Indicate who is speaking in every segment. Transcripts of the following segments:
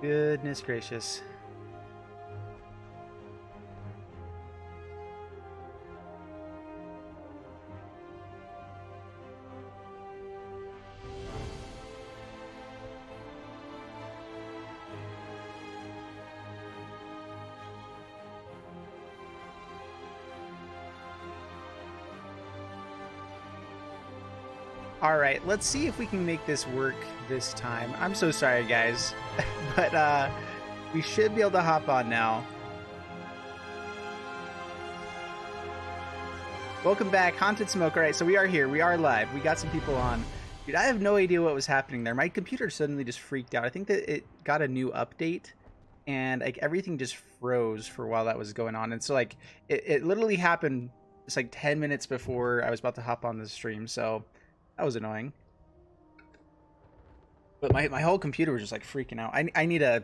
Speaker 1: Goodness gracious. All right, let's see if we can make this work this time. I'm so sorry, guys, but we should be able to hop on now. Welcome back, Haunted Smoke. All right, so we are here. We are live. We got some people on. Dude, I have no idea what was happening there. My computer suddenly just freaked out. I think that it got a new update, and like everything just froze for a while that was going on. And so like it literally happened just like 10 minutes before I was about to hop on the stream. So that was annoying. But my whole computer was just like freaking out. I need to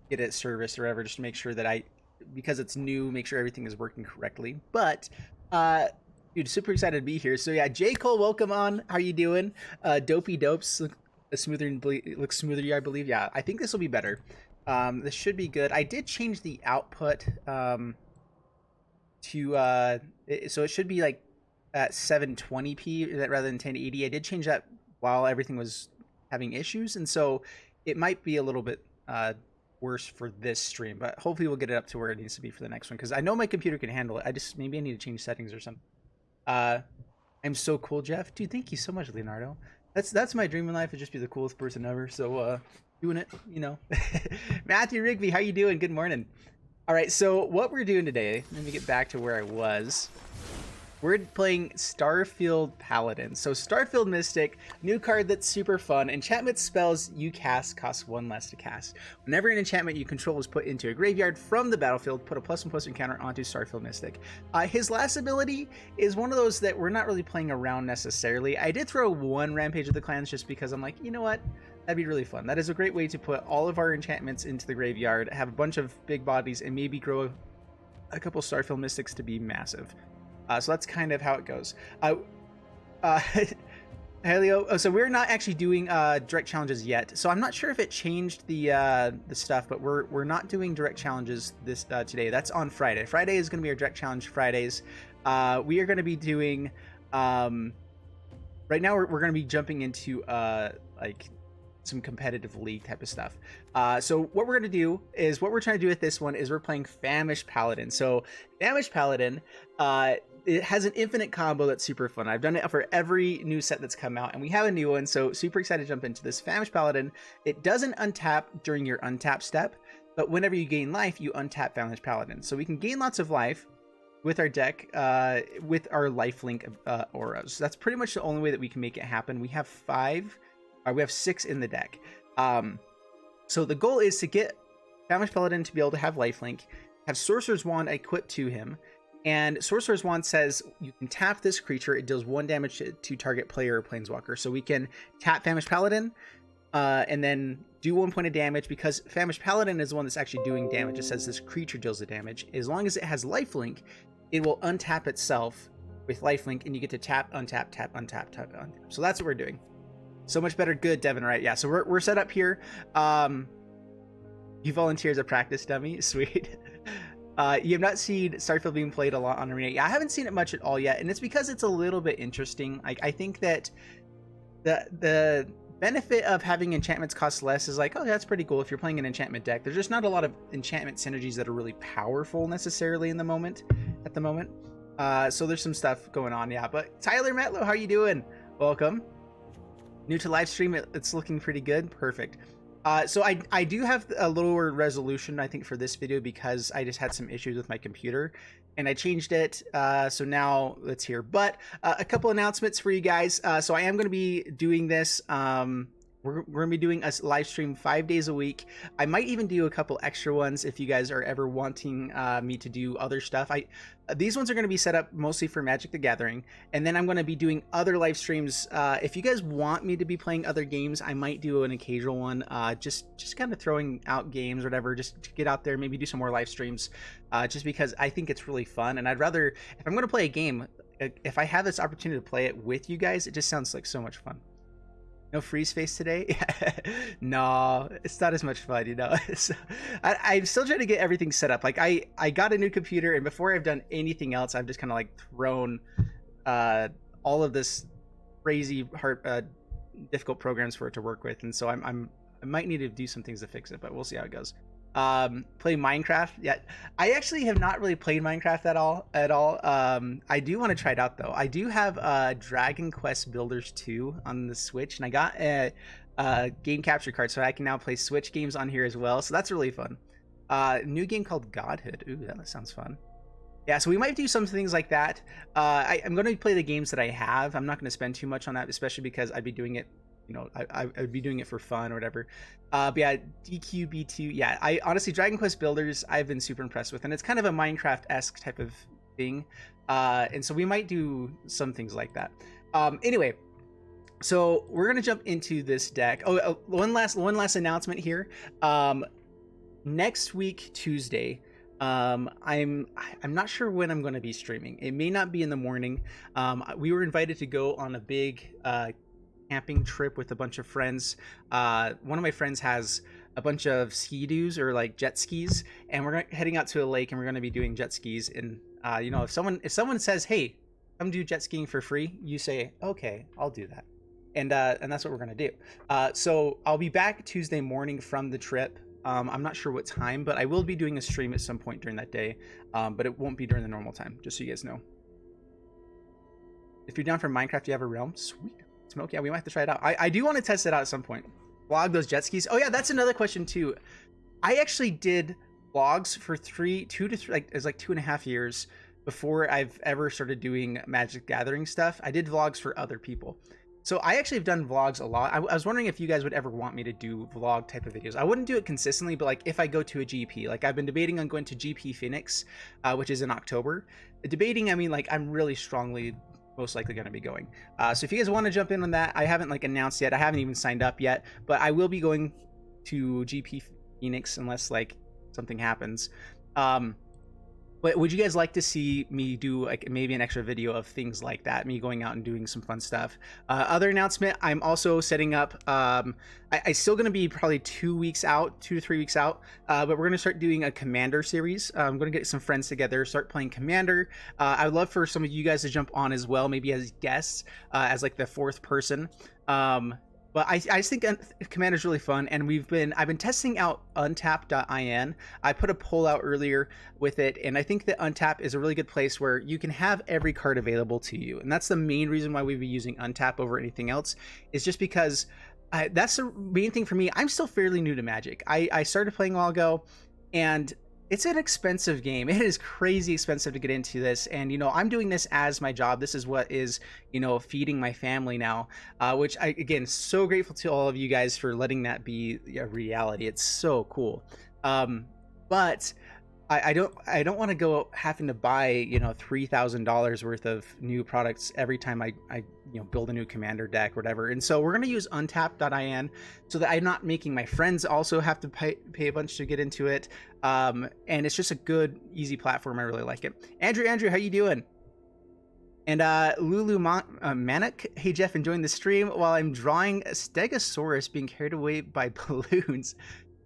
Speaker 1: get it serviced or whatever just to make sure that because it's new, make sure everything is working correctly. But dude, super excited to be here. So yeah, J. Cole, welcome on. How you doing? Dopey Dopes looks smoother, I believe. Yeah, I think this will be better. This should be good. I did change the output to so it should be like at 720p rather than 1080. I did change that while everything was having issues, and so it might be a little bit worse for this stream, but hopefully we'll get it up to where it needs to be for the next one, because I know my computer can handle it. Maybe I need to change settings or something. I'm so cool, Jeff. Dude, thank you so much, Leonardo. That's my dream in life, to just be the coolest person ever. So doing it, you know. Matthew Rigby, how you doing? Good morning. All right, so what we're doing today, let me get back to where I was. We're playing Starfield Paladin. So Starfield Mystic, new card that's super fun. Enchantment spells you cast cost 1 less to cast. Whenever an enchantment you control is put into a graveyard from the battlefield, put a +1/+1 counter onto Starfield Mystic. His last ability is one of those that we're not really playing around necessarily. I did throw 1 Rampage of the Clans just because I'm like, you know what? That'd be really fun. That is a great way to put all of our enchantments into the graveyard, have a bunch of big bodies, and maybe grow a couple Starfield Mystics to be massive. So that's kind of how it goes. Helio, so we're not actually doing direct challenges yet. So I'm not sure if it changed the stuff, but we're not doing direct challenges this today. That's on Friday. Friday is going to be our direct challenge Fridays. We are going to be doing right now. We're going to be jumping into like some competitive league type of stuff. So what we're going to do is what we're trying to do with this one is we're playing Famished Paladin. So Famished Paladin, it has an infinite combo that's super fun. I've done it for every new set that's come out, and we have a new one, so super excited to jump into this. Famished Paladin, it doesn't untap during your untap step, but whenever you gain life, you untap Famished Paladin. So we can gain lots of life with our deck, with our lifelink auras. That's pretty much the only way that we can make it happen. We have 6 in the deck. So the goal is to get Famished Paladin to be able to have lifelink, have Sorcerer's Wand equipped to him, and Sorcerer's Wand says you can tap this creature. It deals 1 damage to target player or planeswalker. So we can tap Famished Paladin and then do 1 point of damage, because Famished Paladin is the one that's actually doing damage. It says this creature deals the damage. As long as it has lifelink, it will untap itself with lifelink, and you get to tap, untap, tap, untap, tap, untap. So that's what we're doing. So much better. Good, Devin, right? Yeah, so we're set up here. You volunteer as a practice dummy. Sweet. You have not seen Starfield being played a lot on Arena. Yeah, I haven't seen it much at all yet, and it's because it's a little bit interesting. I think that the benefit of having enchantments cost less is like, oh, that's pretty cool if you're playing an enchantment deck. There's just not a lot of enchantment synergies that are really powerful necessarily at the moment. So there's some stuff going on, yeah. But Tyler Metlow, how you doing? Welcome. New to live stream, it's looking pretty good. Perfect. So I do have a lower resolution, I think, for this video, because I just had some issues with my computer and I changed it. So now let's hear. But a couple announcements for you guys. So I am going to be doing this. We're going to be doing a live stream 5 days a week. I might even do a couple extra ones if you guys are ever wanting me to do other stuff. These ones are going to be set up mostly for Magic the Gathering, and then I'm going to be doing other live streams. If you guys want me to be playing other games, I might do an occasional one, just kind of throwing out games or whatever, just to get out there, maybe do some more live streams, just because I think it's really fun. And I'd rather, if I'm going to play a game, if I have this opportunity to play it with you guys, it just sounds like so much fun. No freeze face today? No, it's not as much fun, you know. So, I'm still trying to get everything set up. Like I got a new computer, and before I've done anything else, I've just kind of like thrown all of this crazy hard, difficult programs for it to work with, and so I might need to do some things to fix it, but we'll see how it goes. Play Minecraft. Yeah, I actually have not really played Minecraft at all. I do want to try it out though. I do have Dragon Quest Builders 2 on the Switch, and I got a game capture card, so I can now play Switch games on here as well. So that's really fun. New game called Godhood. Ooh, that sounds fun. Yeah, so we might do some things like that. I'm going to play the games that I have. I'm not going to spend too much on that, especially because I'd be doing it, you know, I'd be doing it for fun or whatever. But yeah, DQB2. Yeah, I honestly, Dragon Quest Builders, I've been super impressed with, and it's kind of a Minecraft-esque type of thing. And so we might do some things like that. Anyway, so we're gonna jump into this deck. Oh, one last announcement here. Next week, Tuesday. I'm not sure when I'm going to be streaming. It may not be in the morning. We were invited to go on a big camping trip with a bunch of friends. One of my friends has a bunch of ski-doos, or like jet skis, and we're heading out to a lake, and we're going to be doing jet skis. And you know, if someone says, "Hey, come do jet skiing for free," you say, "Okay, I'll do that." And that's what we're going to do. So I'll be back Tuesday morning from the trip. I'm not sure what time, but I will be doing a stream at some point during that day, but it won't be during the normal time, just so you guys know. If you're down for Minecraft, you have a realm? Sweet. Smoke, yeah, we might have to try it out. I do want to test it out at some point. Vlog those jet skis. Oh yeah, that's another question too. I actually did vlogs for 2.5 years before I've ever started doing Magic Gathering stuff. I did vlogs for other people. So I actually have done vlogs a lot. I was wondering if you guys would ever want me to do vlog type of videos. I wouldn't do it consistently, but like if I go to a GP, like I've been debating on going to GP Phoenix, which is in October. Debating, I mean, like I'm really strongly most likely going to be going. So if you guys want to jump in on that, I haven't like announced yet. I haven't even signed up yet, but I will be going to GP Phoenix unless like something happens. But would you guys like to see me do like maybe an extra video of things like that, me going out and doing some fun stuff? Other announcement, I'm also setting up, I'm still going to be probably 2 to 3 weeks out, but we're going to start doing a Commander series. I'm going to get some friends together, start playing Commander. I would love for some of you guys to jump on as well, maybe as guests, as like the fourth person. But I think Commander is really fun, and I've been testing out Untap.in. I put a poll out earlier with it, and I think that Untap is a really good place where you can have every card available to you, and that's the main reason why we've been using Untap over anything else. Is just because that's the main thing for me. I'm still fairly new to Magic. I started playing a while ago, and it's an expensive game. It is crazy expensive to get into this. And, you know, I'm doing this as my job. This is what is, you know, feeding my family now, which again, so grateful to all of you guys for letting that be a reality. It's so cool. But I don't want to go having to buy, you know, $3,000 worth of new products every time I you know, build a new Commander deck or whatever. And so we're going to use untap.in so that I'm not making my friends also have to pay a bunch to get into it. And it's just a good, easy platform. I really like it. Andrew, how you doing? And Lulu Manic, hey Jeff, enjoying the stream while I'm drawing a Stegosaurus being carried away by balloons.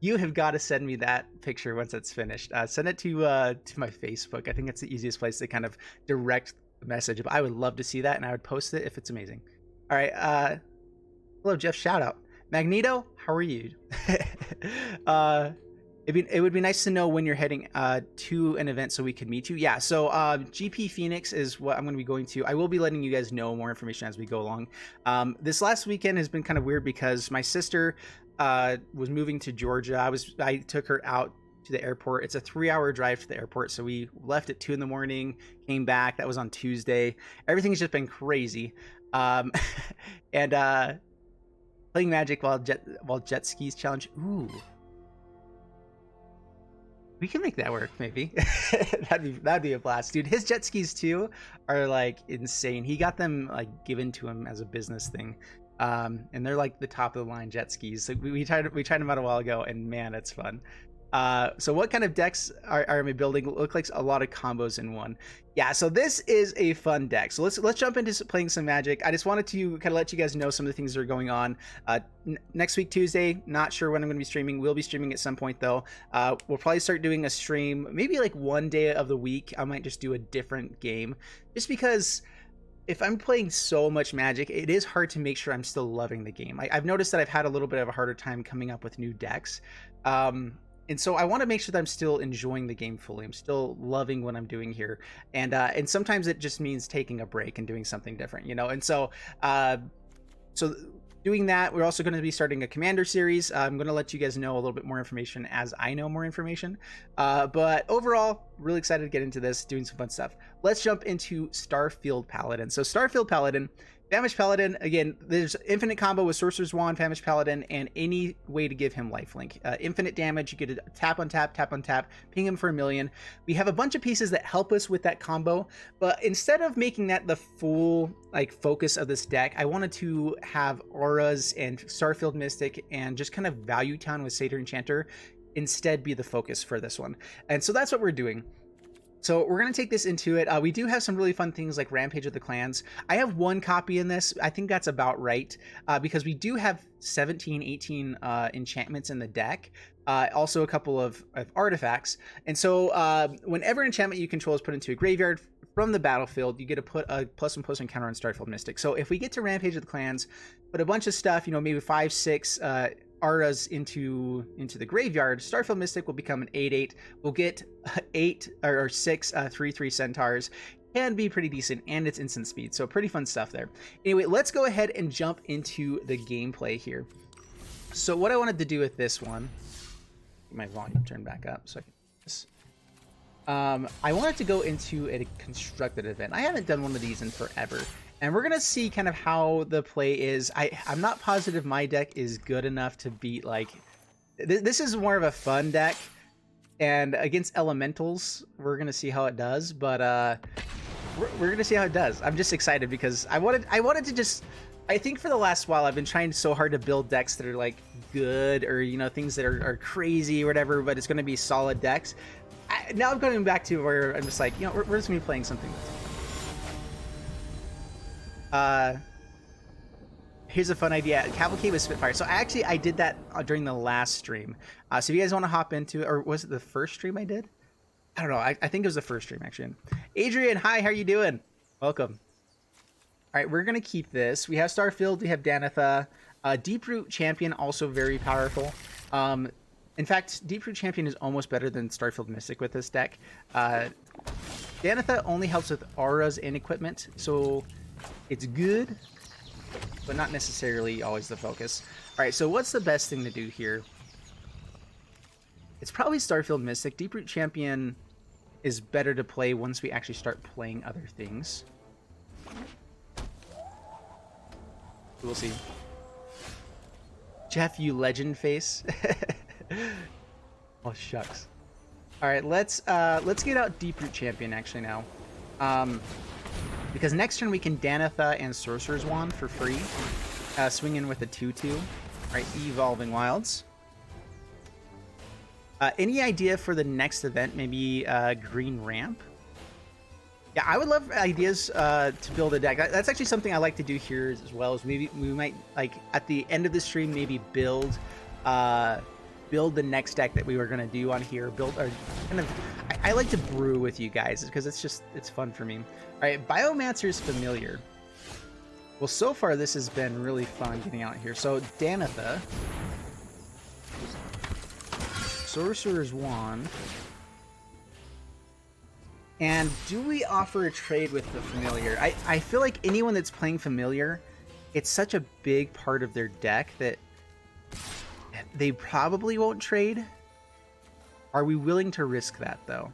Speaker 1: You have got to send me that picture once it's finished. Send it to my Facebook. I think it's the easiest place to kind of direct the message. But I would love to see that, and I would post it if it's amazing. All right. Hello, Jeff. Shout out. Magneto, how are you? It would be nice to know when you're heading to an event so we could meet you. Yeah, so GP Phoenix is what I'm going to be going to. I will be letting you guys know more information as we go along. This last weekend has been kind of weird because my sister was moving to Georgia. I took her out to the airport. It's a 3-hour drive to the airport, so we left at 2 a.m, came back. That was on Tuesday. Everything's just been crazy. And playing Magic while jet skis challenge. Ooh, we can make that work, maybe. that'd be a blast, dude. His jet skis too are like insane. He got them like given to him as a business thing. And they're like the top of the line jet skis. So we tried them out a while ago, and man, it's fun. So what kind of decks are we building? Look like a lot of combos in one. Yeah, so this is a fun deck. So let's jump into playing some Magic. I just wanted to kind of let you guys know some of the things that are going on. Next week, Tuesday, not sure when I'm going to be streaming. We'll be streaming at some point though. We'll probably start doing a stream, maybe like one day of the week. I might just do a different game, just because if I'm playing so much Magic, it is hard to make sure I'm still loving the game. I've noticed that I've had a little bit of a harder time coming up with new decks. And so I want to make sure that I'm still enjoying the game fully. I'm still loving what I'm doing here. And sometimes it just means taking a break and doing something different, you know? And so, doing that, we're also going to be starting a Commander series. I'm going to let you guys know a little bit more information as I know more information. But overall, really excited to get into this, doing some fun stuff. Let's jump into STARFIELD Paladin. So STARFIELD Paladin, Famished Paladin, again, there's infinite combo with Sorcerer's Wand, Famished Paladin, and any way to give him lifelink. Infinite damage, you get a tap on tap, ping him for 1,000,000. We have a bunch of pieces that help us with that combo, but instead of making that the full like focus of this deck, I wanted to have auras and Starfield Mystic and just kind of Value Town with Satyr Enchanter instead be the focus for this one. And so that's what we're doing. So we're going to take this into it. We do have some really fun things like Rampage of the Clans. I have one copy in this. I think that's about right, because we do have 17, 18 enchantments in the deck. Also a couple of artifacts. And so whenever enchantment you control is put into a graveyard from the battlefield, you get to put a +1/+1 counter on Starfield Mystic. So if we get to Rampage of the Clans, put a bunch of stuff, you know, maybe 5, 6 auras into the graveyard, Starfield Mystic will become an 8/8. We'll get 8 or 6 3/3 centaurs. Can be pretty decent, and it's instant speed, so pretty fun stuff there. Anyway, let's go ahead and jump into the gameplay here. So what I wanted to do with this one, get my volume turned back up so I can do this. I wanted to go into a constructed event. I haven't done one of these in forever. And we're going to see kind of how the play is. I'm not positive my deck is good enough to beat, like... This is more of a fun deck. And against elementals, we're going to see how it does. But we're going to see how it does. I'm just excited because I wanted to just... I think for the last while, I've been trying so hard to build decks that are, like, good. Or, you know, things that are crazy or whatever. But it's going to be solid decks. Now I'm going back to where I'm just like, you know, we're just going to be playing something that's... Here's a fun idea. Cavalcade with Spitfire. So I did that during the last stream. So if you guys want to hop into, or was it the first stream I did? I don't know. I think it was the first stream actually. Adrian, hi, how you doing? Welcome. All right, we're gonna keep this. We have Starfield, we have Danitha. Deeproot Champion, also very powerful. In fact, Deeproot Champion is almost better than Starfield Mystic with this deck. Danitha only helps with auras and equipment, so it's good, but not necessarily always the focus. All right, so what's the best thing to do here? It's probably Starfield Mystic. Deeproot Champion is better to play once we actually start playing other things. We'll see. Jeff, you legend face. Oh shucks. All right, let's get out Deeproot Champion actually now. Because next turn we can Danitha and Sorcerer's Wand for free. Swing in with a 2/2. Alright, Evolving Wilds. Any idea for the next event? Maybe Green Ramp? Yeah, I would love ideas to build a deck. That's actually something I like to do here as well. Is maybe we might, like, at the end of the stream, maybe build the next deck that we were going to do on here. I like to brew with you guys because it's fun for me. All right, Biomancer's Familiar. Well, so far this has been really fun getting out here. So Danitha, Sorcerer's Wand, and do we offer a trade with the Familiar? I feel like anyone that's playing Familiar, it's such a big part of their deck that they probably won't trade. Are we willing to risk that though?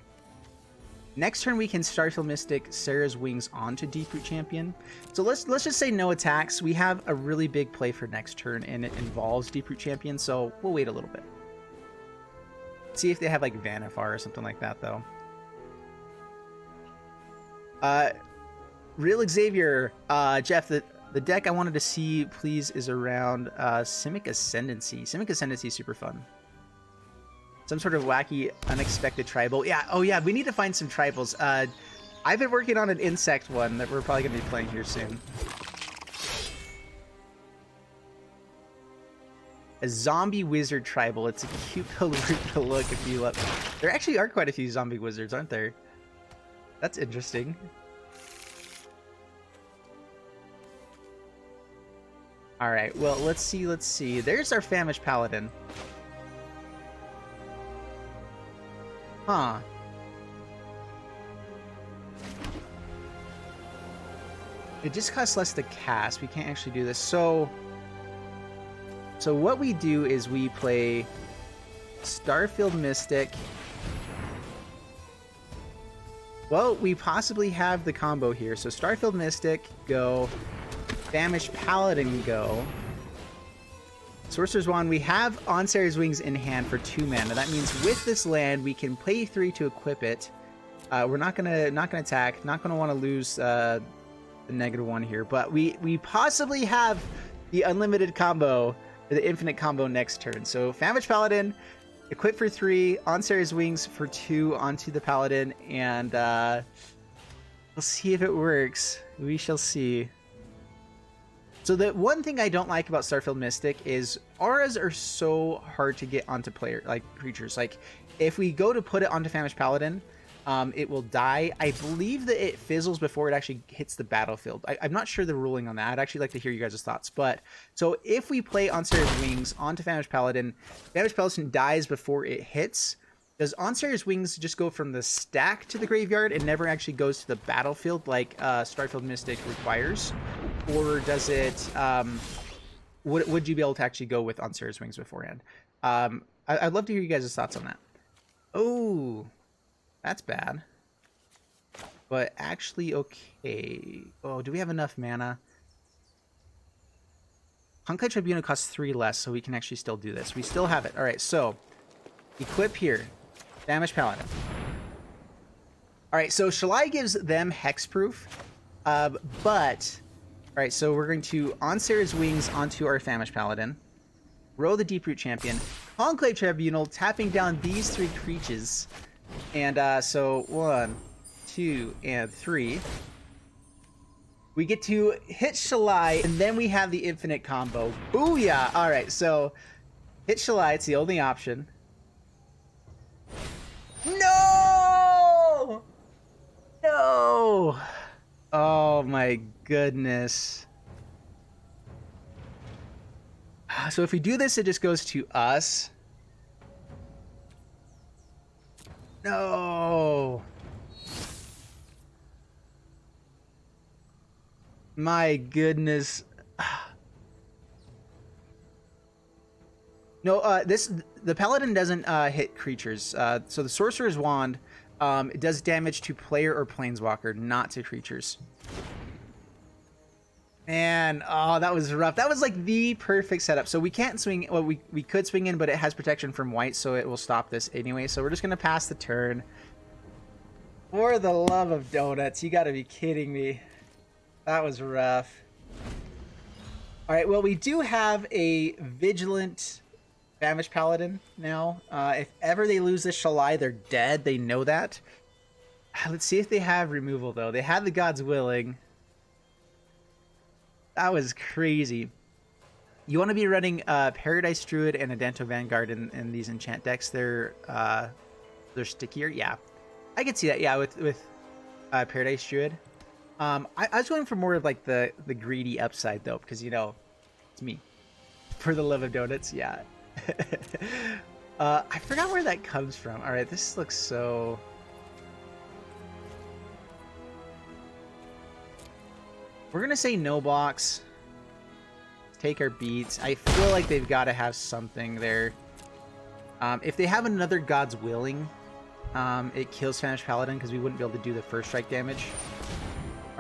Speaker 1: Next turn we can Starfield Mystic Sarah's Wings onto Deeproot Champion. So let's just say no attacks. We have a really big play for next turn and it involves Deeproot Champion, so we'll wait a little bit. See if they have like Vanifar or something like that though. Real Xavier, Jeff, the deck I wanted to see please is around Simic Ascendancy. Simic Ascendancy is super fun. Some sort of wacky, unexpected tribal. Yeah, oh yeah, we need to find some tribals. I've been working on an insect one that we're probably going to be playing here soon. A zombie wizard tribal. It's a cute color to look if you look. There actually are quite a few zombie wizards, aren't there? That's interesting. All right, well, let's see. There's our famished paladin. Huh. It just costs less to cast. We can't actually do this. So what we do is we play Starfield Mystic. Well, we possibly have the combo here. So Starfield Mystic, go. Famished Paladin, go. Sorcerer's Wand, we have Onsari's Wings in hand for 2 mana. That means with this land, we can play 3 to equip it. We're not gonna attack, not gonna want to lose the -1 here, but we possibly have the unlimited combo, the infinite combo next turn. So Famished Paladin, equip for 3, Onsari's Wings for 2 onto the Paladin, and we'll see if it works. We shall see. So the one thing I don't like about Starfield Mystic is auras are so hard to get onto creatures. Like, if we go to put it onto Famished Paladin, it will die. I believe that it fizzles before it actually hits the battlefield. I'm not sure the ruling on that. I'd actually like to hear you guys' thoughts. But, so if we play Onsari's Wings onto Famished Paladin dies before it hits. Does Onsari's Wings just go from the stack to the graveyard and never actually goes to the battlefield like Starfield Mystic requires? Or does it, would you be able to actually go with Onsari's Wings beforehand? I'd love to hear you guys' thoughts on that. Oh, that's bad. But actually, okay. Oh, do we have enough mana? Untitled Tribunal costs 3 less, so we can actually still do this. We still have it. All right, so equip here. Famished Paladin. All right, so Shalai gives them hexproof, but all right, so we're going to Onsari's Wings onto our Famished Paladin, roll the Deeproot Champion, Conclave Tribunal, tapping down these 3 creatures, and so 1, 2, and 3. We get to hit Shalai, and then we have the infinite combo. Booyah! All right, so hit Shalai. It's the only option. No! No! Oh my goodness. So if we do this, it just goes to us. No! My goodness. No, the Paladin doesn't hit creatures. So the Sorcerer's Wand, it does damage to player or planeswalker, not to creatures. Man, oh, that was rough. That was like the perfect setup. So we can't swing, well, we could swing in, but it has protection from white, so it will stop this anyway. So we're just going to pass the turn. For the love of donuts, you got to be kidding me. That was rough. All right, well, we do have a Vigilant Famished Paladin now. If ever they lose this Shalai, they're dead. They know that. Let's see if they have removal, though. They have the Gods Willing. That was crazy. You want to be running Paradise Druid and Adanto Vanguard in these enchant decks. They're stickier. Yeah, I could see that. Yeah, with Paradise Druid. I was going for more of like the greedy upside though, because you know, it's me. For the love of donuts, yeah. I forgot where that comes from. All right, this looks so. We're gonna say no box. Take our beats. I feel like they've got to have something there. If they have another God's Willing, it kills Famished Paladin because we wouldn't be able to do the first strike damage.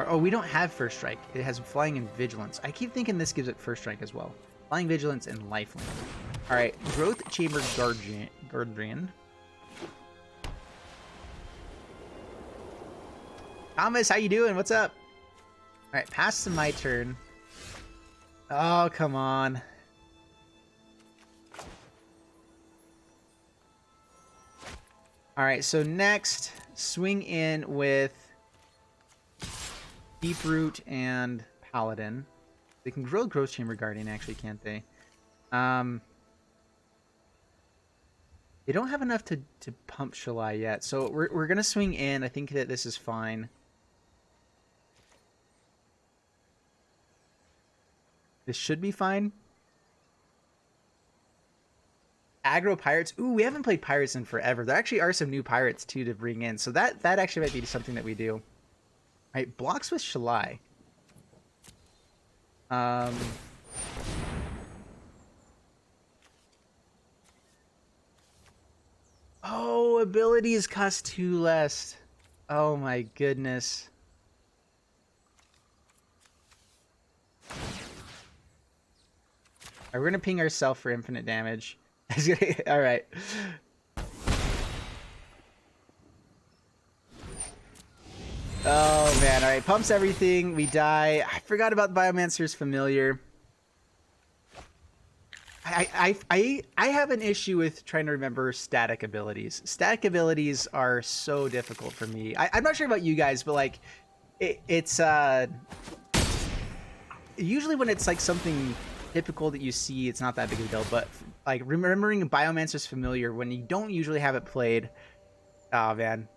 Speaker 1: Oh, we don't have first strike. It has flying and vigilance. I keep thinking this gives it first strike as well. Flying, vigilance, and lifelink. All right, Growth Chamber Guardian. Thomas, how you doing? What's up? All right, pass to my turn. Oh, come on. All right, so next, swing in with Deep Root and Paladin. They can grow Growth Chamber Guardian, actually, can't they? They don't have enough to pump Shalai yet, so we're gonna swing in. I think that this is fine. This should be fine. Aggro Pirates. Ooh, we haven't played Pirates in forever. There actually are some new Pirates, too, to bring in. So that actually might be something that we do. All right, blocks with Shalai. Oh, abilities cost 2 less. Oh, my goodness. All right, we're going to ping ourselves for infinite damage. All right. Oh man! All right, pumps everything. We die. I forgot about Biomancer's Familiar. I have an issue with trying to remember static abilities. Static abilities are so difficult for me. I'm not sure about you guys, but like, it's usually when it's like something typical that you see, it's not that big of a deal. But like remembering Biomancer's Familiar when you don't usually have it played, oh man.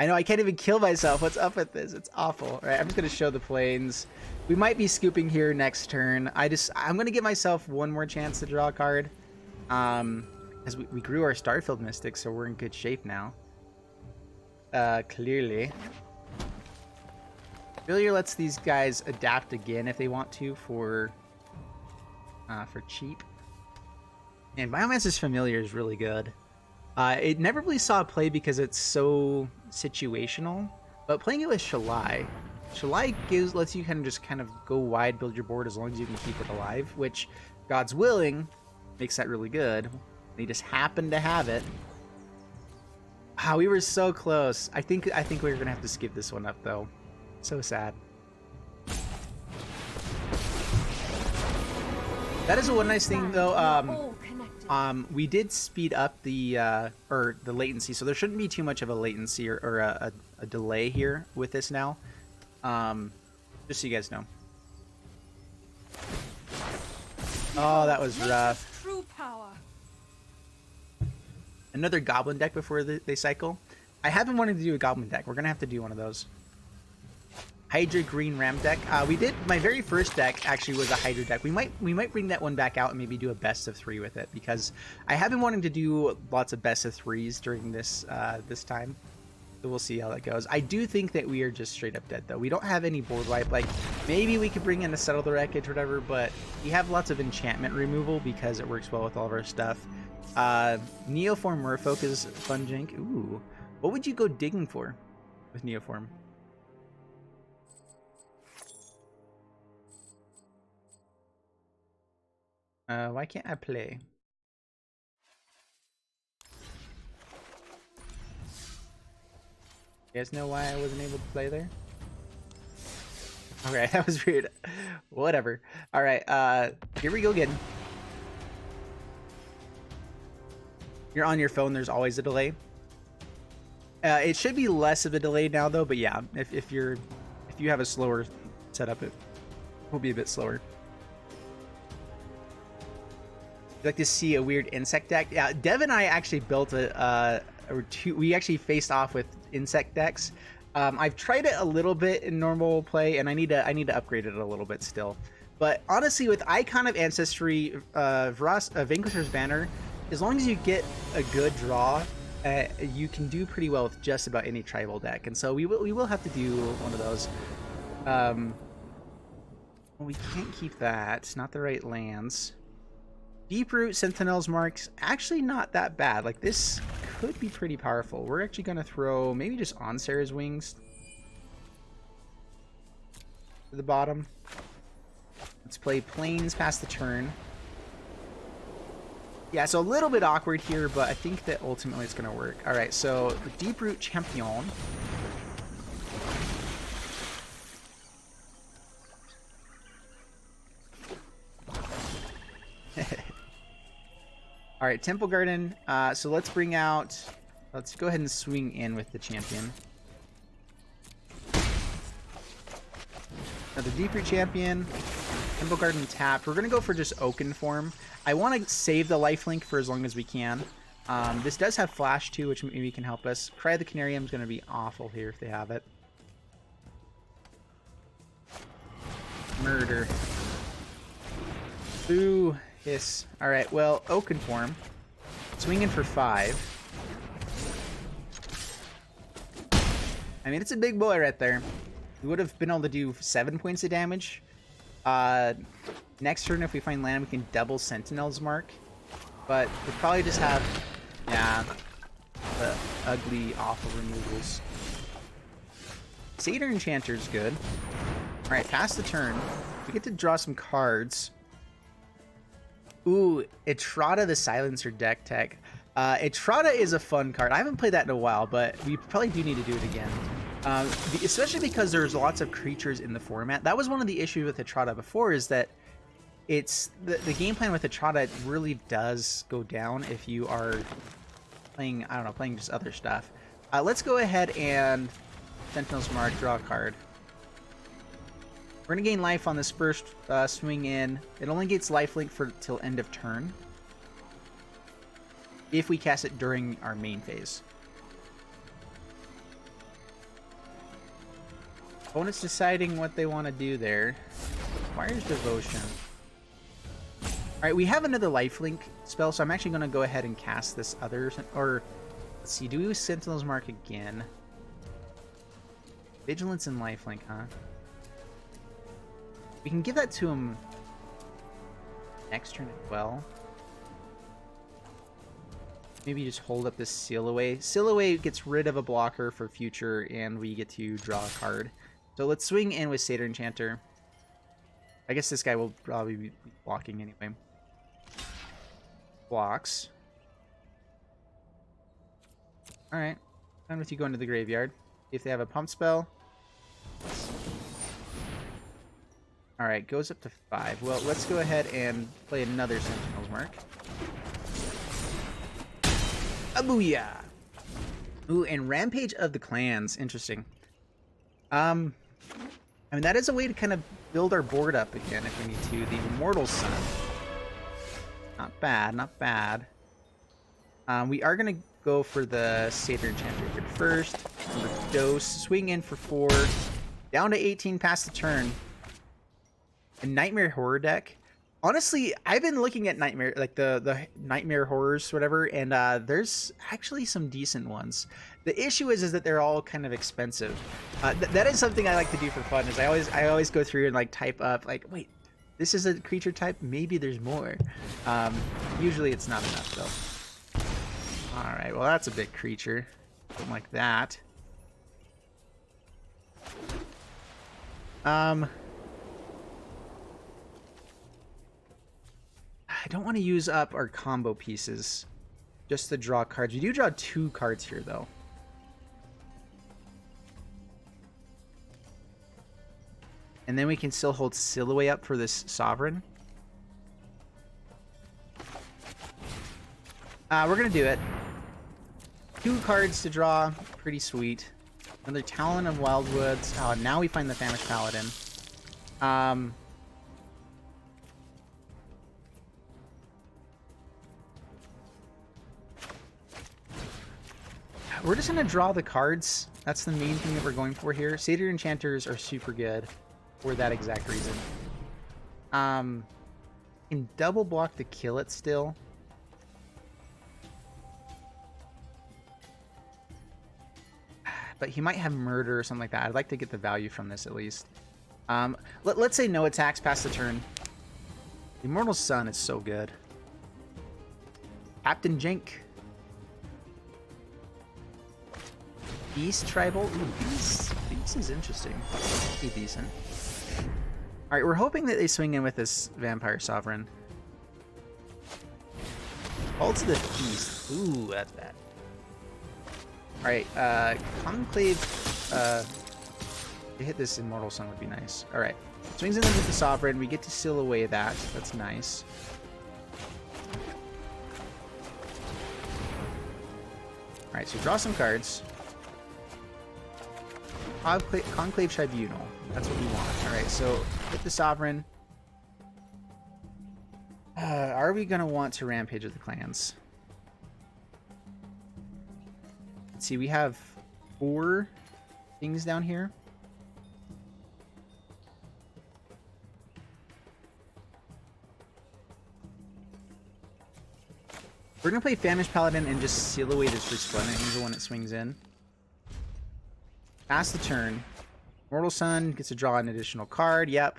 Speaker 1: I know I can't even kill myself. What's up with this? It's awful. All right, I'm just gonna show the planes. We might be scooping here next turn. I'm gonna give myself one more chance to draw a card. As we grew our Starfield Mystic, so we're in good shape now. Clearly. Failure lets these guys adapt again if they want to for cheap. And Biomancer's Familiar is really good. It never really saw play because it's so situational, but playing it with Shalai lets you kind of go wide, build your board as long as you can keep it alive, which, God's willing, makes that really good. They just happen to have it. Wow, we were so close. I think we're gonna have to skip this one up though. So sad. That is one nice thing though. We did speed up the latency, so there shouldn't be too much of a latency or a delay here with this now. Just so you guys know. Oh, that was rough. Another Goblin deck before they cycle. I have been wanting to do a Goblin deck. We're gonna have to do one of those. Hydra Green Ram deck. We did my very first deck actually was a Hydra deck. We might bring that one back out and maybe do a best of 3 with it, because I have been wanting to do lots of best of 3s during this this time. So we'll see how that goes. I do think that we are just straight up dead though. We don't have any board wipe. Like maybe we could bring in a Settle the Wreckage or whatever, but we have lots of enchantment removal because it works well with all of our stuff. Neoform Merfolk is fun jank. Ooh, what would you go digging for with Neoform? Why can't I play? You guys know why I wasn't able to play there? Alright, that was weird. Whatever. Alright, here we go again. You're on your phone, there's always a delay. It should be less of a delay now though, but yeah, if you have a slower setup, it will be a bit slower. You'd like to see a weird insect deck? Yeah, Dev and I actually built we actually faced off with insect decks. I've tried it a little bit in normal play, and I need to upgrade it a little bit still. But honestly, with Icon of Ancestry, Vanquisher's Banner, as long as you get a good draw, you can do pretty well with just about any tribal deck. And so we will have to do one of those. We can't keep that. It's not the right lands. Deeproot, Sentinel's Marks, actually not that bad. Like, this could be pretty powerful. We're actually going to throw maybe just on Sarah's Wings to the bottom. Let's play Plains past the turn. Yeah, so a little bit awkward here, but I think that ultimately it's going to work. All right, so the Deeproot Champion. All right, Temple Garden. So let's bring out Let's go ahead and swing in with the champion. Another deep root champion. Temple Garden tapped. We're going to go for just Oaken form. I want to save the lifelink for as long as we can. This does have flash too, which maybe can help us. Cry the Canarium is going to be awful here if they have it. Murder. Ooh, hiss. Alright, well, Oaken form. Swinging for 5. I mean, it's a big boy right there. We would have been able to do 7 points of damage. Next turn, if we find land, we can double Sentinel's Mark. But we'll probably just have, yeah, the ugly, awful removals. Satyr Enchanter's good. Alright, pass the turn. We get to draw some cards. Ooh, Etrata the Silencer deck tech. Etrata is a fun card. I haven't played that in a while, but we probably do need to do it again. Especially because there's lots of creatures in the format. That was one of the issues with Etrata before, is that it's the game plan with Etrata really does go down if you are playing, I don't know, playing just other stuff. Let's go ahead and Sentinel's Mark, draw a card. We're going to gain life on this first swing in. It only gets lifelink for till end of turn if we cast it during our main phase. Opponent's deciding what they want to do there. Requires Devotion. Alright, we have another lifelink spell, so I'm actually going to go ahead and cast this other... Or, let's see, do we use Sentinel's Mark again? Vigilance and lifelink, huh? We can give that to him next turn as well. Maybe just hold up this Seal Away. Seal Away gets rid of a blocker for future, and we get to draw a card. So let's swing in with Satyr Enchanter. I guess this guy will probably be blocking anyway. Blocks. Alright. Done with you going to the graveyard. If they have a pump spell. Alright, goes up to 5. Well, let's go ahead and play another Sentinel's Mark. A booyah! Ooh, and Rampage of the Clans. Interesting. I mean, that is a way to kind of build our board up again if we need to. The Immortal Sun. Not bad, not bad. We are going to go for the Satyr Enchanter here first. Dose. Swing in for 4. Down to 18 past the turn. A Nightmare Horror deck. Honestly, I've been looking at Nightmare, like the Nightmare Horrors, whatever, and there's actually some decent ones. The issue is that they're all kind of expensive. That is something I like to do for fun. Is I always go through and like type up like, wait, this is a creature type. Maybe there's more. Usually it's not enough though. All right, well that's a big creature, something like that. I don't want to use up our combo pieces just to draw cards. We do draw 2 cards here, though. And then we can still hold Silhouette up for this Sovereign. We're going to do it. 2 cards to draw. Pretty sweet. Another Talon of Wildwoods. Oh, now we find the Famished Paladin. We're just going to draw the cards. That's the main thing that we're going for here. Satyr Enchanters are super good for that exact reason. Can double block to kill it still. But he might have murder or something like that. I'd like to get the value from this at least. Let's say no attacks past the turn. The Immortal Sun is so good. Captain Jank. Beast Tribal? Ooh, Beast is interesting. Pretty decent. Alright, we're hoping that they swing in with this Vampire Sovereign. Call to the Feast. Ooh, that's bad. Alright, Conclave, to hit this Immortal Sun would be nice. Alright, swings in with the Sovereign. We get to seal away that. That's nice. Alright, so draw some cards. Conclave Tribunal. That's what we want. Alright, so hit the Sovereign. Are we going to want to Rampage with the clans? Let's see, we have 4 things down here. We're going to play Famished Paladin and just seal away this Resplendent Angel when it swings in. Pass the turn. Mortal Sun gets to draw an additional card. Yep.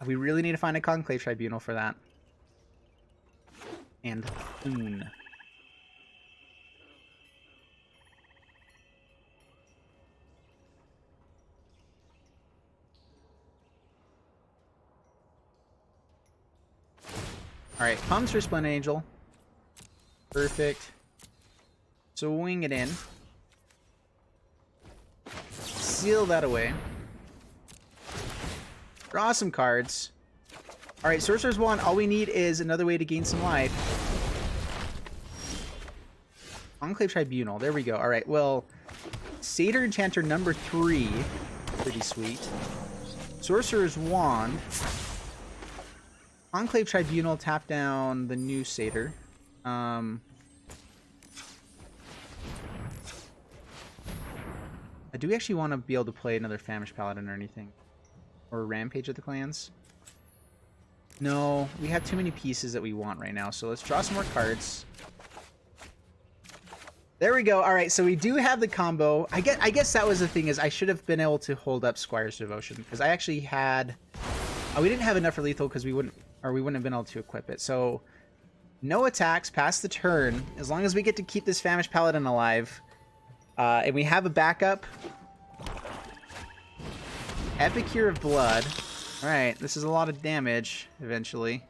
Speaker 1: We really need to find a Conclave Tribunal for that. And Thune. Alright, pumps Resplendent Angel. Perfect. So wing it in. Seal that away. Draw some cards. Alright, Sorcerer's Wand, all we need is another way to gain some life. Enclave Tribunal, there we go. Alright, well, Satyr Enchanter number 3. Pretty sweet. Sorcerer's Wand. Enclave Tribunal, tap down the new Satyr. I do we actually want to be able to play another Famished Paladin or anything? Or Rampage of the Clans? No, we have too many pieces that we want right now, so let's draw some more cards. There we go. Alright, so we do have the combo. I guess that was the thing, is I should have been able to hold up Squire's Devotion, because I actually had... we didn't have enough for lethal because we wouldn't have been able to equip it. So, no attacks, pass the turn. As long as we get to keep this Famished Paladin alive. And we have a backup. Epicure of Blood. Alright, this is a lot of damage, eventually.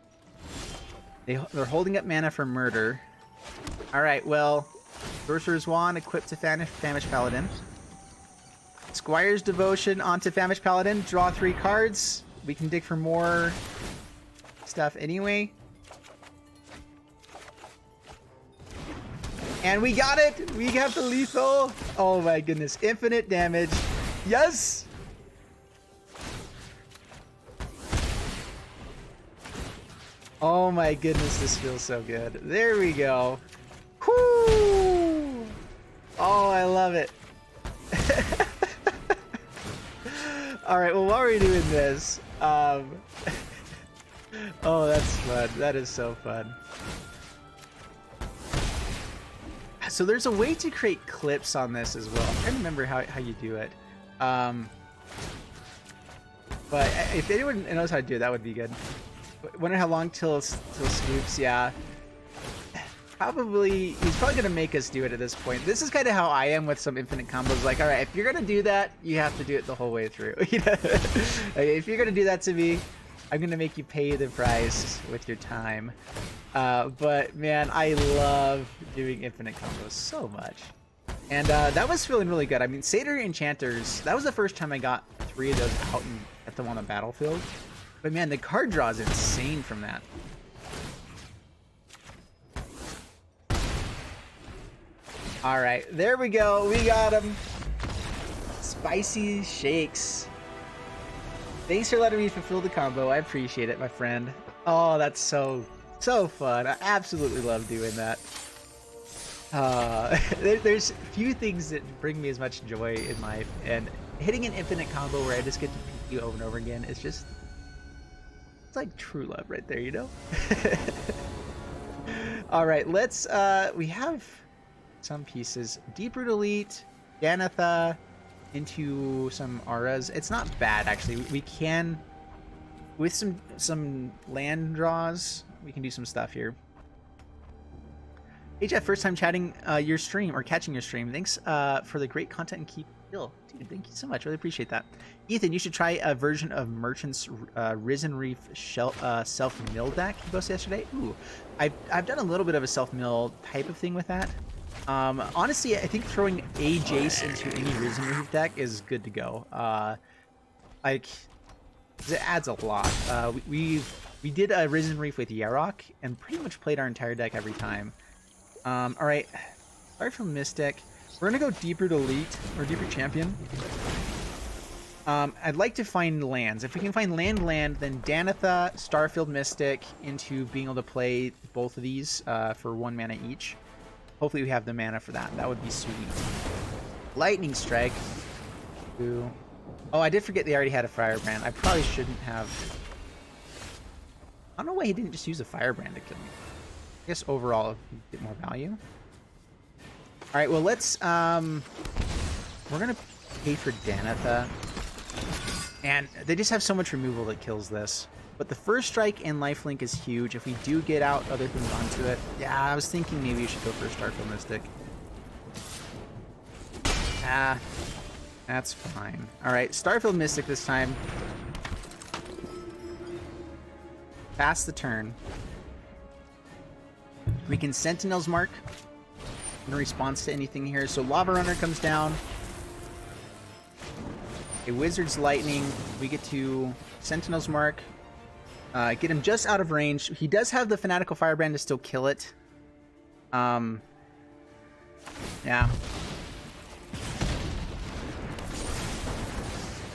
Speaker 1: They're holding up mana for murder. Alright, well, Sorcerer's Wand equipped to Famished Paladin. Squire's Devotion onto Famished Paladin. Draw 3 cards. We can dig for more stuff anyway. And we got it! We got the lethal! Oh my goodness. Infinite damage. Yes! Oh my goodness, this feels so good. There we go. Whoo! Oh, I love it. Alright, well, while we're doing this, oh, that's fun. That is so fun. So there's a way to create clips on this as well. I'm trying to remember how you do it. But if anyone knows how to do it, that would be good. Wonder how long till scoops, yeah. Probably, he's probably going to make us do it at this point. This is kind of how I am with some infinite combos. Like, alright, if you're going to do that, you have to do it the whole way through. You know? Like, if you're going to do that to me, I'm going to make you pay the price with your time. But, man, I love doing infinite combos so much. And that was feeling really good. I mean, Satyr Enchanters, that was the first time I got 3 of those out and kept them on the battlefield. But, man, the card draw is insane from that. Alright, there we go. We got him. Spicy Shakes. Thanks for letting me fulfill the combo. I appreciate it, my friend. Oh, that's so fun. I absolutely love doing that. There's few things that bring me as much joy in life, and hitting an infinite combo where I just get to beat you over and over again is just... it's like true love right there, you know? Alright, let's... we have some pieces. Deeproot Elite, Danatha, into some auras. It's not bad, actually. We can... with some land draws, we can do some stuff here. Hey Jeff, first time chatting your stream, or catching your stream. Thanks for the great content and keep it real. Dude, thank you so much. Really appreciate that. Ethan, you should try a version of Merchant's Risen Reef self-mill deck you posted yesterday. Ooh, I've done a little bit of a self-mill type of thing with that. Honestly, I think throwing a Jace into any Risen Reef deck is good to go. Like, it adds a lot. We did a Risen Reef with Yarok and pretty much played our entire deck every time. Alright, Starfield Mystic. We're gonna go deeper to Elite or deeper Champion. I'd like to find lands. If we can find land, then Danitha, Starfield Mystic into being able to play both of these for 1 mana each. Hopefully we have the mana for that. That would be sweet. Lightning Strike. Ooh. Oh, I did forget they already had a Firebrand. I probably shouldn't have. I don't know why he didn't just use a Firebrand to kill me. I guess overall get more value. All right, well let's we're gonna pay for Danitha. And they just have so much removal that kills this. But the first strike and lifelink is huge. If we do get out other things onto it. Yeah, I was thinking maybe you should go for Starfield Mystic. Ah, that's fine. Alright, Starfield Mystic this time. Pass the turn. We can Sentinel's Mark in response to anything here. So Lava Runner comes down. A Wizard's Lightning. We get to Sentinel's Mark. Get him just out of range. He does have the Fanatical Firebrand to still kill it. Yeah.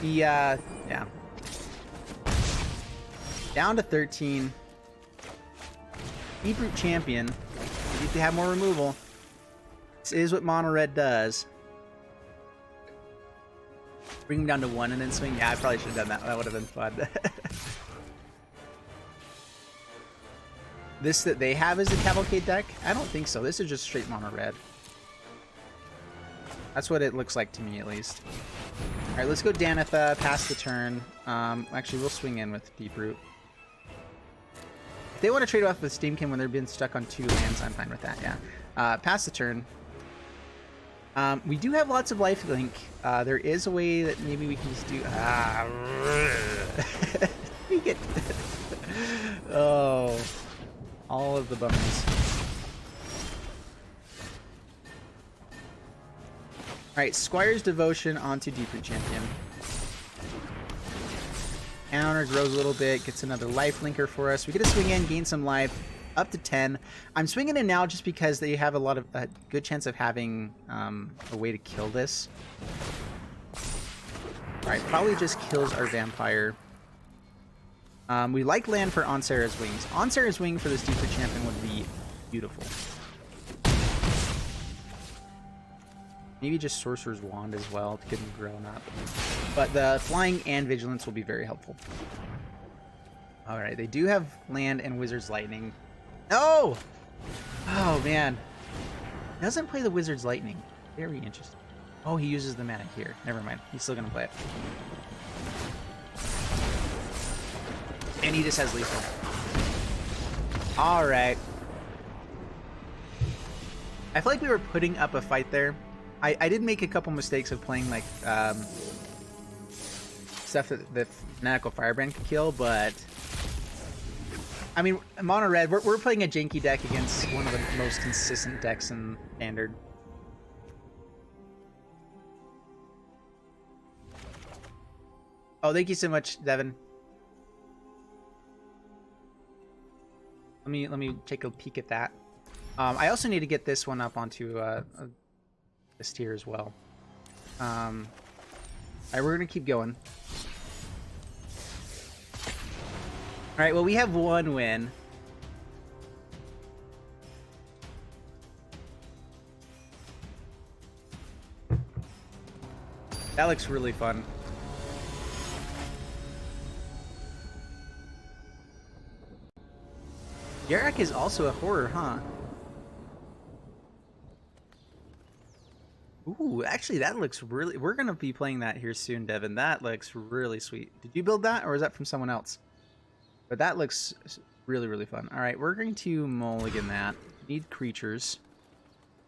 Speaker 1: Yeah. Down to 13. Deep-Root Champion. We need to have more removal. This is what Mono Red does. Bring him down to 1 and then swing. Yeah, I probably should have done that. That would have been fun. This that they have is a Cavalcade deck? I don't think so. This is just straight Mono Red. That's what it looks like to me, at least. Alright, let's go Danitha, pass the turn. Actually, we'll swing in with Deep-Root. If they want to trade off with Steamkin when they're being stuck on 2 lands, I'm fine with that, yeah. Pass the turn. We do have lots of lifelink. There is a way that maybe we can just do... we get... Oh... all of the bummers. Alright, Squire's Devotion onto Deep-Root Champion. Counter grows a little bit, gets another life linker for us. We get to swing in, gain some life, up to 10. I'm swinging in now just because they have a good chance of having a way to kill this. Alright, probably just kills our vampire. We like land for Onsera's Wings. Onsera's Wing for this Deep-Root Champion would be beautiful. Maybe just Sorcerer's Wand as well to get him grown up. But the Flying and Vigilance will be very helpful. Alright, they do have land and Wizard's Lightning. No! Oh, man. Doesn't play the Wizard's Lightning. Very interesting. Oh, he uses the mana here. Never mind. He's still going to play it. And he just has lethal. Alright. I feel like we were putting up a fight there. I did make a couple mistakes of playing like stuff that the Fanatical Firebrand could kill, but I mean, Mono Red, we're playing a janky deck against one of the most consistent decks in Standard. Oh, thank you so much, Devin. Let me take a peek at that. I also need to get this one up onto this tier as well. Alright, we're gonna keep going. Alright, well, we have 1 win. That looks really fun. Yarok is also a horror, huh? Ooh, actually, that looks really... We're going to be playing that here soon, Devin. That looks really sweet. Did you build that, or is that from someone else? But that looks really, really fun. All right, we're going to mulligan that. Need creatures.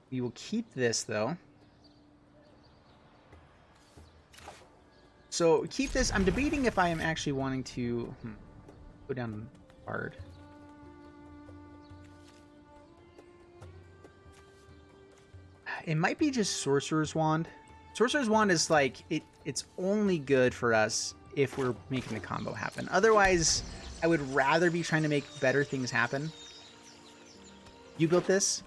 Speaker 1: We will keep this, though. So, keep this. I'm debating if I am actually wanting to... go down hard. It might be just Sorcerer's Wand. Sorcerer's Wand is like, it's only good for us if we're making the combo happen. Otherwise, I would rather be trying to make better things happen. You built this?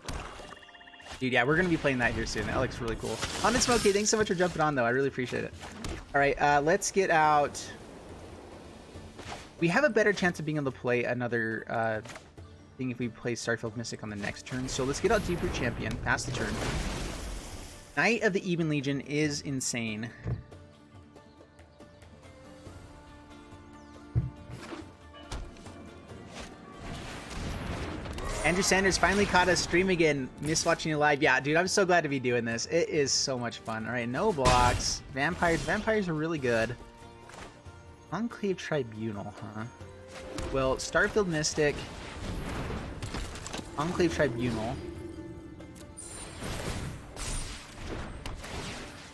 Speaker 1: Dude, yeah, we're going to be playing that here soon. That looks really cool. On and Smokey, thanks so much for jumping on, though. I really appreciate it. All right, let's get out. We have a better chance of being able to play another thing if we play Starfield Mystic on the next turn. So let's get out Deep Root Champion, pass the turn. Knight of the Even Legion is insane. Andrew Sanders finally caught us stream again. Miss watching you live. Yeah, dude, I'm so glad to be doing this. It is so much fun. All right, no blocks. Vampires. Vampires are really good. Enclave Tribunal, huh? Well, Starfield Mystic. Enclave Tribunal.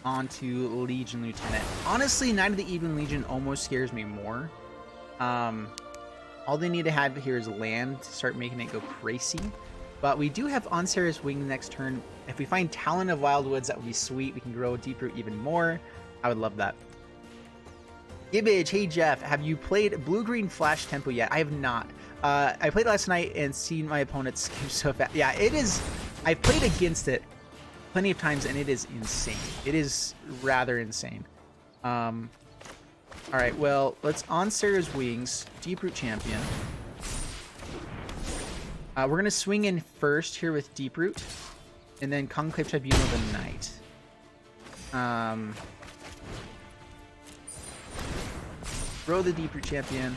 Speaker 1: Onto Legion Lieutenant. Honestly, Knight of the Even Legion almost scares me more. All they need to have here is land to start making it go crazy. But we do have Onsarius Wing next turn. If we find Talon of Wildwoods, that would be sweet. We can grow Deep Root even more. I would love that. Gibbage, hey Jeff, have you played Blue-Green Flash Tempo yet? I have not. I played last night and seen my opponents skip so fast. Yeah, it is. I've played against it plenty of times and it is insane. It is rather insane. All right, well, let's on Sarah's Wings, Deep Root Champion. We're going to swing in first here with Deep Root, and then Conclave Tribunal the Knight. Throw the Deep Root Champion.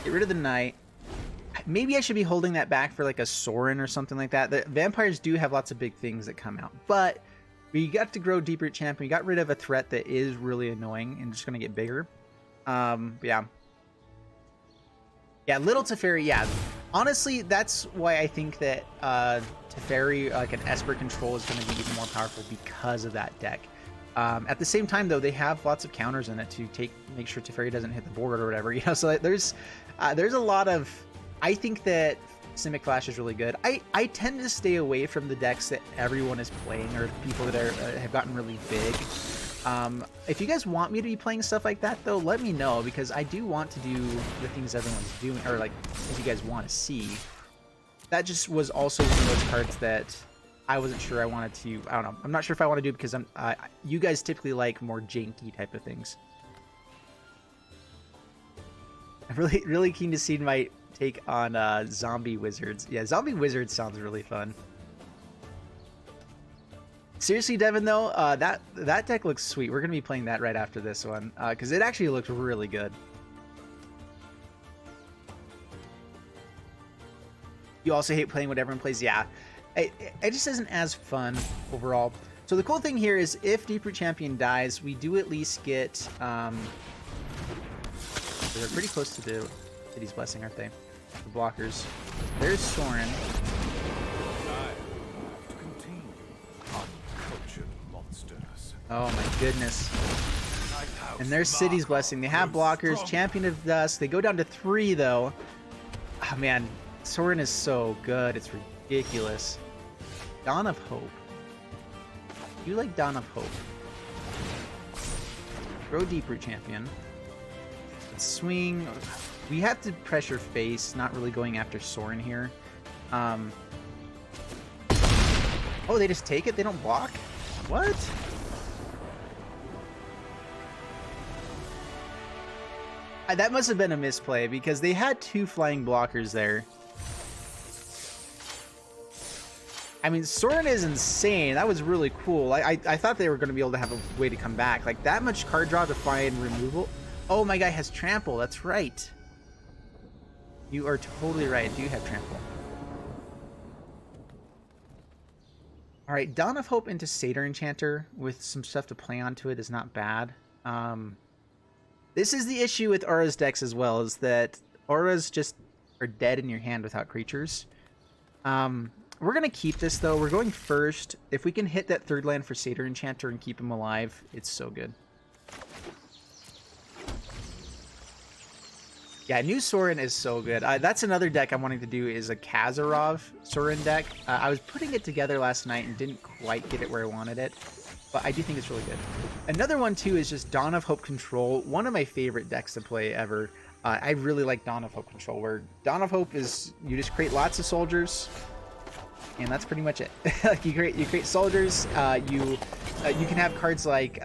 Speaker 1: Get rid of the Knight. Maybe I should be holding that back for like a Sorin or something like that. The Vampires do have lots of big things that come out, but we got to grow Deep Root Champion. We got rid of a threat that is really annoying and just going to get bigger. Yeah. Yeah, Little Teferi, yeah. Honestly, that's why I think that Teferi, like an Esper control, is going to be even more powerful because of that deck. At the same time, though, they have lots of counters in it to make sure Teferi doesn't hit the board or whatever. You know, so there's a lot of. I think that Simic Flash is really good. I tend to stay away from the decks that everyone is playing or people that have gotten really big. If you guys want me to be playing stuff like that, though, let me know, because I do want to do the things everyone's doing, or like if you guys want to see. That just was also one of those cards that I wasn't sure I wanted to. I don't know. I'm not sure if I want to do it because you guys typically like more janky type of things. I'm really keen to see my take on Zombie Wizards. Yeah, Zombie Wizards sounds really fun. Seriously, Devin, though, that deck looks sweet. We're going to be playing that right after this one, because it actually looks really good. You also hate playing what everyone plays? Yeah. It just isn't as fun overall. So the cool thing here is if Deep Root Champion dies, we do at least get... they're pretty close to the City's Blessing, aren't they? The blockers. There's Sorin. Oh my goodness. And there's City's Blessing. They have blockers. Champion of Dusk. They go down to 3, though. Oh man, Sorin is so good. It's ridiculous. Dawn of Hope. You like Dawn of Hope. Throw Deep Root Champion. Let's swing. We have to pressure face, not really going after Sorin here. Oh, they just take it? They don't block? What? That must have been a misplay, because they had 2 flying blockers there. I mean, Sorin is insane. That was really cool. I thought they were going to be able to have a way to come back. Like, that much card draw to find removal. Oh, my guy has Trample. That's right. You are totally right. I do have Trample. Alright, Dawn of Hope into Satyr Enchanter with some stuff to play onto it is not bad. This is the issue with Aura's decks as well, is that Auras just are dead in your hand without creatures. We're going to keep this, though. We're going first. If we can hit that 3rd land for Satyr Enchanter and keep him alive, it's so good. Yeah, new Sorin is so good. That's another deck I'm wanting to do, is a Kazarov Sorin deck. I was putting it together last night and didn't quite get it where I wanted it, but I do think it's really good. Another one, too, is just Dawn of Hope Control. One of my favorite decks to play ever. I really like Dawn of Hope Control, where Dawn of Hope is you just create lots of soldiers, and that's pretty much it. Like you create soldiers. You can have cards like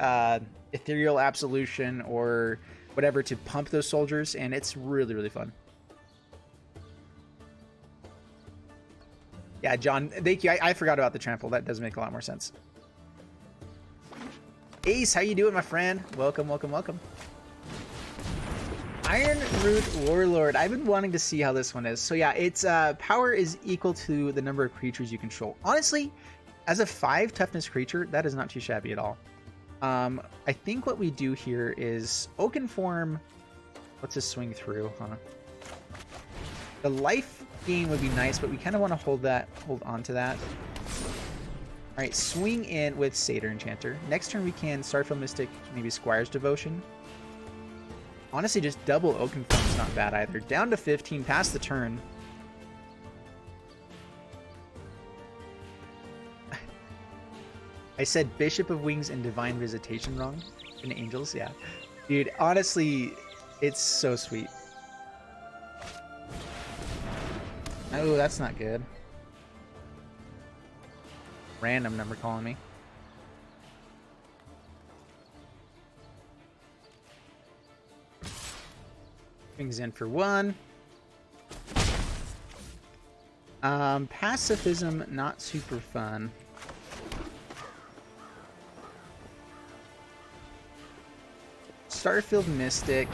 Speaker 1: Ethereal Absolution or whatever to pump those soldiers, and it's really fun. Yeah, John, thank you. I forgot about the trample. That does make a lot more sense. Ace, how you doing, my friend? Welcome. Iron Root Warlord. I've been wanting to see how this one is. So yeah, its power is equal to the number of creatures you control. Honestly, as a 5 toughness creature, that is not too shabby at all. I think what we do here is Oaken Form. Let's just swing through, huh? The life gain would be nice, but we kind of want to hold on to that. All right, swing in with Satyr Enchanter. Next turn we can Starfield Mystic, maybe Squire's Devotion. Honestly, just double Oaken Form is not bad either. Down to 15, past the turn. I said Bishop of Wings and Divine Visitation wrong in Angels, yeah. Dude, honestly, it's so sweet. Oh, that's not good. Random number calling me. Swings in for 1. Pacifism, not super fun. Starfield Mystic.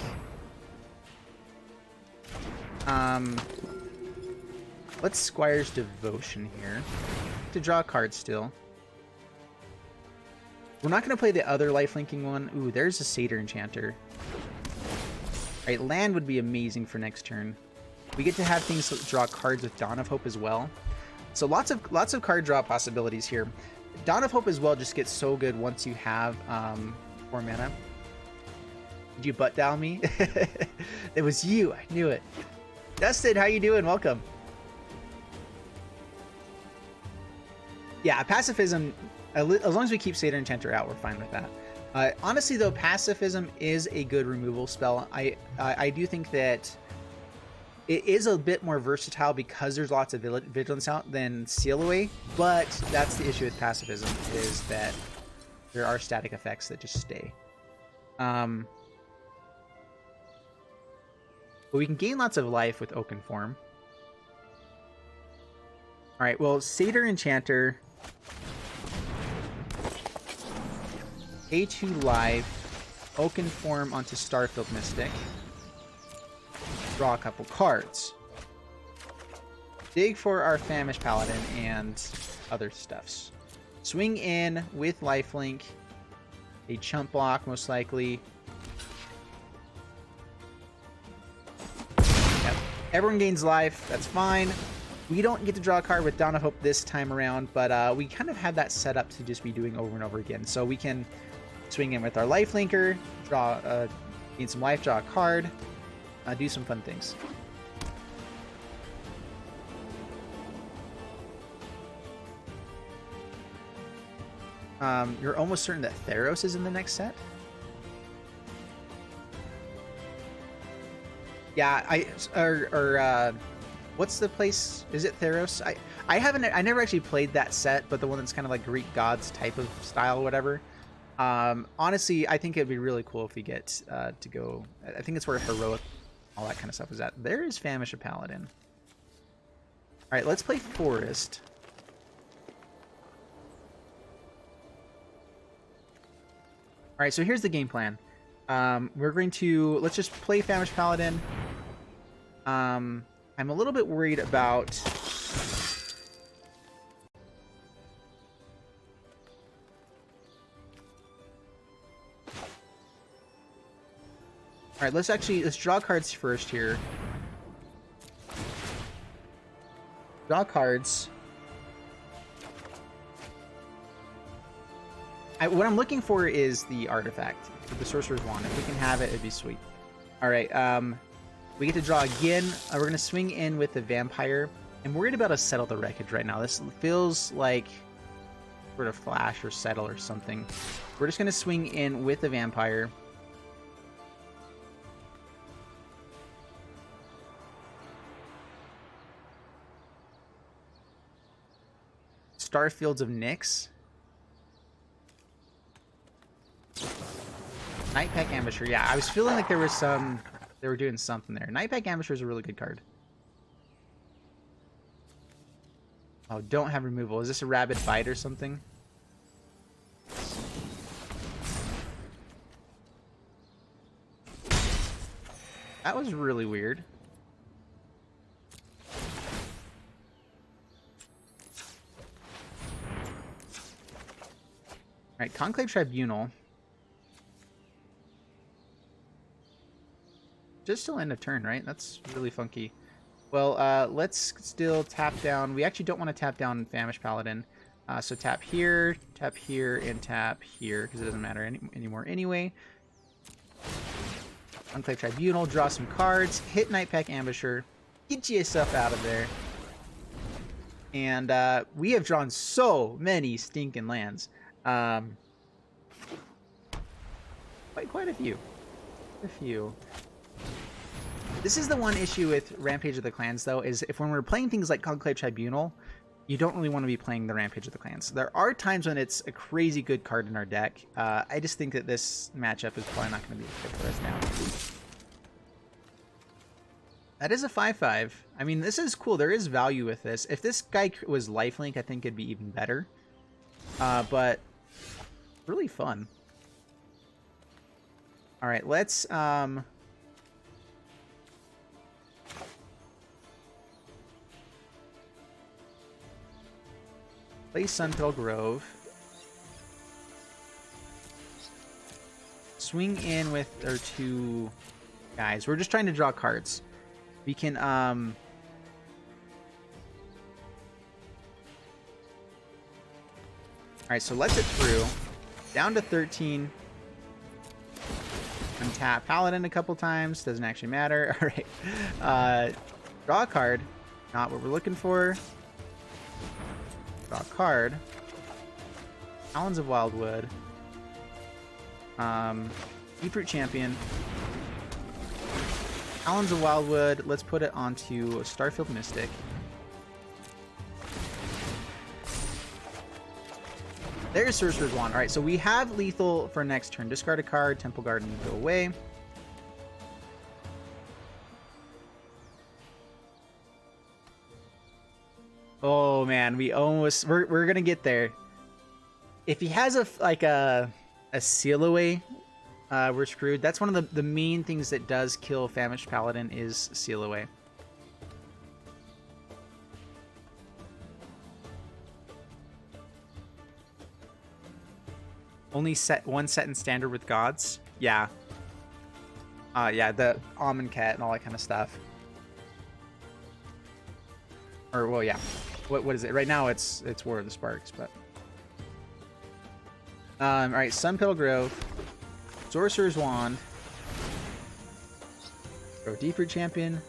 Speaker 1: Let's Squire's Devotion here. To draw a card still. We're not going to play the other lifelinking one. Ooh, there's a Satyr Enchanter. Alright, land would be amazing for next turn. We get to have things draw cards with Dawn of Hope as well. So lots of card draw possibilities here. Dawn of Hope as well just gets so good once you have 4 mana. Did you butt dial me? It was you. I knew it. Dustin, how you doing? Welcome. Yeah, pacifism, as long as we keep Satyr Enchanter out, we're fine with that. Honestly, though, pacifism is a good removal spell. I do think that it is a bit more versatile because there's lots of vigilance out than Seal Away, but that's the issue with pacifism, is that there are static effects that just stay. But we can gain lots of life with Oaken Form. Alright, well, Satyr Enchanter. A2 life. Oaken Form onto Starfield Mystic. Draw a couple cards. Dig for our Famished Paladin and other stuffs. Swing in with lifelink. A chump block, most likely. Yep. Everyone gains life. That's fine. We don't get to draw a card with Dawn of Hope this time around, but we kind of have that set up to just be doing over and over again. So we can swing in with our lifelinker, gain some life, draw a card, do some fun things. You're almost certain that Theros is in the next set? Yeah, what's the place? Is it Theros? I never actually played that set, but the one that's kind of like Greek gods type of style or whatever. Honestly, I think it'd be really cool if we get to go. I think it's where heroic, all that kind of stuff is at. There is Famish a Paladin. All right, let's play Forest. All right, so here's the game plan. We're going to let's just play Famished Paladin. I'm a little bit worried about. All right, let's draw cards first here. Draw cards. What I'm looking for is the artifact, the Sorcerer's Wand. If we can have it, it'd be sweet. All right, we get to draw again. We're gonna swing in with the Vampire. I'm worried about a Settle the Wreckage right now. This feels like sort of Flash or Settle or something. We're just gonna swing in with the Vampire. Starfields of Nyx. Nightpack Ambusher. Yeah, I was feeling like there was some... They were doing something there. Nightpack Ambusher is a really good card. Oh, don't have removal. Is this a Rabid Bite or something? That was really weird. Alright, Conclave Tribunal. Just till end of turn, right? That's really funky. Well, let's still tap down. We actually don't want to tap down Famished Paladin. So tap here, and tap here, because it doesn't matter anymore anyway. Conclave Tribunal, draw some cards, hit Nightpack Ambusher, get yourself out of there. And we have drawn so many stinking lands. Quite a few. A few. This is the one issue with Rampage of the Clans, though, is if when we're playing things like Conclave Tribunal, you don't really want to be playing the Rampage of the Clans. There are times when it's a crazy good card in our deck. I just think that this matchup is probably not going to be good for us now. That is a 5/5. I mean, this is cool. There is value with this. If this guy was lifelink, I think it'd be even better. But really fun. All right, let's... play Sunpetal Grove. Swing in with our two guys. We're just trying to draw cards. We can, Alright, so let's it through. Down to 13. Untap Paladin a couple times. Doesn't actually matter. Alright. Draw a card. Not what we're looking for. Draw a card. Talons of Wildwood. Deeproot Champion. Talons of Wildwood. Let's put it onto a Starfield Mystic. There's Sorcerer's Wand. Alright, so we have lethal for next turn. Discard a card. Temple Garden, go away. Oh man, we almost... We're gonna get there. If he has a seal away, we're screwed. That's one of the main things that does kill Famished Paladin is seal away. Only one set in standard with gods? Yeah. Yeah, the Almond Cat and all that kind of stuff. Or, well, yeah. What is it? Right now it's War of the Sparks, but... Alright, Sunpetal Grove. Sorcerer's Wand. Go Deeproot Champion.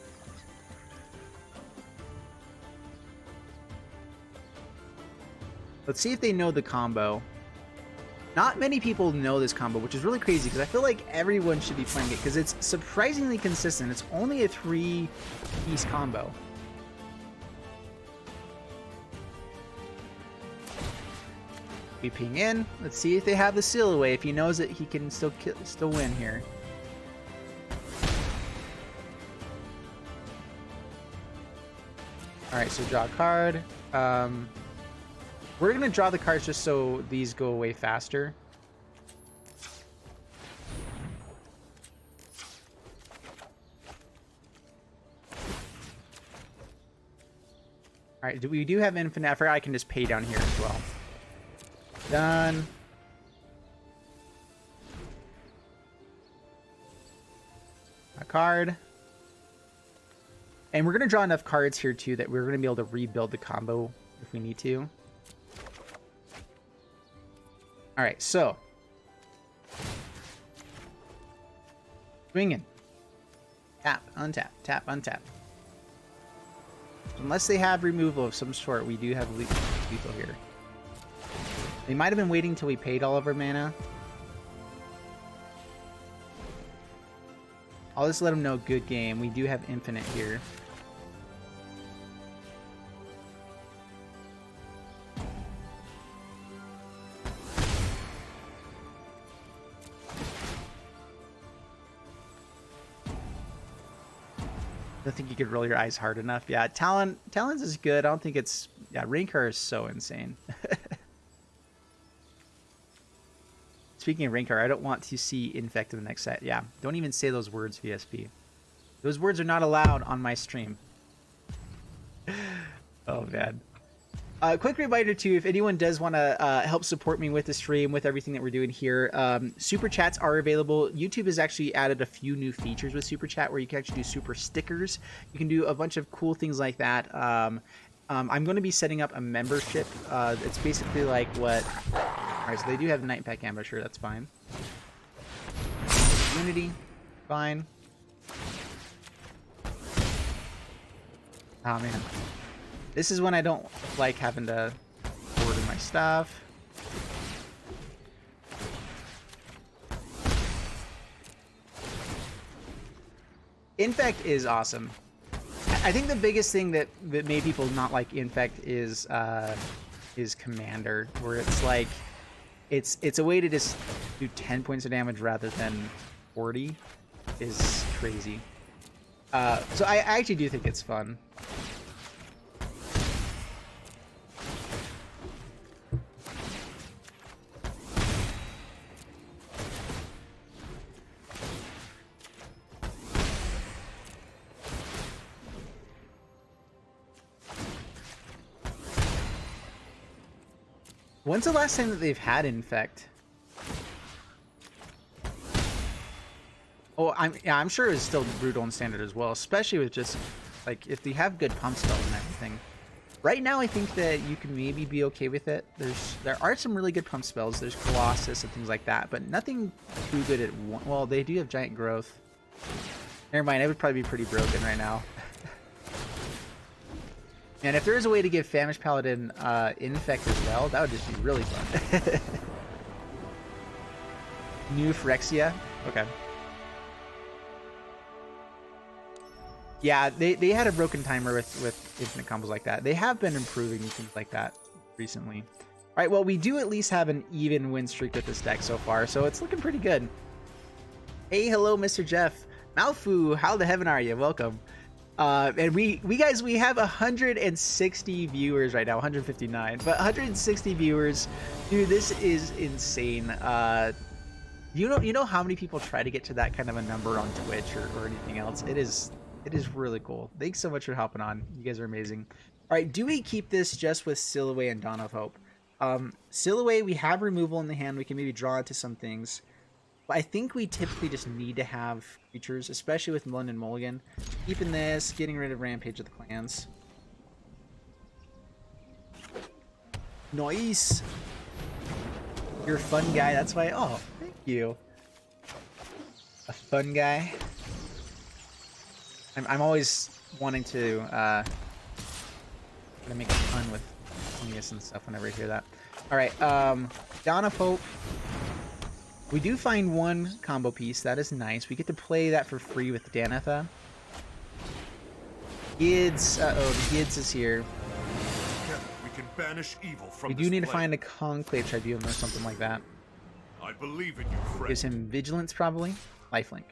Speaker 1: Let's see if they know the combo. Not many people know this combo, which is really crazy because I feel like everyone should be playing it because it's surprisingly consistent. It's only a 3-piece combo. We ping in. Let's see if they have the seal away. If he knows that he can still win here. All right, so draw a card. We're gonna draw the cards just so these go away faster. All right, we do have infinite. I forgot I can just pay down here as well. Done. A card. And we're going to draw enough cards here, too, that we're going to be able to rebuild the combo if we need to. Alright, so. Swinging. Tap, untap, tap, untap. Unless they have removal of some sort, we do have lethal here. They might have been waiting till we paid all of our mana. I'll just let them know good game. We do have infinite here. don't think you could roll your eyes hard enough. Yeah, Talons is good. I don't think it's... Yeah, Rancor is so insane. Speaking of Rancor, I don't want to see Infect in the next set. Yeah, don't even say those words, VSP. Those words are not allowed on my stream. Oh, man. Quick reminder, too, if anyone does want to help support me with the stream, with everything that we're doing here, Super Chats are available. YouTube has actually added a few new features with Super Chat where you can actually do super stickers. You can do a bunch of cool things like that. I'm going to be setting up a membership. It's basically like what... Alright, so they do have Night Pack Ambusher. That's fine. Unity. Fine. Oh, man. This is when I don't like having to order my stuff. Infect is awesome. I think the biggest thing that made people not like Infect is Commander, where it's like it's a way to just do 10 points of damage rather than 40 is crazy. So I actually do think it's fun. When's the last time that they've had Infect? Oh, I'm sure it's still brutal and standard as well, especially with just like if they have good pump spells and everything. Right now, I think that you can maybe be okay with it. There are some really good pump spells. There's Colossus and things like that, but nothing too good at one. Well, they do have Giant Growth. Never mind, I would probably be pretty broken right now. And if there is a way to give Famished Paladin Infect as well, that would just be really fun. New Phyrexia? Okay. Yeah, they had a broken timer with infinite combos like that. They have been improving things like that recently. All right, well, we do at least have an even win streak with this deck so far, so it's looking pretty good. Hey, hello, Mr. Jeff. Malfu, how the heaven are you? Welcome. And we guys, we have 160 viewers right now, 159, but 160 viewers. Dude, this is insane. You know how many people try to get to that kind of a number on Twitch or anything else? It is really cool. Thanks so much for hopping on. You guys are amazing. All right, do we keep this just with Silhouette and Dawn of Hope? Silhouette, we have removal in the hand. We can maybe draw into some things. But I think we typically just need to have creatures, especially with London Mulligan. Keeping this, getting rid of Rampage of the Clans. Nice! You're a fun guy, that's why... Oh, thank you. A fun guy. I'm always wanting to make fun with funniness and stuff whenever I hear that. Alright, Dawn of Hope. We do find one combo piece. That is nice. We get to play that for free with Danitha. Gids. Uh-oh, the Gids is here.
Speaker 2: Together we can banish evil from
Speaker 1: we do need to find a Conclave Tribunal or something like that.
Speaker 2: I believe in you, friend.
Speaker 1: Gives him Vigilance, probably. Lifelink.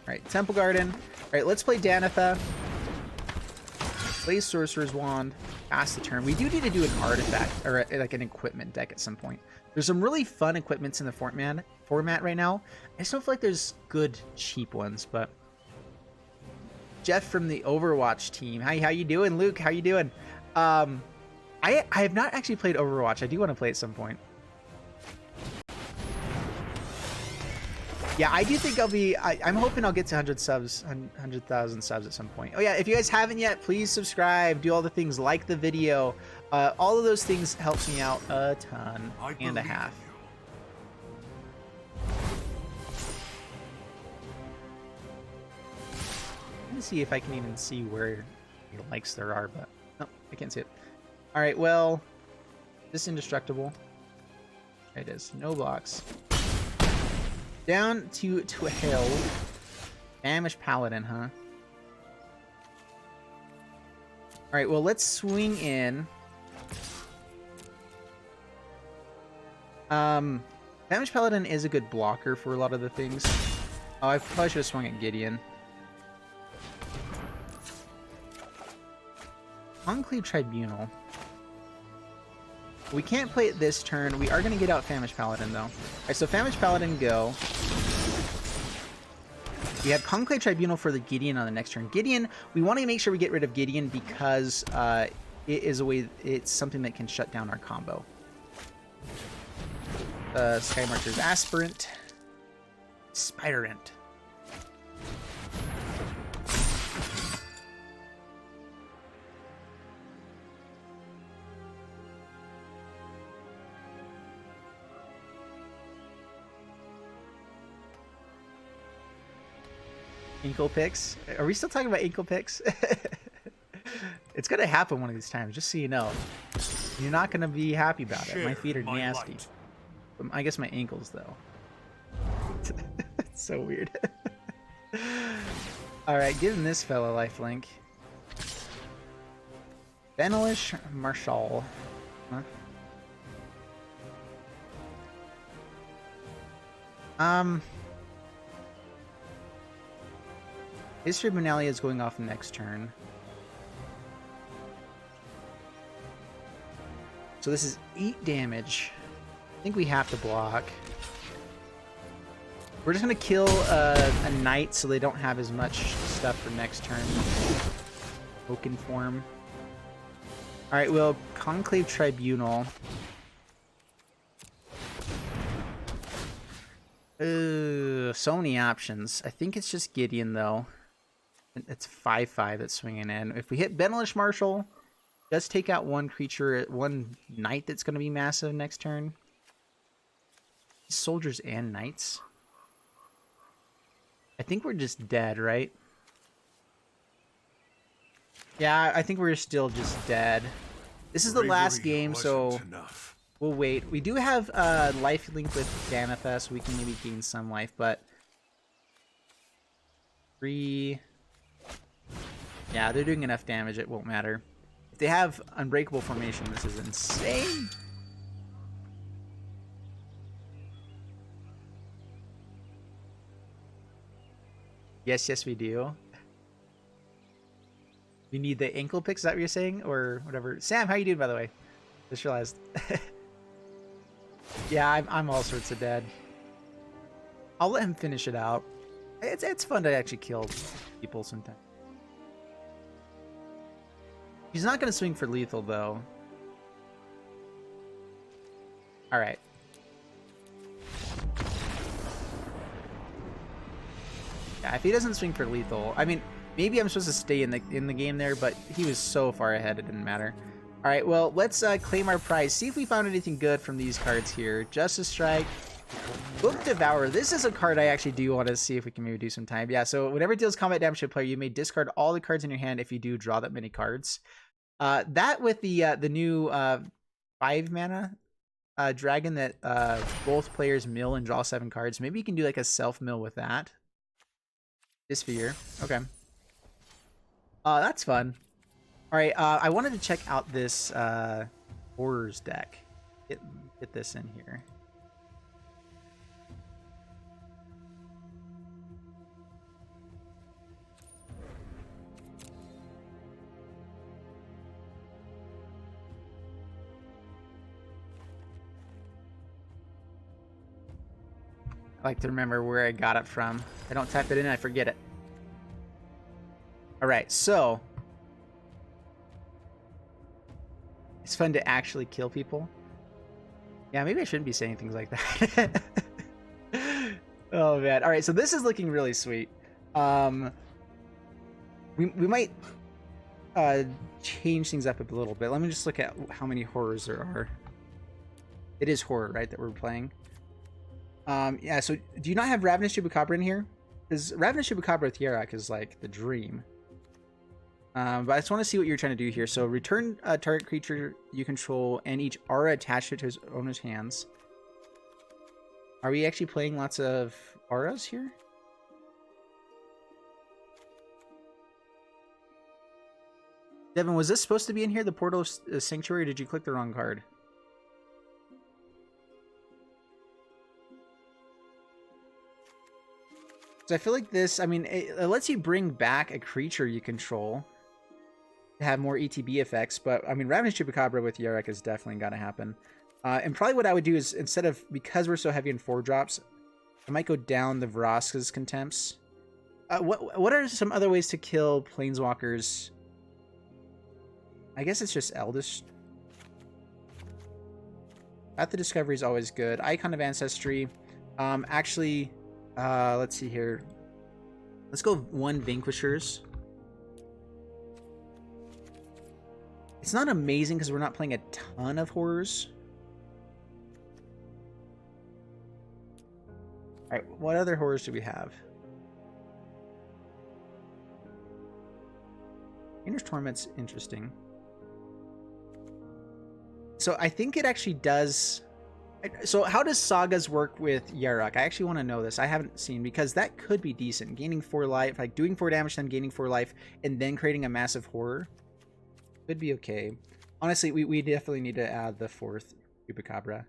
Speaker 1: Alright, Temple Garden. Alright, let's play Danitha. Play Sorcerer's Wand. Pass the turn. We do need to do an artifact, or like an equipment deck at some point. There's some really fun equipments in the format right now. I just don't feel like there's good, cheap ones, but... Jeff from the Overwatch team. Hi, how you doing? Luke, how you doing? I have not actually played Overwatch. I do want to play at some point. Yeah, I do think I'll be... I'm hoping I'll get to 100,000 subs at some point. Oh yeah, if you guys haven't yet, please subscribe. Do all the things, like the video. All of those things helps me out a ton and a half. Let me see if I can even see where the likes there are, but no, I can't see it. All right, well, this indestructible. There it is. No blocks. Down to 12. Famished Paladin, huh? Alright, well, let's swing in. Famished Paladin is a good blocker for a lot of the things. Oh, I probably should have swung at Gideon. Conclave Tribunal. We can't play it this turn. We are going to get out Famished Paladin, though. Alright, so Famished Paladin, go. We have Conclave Tribunal for the Gideon on the next turn. Gideon, we want to make sure we get rid of Gideon because it is a way, it's something that can shut down our combo. Sky Marcher's Aspirant. Spirant. Ankle picks? Are we still talking about ankle picks? It's gonna happen one of these times, just so you know. You're not gonna be happy about it. My feet are nasty. I guess my ankles, though. It's so weird. Alright, giving this fella lifelink. Benelish Marshall. Huh? History of Monalia is going off next turn. So this is 8 damage. I think we have to block. We're just going to kill a knight so they don't have as much stuff for next turn. Token form. Alright, well, Conclave Tribunal. So many options. I think it's just Gideon, though. It's 5/5 that's swinging in. If we hit Benelish Marshal, does take out one creature, one knight that's going to be massive next turn. Soldiers and knights. I think we're just dead, right? Yeah, I think we're still just dead. This is the last game, so we'll wait. We do have life link with Danitha, so we can maybe gain some life, but 3. Yeah, they're doing enough damage, it won't matter. If they have Unbreakable Formation, this is insane. Yes, yes, we do. We need the ankle picks, is that what you're saying? Or whatever. Sam, how you doing, by the way? Just realized. Yeah, I'm all sorts of dead. I'll let him finish it out. It's fun to actually kill people sometimes. He's not going to swing for lethal, though. Alright. Yeah, if he doesn't swing for lethal... I mean, maybe I'm supposed to stay in the game there, but he was so far ahead it didn't matter. Alright, well, let's claim our prize. See if we found anything good from these cards here. Justice Strike. Book Devourer. This is a card I actually do want to see if we can maybe do some time. Yeah, so whenever it deals combat damage to a player, you may discard all the cards in your hand if you do draw that many cards. That with the new 5 mana dragon that both players mill and draw 7 cards. Maybe you can do like a self-mill with that. Disfigure. Okay. That's fun. Alright, I wanted to check out this Horrors deck. Get this in here. I like to remember where I got it from. If I don't type it in, I forget it. Alright, so... it's fun to actually kill people. Yeah, maybe I shouldn't be saying things like that. Oh, man. Alright, so this is looking really sweet. We might change things up a little bit. Let me just look at how many horrors there are. It is horror, right, that we're playing? Yeah, so do you not have Ravenous Chupacabra in here? Because Ravenous Chupacabra with Yarak is like the dream. But I just want to see what you're trying to do here. So return a target creature you control and each aura attached to his owner's hands. Are we actually playing lots of auras here? Devin, was this supposed to be in here, the Portal of Sanctuary, or did you click the wrong card? So I feel like this, I mean, it lets you bring back a creature you control to have more ETB effects, but I mean, Ravenous Chupacabra with Yarok is definitely got to happen. And probably what I would do is, instead of, because we're so heavy in 4-drops, I might go down the Vraska's Contempts. What are some other ways to kill Planeswalkers? I guess it's just Eldest. Path of Discovery is always good. Icon of Ancestry. Actually, let's see here. Let's go 1 Vanquishers. It's not amazing because we're not playing a ton of horrors. Alright, what other horrors do we have? Inner's Torment's interesting. So I think it actually does... So how does Sagas work with Yarok? I actually want to know this. I haven't seen, because that could be decent. Gaining 4 life, like doing 4 damage, then gaining 4 life, and then creating a massive horror. Could be okay. Honestly, we definitely need to add the 4th Chupacabra.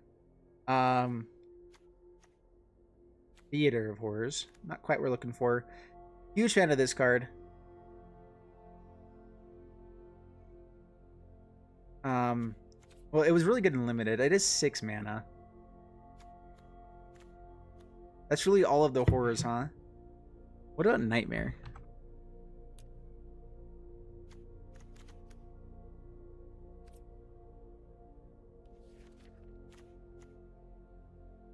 Speaker 1: Theater of Horrors. Not quite what we're looking for. Huge fan of this card. Well, it was really good in limited. It is 6 mana. That's really all of the horrors, huh? What about Nightmare?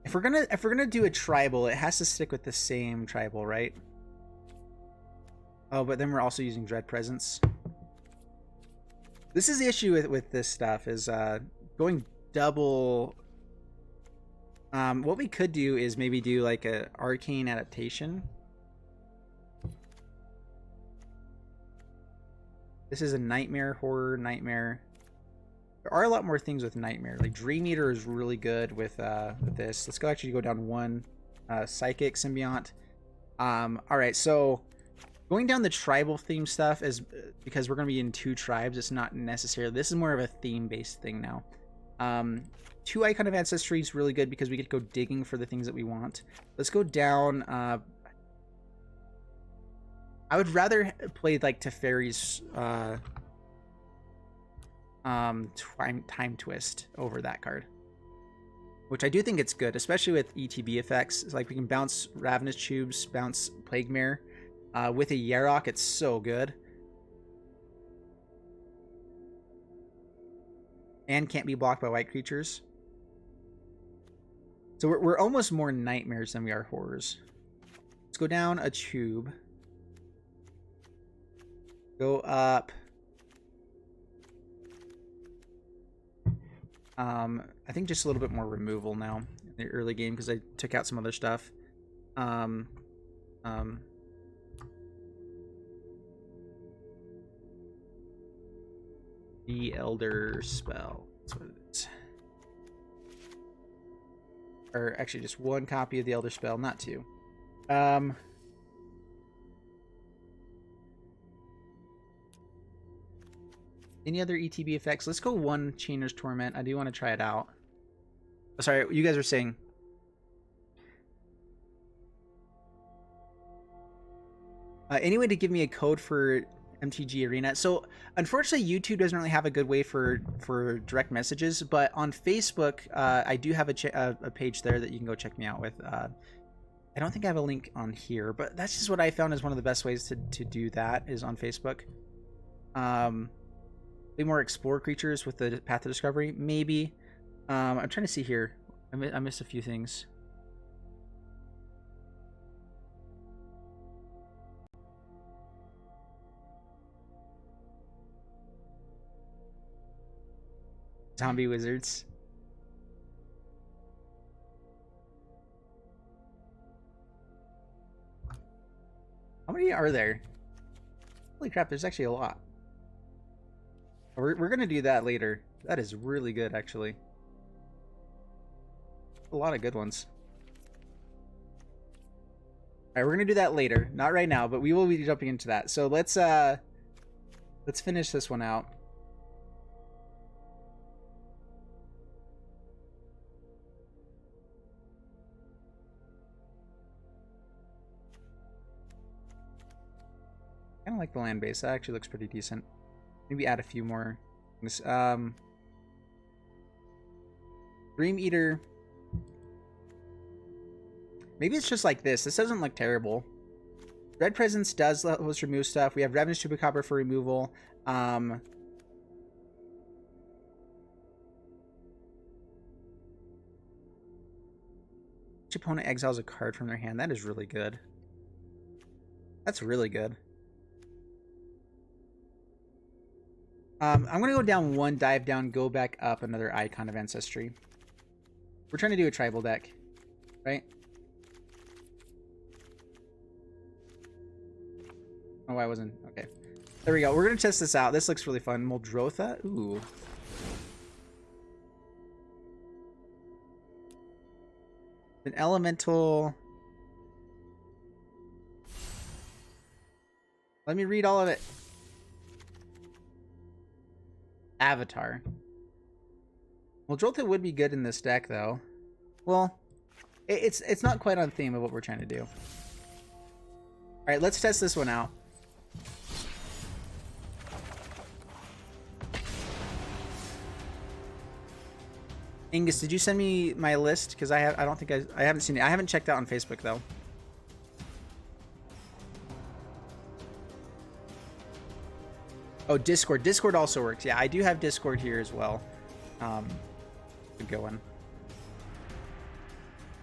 Speaker 1: If we're gonna do a tribal, it has to stick with the same tribal, right? Oh, but then we're also using Dread Presence. This is the issue with this stuff, is going double. What we could do is maybe do like a Arcane Adaptation. This is a Nightmare, Horror, Nightmare. There are a lot more things with Nightmare. Like Dream Eater is really good with this. Let's actually go down 1 Psychic Symbiont. Alright, so going down the tribal theme stuff is because we're going to be in 2 tribes. It's not necessarily... This is more of a theme-based thing now. 2 Icon of Ancestry is really good because we get to go digging for the things that we want. Let's go down... I would rather play like Teferi's Time Twist over that card, which I do think it's good, especially with ETB effects. It's like we can bounce Ravenous Tubes, bounce Plague Mare. With a Yarok, it's so good. And can't be blocked by white creatures. So we're almost more nightmares than we are horrors. Let's go down a tube. Go up. I think just a little bit more removal now in the early game because I took out some other stuff. The Elder Spell. That's what it is. Or actually just 1 copy of the Elder Spell, not 2. Any other ETB effects? Let's go 1 Chainer's Torment. I do want to try it out. Oh, sorry, you guys were saying. Any way to give me a code for MTG Arena? So unfortunately, YouTube doesn't really have a good way for direct messages, but on Facebook, I do have a page there that you can go check me out with. I don't think I have a link on here, but that's just what I found is one of the best ways to do that is on Facebook. Maybe more explore creatures with the Path of Discovery, maybe. I'm trying to see here. I missed a few things. Zombie Wizards. How many are there? Holy crap, there's actually a lot. We're going to do that later. That is really good, actually. A lot of good ones. Alright, we're going to do that later. Not right now, but we will be jumping into that. So let's finish this one out. of like the land base. That actually looks pretty decent. Maybe add a few more things. Dream Eater. Maybe it's just like this. This doesn't look terrible. Red Presence does let us remove stuff. We have Ravenous Chupacabra for removal. Each opponent exiles a card from their hand. That is really good. That's really good. I'm going to go down one, dive down, go back up another Icon of Ancestry. We're trying to do a tribal deck, right? Oh, I wasn't. Okay. There we go. We're going to test this out. This looks really fun. Muldrotha. Ooh. An elemental. Let me read all of it. Avatar. Muldrotha would be good in this deck, though. Well, it's not quite on theme of what we're trying to do. All right, let's test this one out. Angus, did you send me my list? Because I don't think I haven't seen it. I haven't checked out on Facebook though. Oh, Discord. Discord also works. Yeah, I do have Discord here as well. Good going.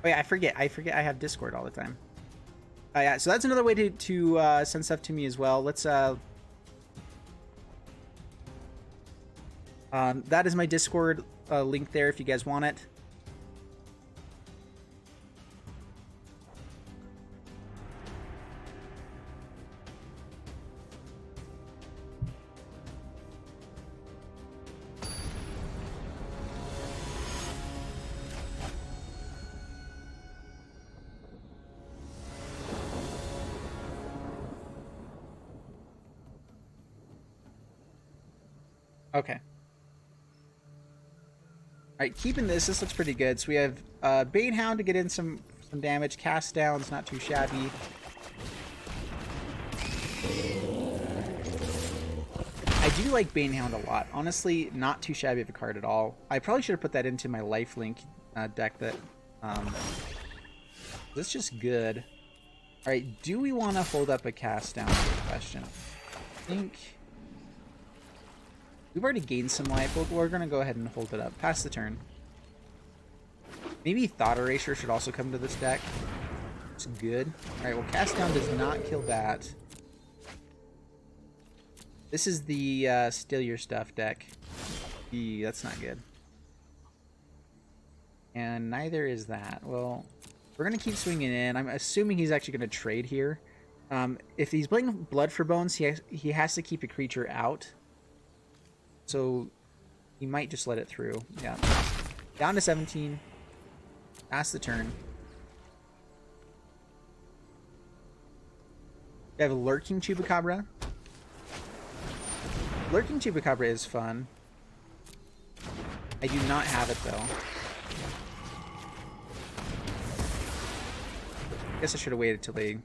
Speaker 1: Oh yeah, I forget I have Discord all the time. Yeah, so that's another way to send stuff to me as well. Let's that is my Discord link there if you guys want it. Okay. Alright, keeping this looks pretty good. So we have Banehound to get in some damage. Cast Down's not too shabby. I do like Banehound a lot. Honestly, not too shabby of a card at all. I probably should have put that into my lifelink deck that... that's just good. Alright, do we want to hold up a Cast Down? Good question. I think... we've already gained some life, but we're going to go ahead and hold it up. Pass the turn. Maybe Thought Erasure should also come to this deck. It's good. Alright, well, Cast Down does not kill that. This is the Steal Your Stuff deck. That's not good. And neither is that. Well, we're going to keep swinging in. I'm assuming he's actually going to trade here. If he's playing Blood for Bones, he has to keep a creature out. So he might just let it through. Yeah. Down to 17. Pass the turn. We have a Lurking Chupacabra. Lurking Chupacabra is fun. I do not have it though. Guess I should have waited till they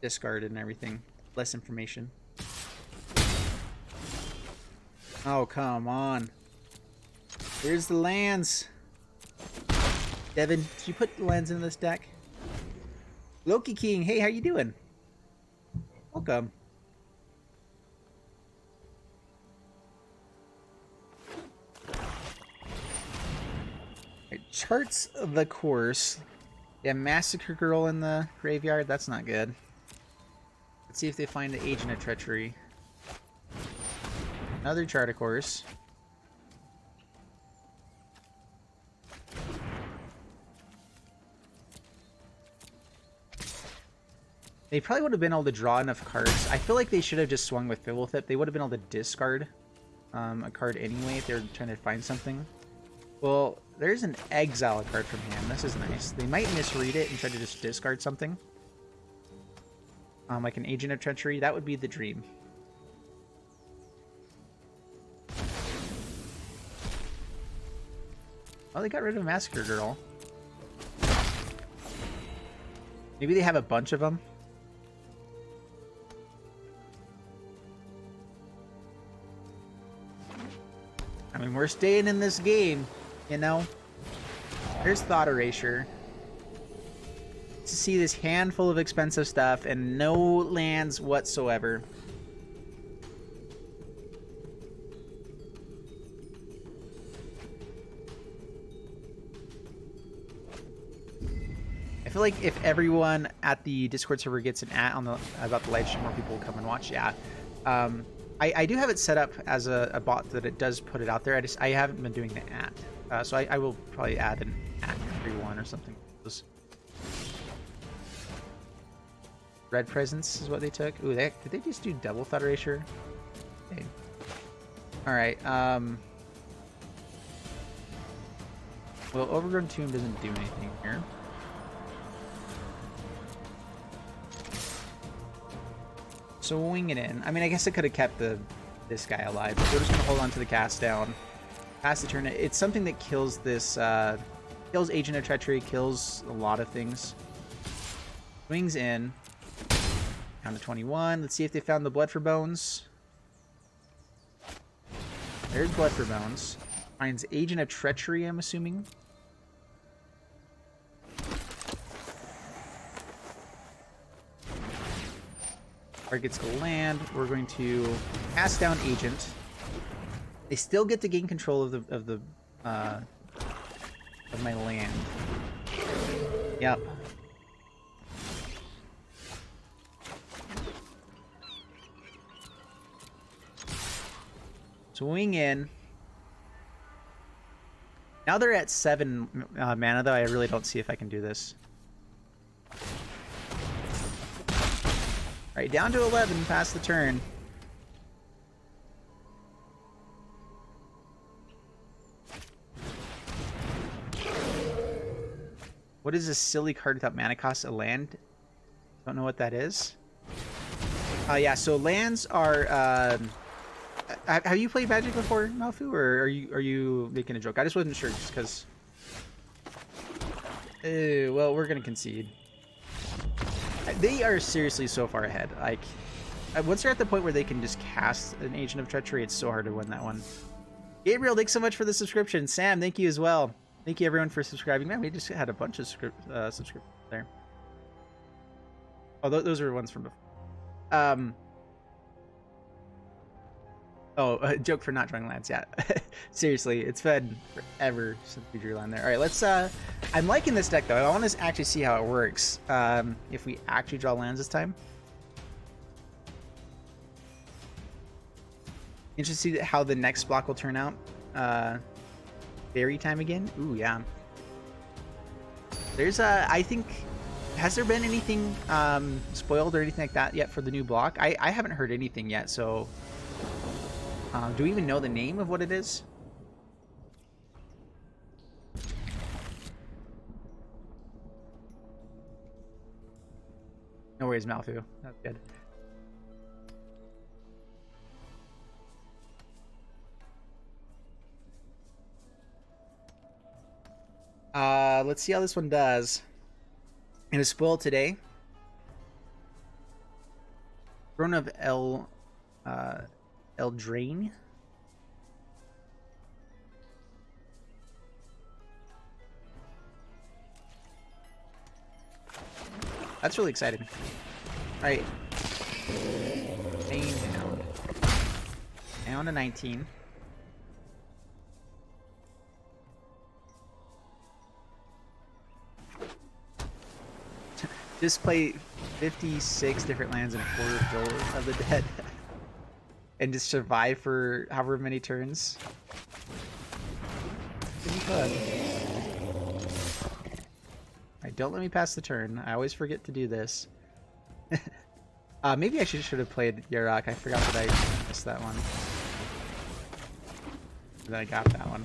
Speaker 1: discarded and everything. Less information. Oh, come on. Here's the lands. Devin, did you put the lands in this deck? Loki King, hey, how you doing? Welcome. Right, charts the course. Yeah, Massacre Girl in the graveyard. That's not good. Let's see if they find the Agent of Treachery. Another chart, of course. They probably would have been able to draw enough cards. I feel like they should have just swung with Fibblethip. They would have been able to discard a card anyway if they were trying to find something. Well, there's an Exile card from hand. This is nice. They might misread it and try to just discard something. Like an Agent of Treachery. That would be the dream. Oh, they got rid of Massacre Girl. Maybe they have a bunch of them. I mean, we're staying in this game, you know? There's Thought Erasure. To see this handful of expensive stuff and no lands whatsoever. I feel like if everyone at the Discord server gets an at on the about the live stream, more people will come and watch. Yeah, I do have it set up as a bot that it does put it out there. I haven't been doing the at, so I will probably add an at everyone or something. Red presence is what they took. Ooh, did they just do double Thought Erasure? Okay. All right. Well, Overgrown Tomb doesn't do anything here. So we'll wing it in. I mean, I guess I could have kept this guy alive, but we're just gonna hold on to the cast down. Pass the turn. It's something that kills this, kills Agent of Treachery, kills a lot of things. Wings in. Down to 21. Let's see if they found the Blood for Bones. There's Blood for Bones. Finds Agent of Treachery, I'm assuming. Targets a land. We're going to cast down Agent. They still get to gain control of my land. Yep. Swing in. Now they're at 7 mana, though. I really don't see if I can do this. All right, down to 11, past the turn. What is this silly card without mana cost? A land? Don't know what that is. Yeah, so lands are... have you played Magic before, Malfu, or are you making a joke? I just wasn't sure, just because... well, we're gonna concede. They are seriously so far ahead. Like, once they're at the point where they can just cast an Agent of Treachery, it's so hard to win that one. Gabriel, thanks so much for the subscription. Sam, thank you as well. Thank you everyone for subscribing. Man, we just had a bunch of subscriptions there. Oh, those are ones from before. Oh, joke for not drawing lands. Yeah, seriously, it's been forever since we drew land there. All right, let's. I'm liking this deck though. I want to actually see how it works. If we actually draw lands this time. Interested to see how the next block will turn out. Fairy time again. Ooh, yeah. There's I think. Has there been anything spoiled or anything like that yet for the new block? I haven't heard anything yet, so. Do we even know the name of what it is? No worries, Malfu. That's good. Let's see how this one does. It was spoiled today. Throne of Eldraine. That's really exciting. All right. Main down. Down to 19. Just play 56 different lands in a quarter of the dead. And just survive for however many turns. It'd be fun. Alright, don't let me pass the turn. I always forget to do this. Maybe I should have played Yarok. I forgot that I missed that one. And then I got that one.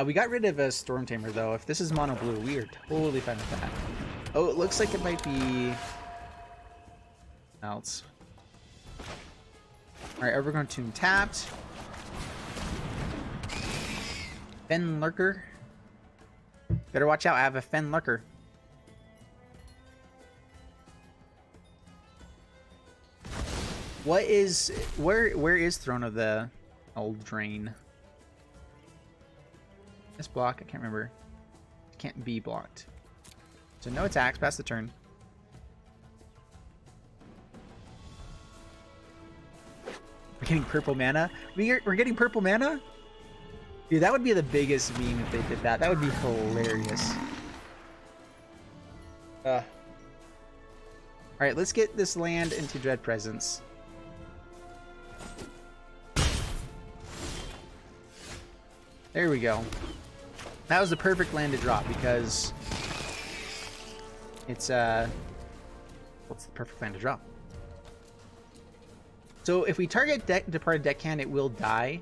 Speaker 1: We got rid of a Storm Tamer though. If this is mono blue, we are totally fine with that. Oh, it looks like it might be else. Alright, Overgrown Tomb tapped. Fen Lurker. Better watch out, I have a Fen Lurker. What is... Where is Throne of the Old drain. This block, I can't remember. It can't be blocked. So no attacks, pass the turn. We're getting purple mana? We're getting purple mana? Dude, that would be the biggest meme if they did that. That would be hilarious. Alright, let's get this land into Dread Presence. There we go. That was the perfect land to drop because it's what's the perfect land to drop? So if we target Departed Deckhand, it will die.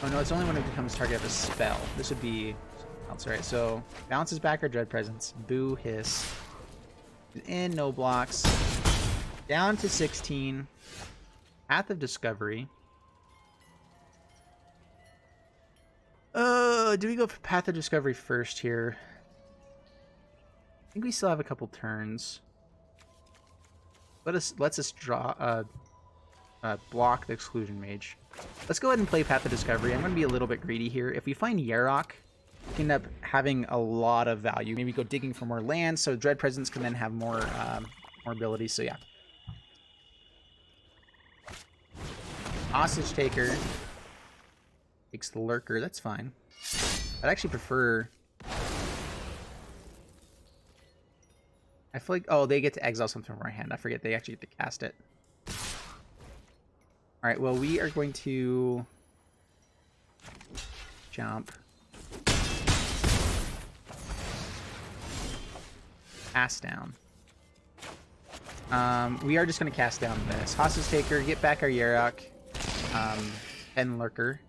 Speaker 1: Oh no, it's only when it becomes target of a spell. This would be else, right? So bounces back our Dread Presence. Boo, hiss. In, no blocks. Down to 16. Path of Discovery. Do we go for Path of Discovery first here? I think we still have a couple turns. Let's us draw block the Exclusion Mage. Let's go ahead and play Path of Discovery. I'm going to be a little bit greedy here. If we find Yarok, we can end up having a lot of value. Maybe go digging for more land, so Dread Presence can then have more abilities. So yeah. Hostage Taker takes the Lurker. That's fine. I'd actually prefer... I feel like... Oh, they get to exile something from our hand. I forget they actually get to cast it. Alright, well, we are going to... jump. Cast down. We are just going to cast down this. Hostage Taker, get back our Yarok. And Lurker.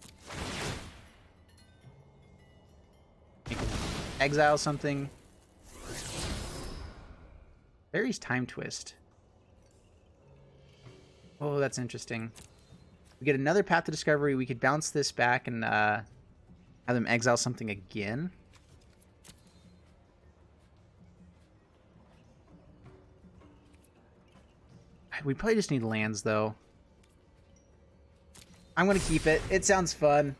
Speaker 1: Exile something. Barry's Time Twist. Oh, that's interesting. We get another Path to Discovery. We could bounce this back and have them exile something again. We probably just need lands, though. I'm going to keep it. It sounds fun.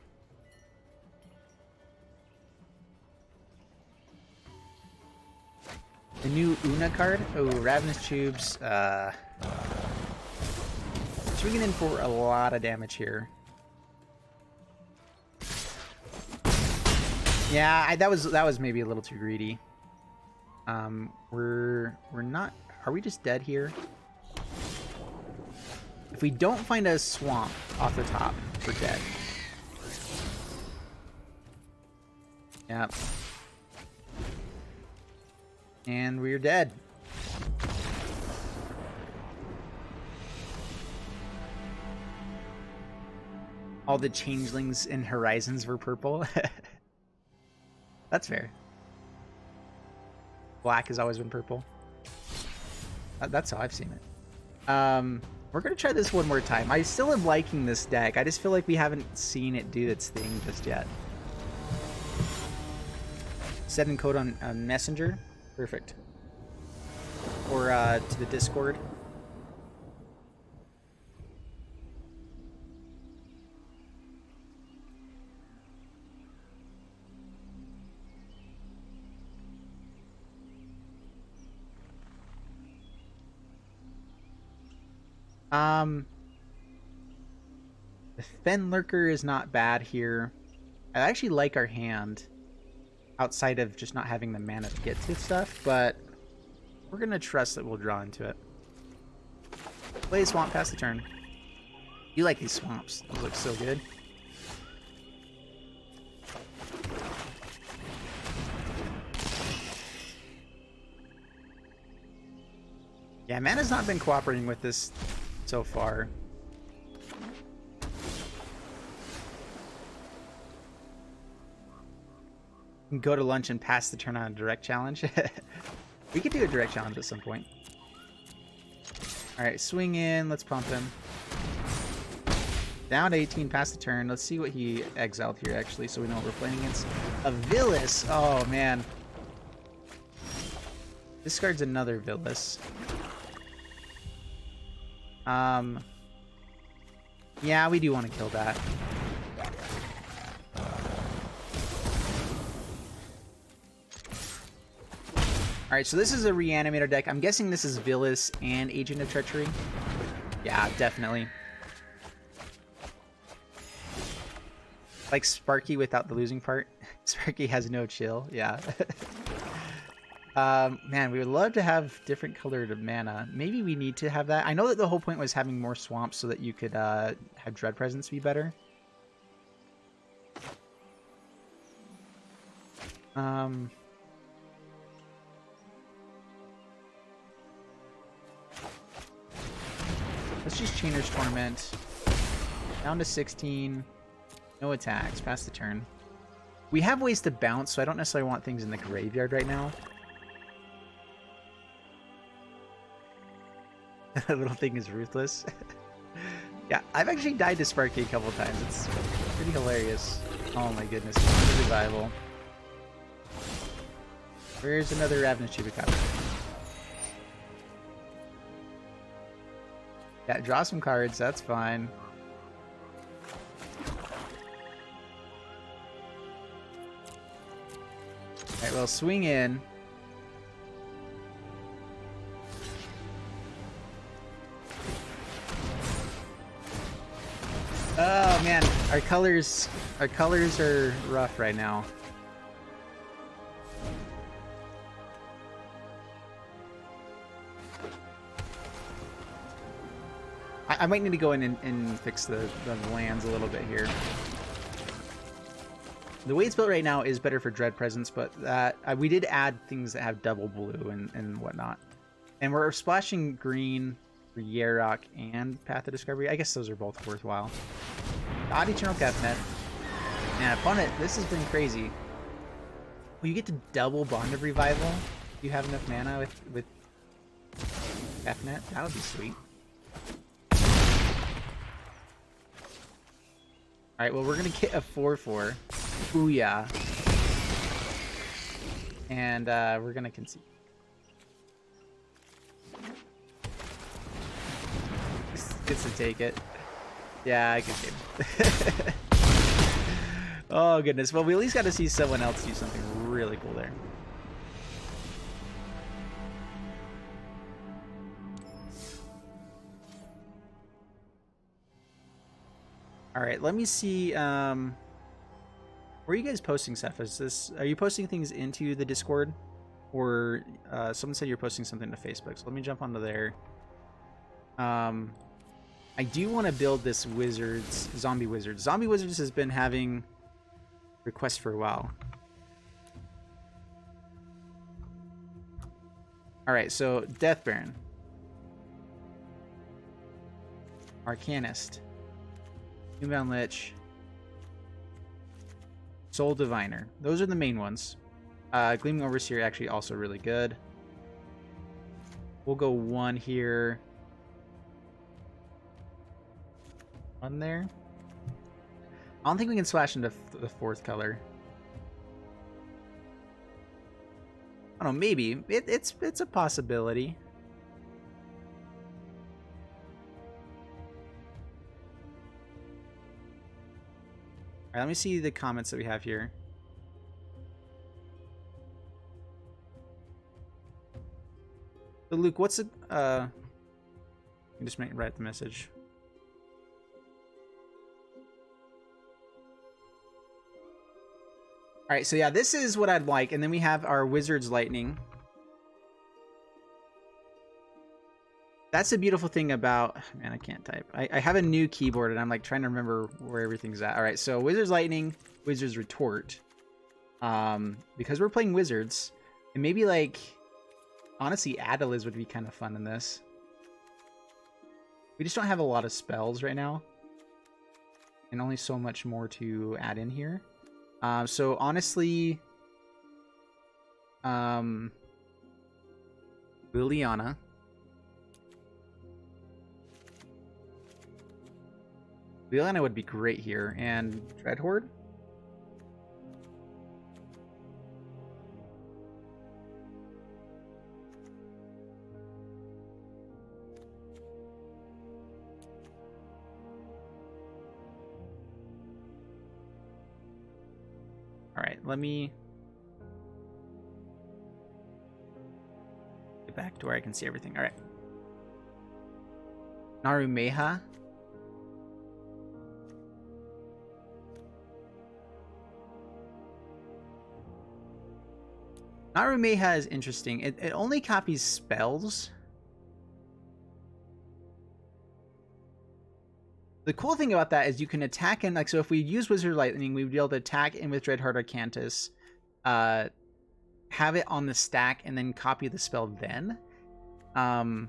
Speaker 1: The new Una card? Oh, Ravenous Tubes. Swinging in for a lot of damage here. Yeah, that was maybe a little too greedy. We're not... Are we just dead here? If we don't find a swamp off the top, we're dead. Yep. And we're dead. All the changelings in Horizons were purple. That's fair. Black has always been purple. That's how I've seen it. We're going to try this one more time. I still am liking this deck. I just feel like we haven't seen it do its thing just yet. Setting code on Messenger. Perfect. Or to the Discord. The Fen Lurker is not bad here. I actually like our hand. Outside of just not having the mana to get to stuff, but we're going to trust that we'll draw into it. Play a swamp, pass the turn. You like these swamps. Those look so good. Yeah, mana's not been cooperating with this so far. Go to lunch and pass the turn on a direct challenge. We could do a direct challenge at some point. Alright, swing in. Let's pump him. Down to 18, pass the turn. Let's see what he exiled here, actually, so we know what we're playing against. A Villas. Oh, man. Discards another Villas. Yeah, we do want to kill that. All right, so this is a Reanimator deck. I'm guessing this is Villas and Agent of Treachery. Yeah, definitely. Like Sparky without the losing part. Sparky has no chill. Yeah. Man, we would love to have different colored mana. Maybe we need to have that. I know that the whole point was having more swamps so that you could have Dread Presence be better. Let's just Chainer's Torment. Down to 16. No attacks. Pass the turn. We have ways to bounce, so I don't necessarily want things in the graveyard right now. That little thing is ruthless. Yeah, I've actually died to Sparky a couple times. It's pretty hilarious. Oh my goodness. Revival. Where's another Ravenous Chupacabra? Yeah, draw some cards. That's fine. Alright, well, swing in. Oh man, our colors are rough right now. I might need to go in and fix the lands a little bit here. The way it's built right now is better for Dread Presence, but that we did add things that have double blue and whatnot. And we're splashing green for Yarok and Path of Discovery. I guess those are both worthwhile. Odd Eternal Cabinet. Man, opponent, this has been crazy. Well, you get to double Bond of Revival. You have enough mana with Cabinet. That would be sweet. Alright, well, we're going to get a 4/4. Booyah. And we're going to concede. Gets to take it. Yeah, I concede. Oh, goodness. Well, we at least got to see someone else do something really cool there. All right, let me see. Where are you guys posting stuff? Are you posting things into the Discord, or someone said you're posting something to Facebook? So let me jump onto there. I do want to build this zombie wizards. Zombie wizards has been having requests for a while. All right, so Death Baron, Arcanist, Moonbound Lich, Soul Diviner. Those are the main ones. Gleaming Overseer actually also really good. We'll go one here. One there. I don't think we can splash into the fourth color. I don't know, maybe. It's a possibility. Alright, let me see the comments that we have here. So Luke, what's it? Just write the message. All right, so yeah, this is what I'd like, and then we have our Wizard's Lightning. That's the beautiful thing about, man, I can't type. I have a new keyboard, and I'm like trying to remember where everything's at. All right, so Wizard's Lightning, Wizard's Retort. Because we're playing Wizards, and maybe like, honestly, Adeliz would be kind of fun in this. We just don't have a lot of spells right now, and only so much more to add in here. So honestly, Liliana. Liliana would be great here, and Dreadhorde. All right, let me. back to where I can see everything. All right. Narumeha. Narumeha is interesting. It only copies spells. The cool thing about that is you can attack in, like, so if we use Wizard Lightning, we would be able to attack in with Dreadheart Arcantus, have it on the stack, and then copy the spell then. And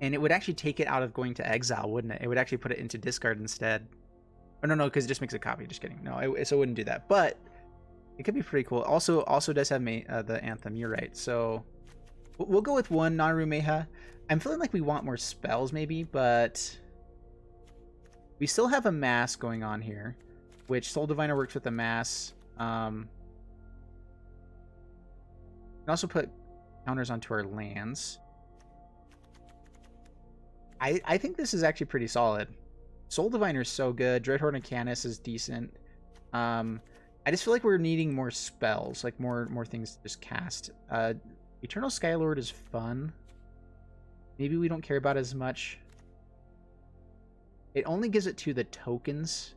Speaker 1: it would actually take it out of going to exile, wouldn't it? It would actually put it into discard instead. Oh, no, because it just makes a copy. Just kidding. No, so it wouldn't do that. But it could be pretty cool. Also does have the Anthem. You're right. So we'll go with one Narumeha. I'm feeling like we want more spells maybe, but we still have a mass going on here, which Soul Diviner works with a mass. We can also put counters onto our lands. I think this is actually pretty solid. Soul Diviner is so good. Dreadhorde and Canis is decent. I just feel like we're needing more spells, like more things to just cast. Eternal Skylord is fun. Maybe we don't care about it as much. It only gives it to the tokens.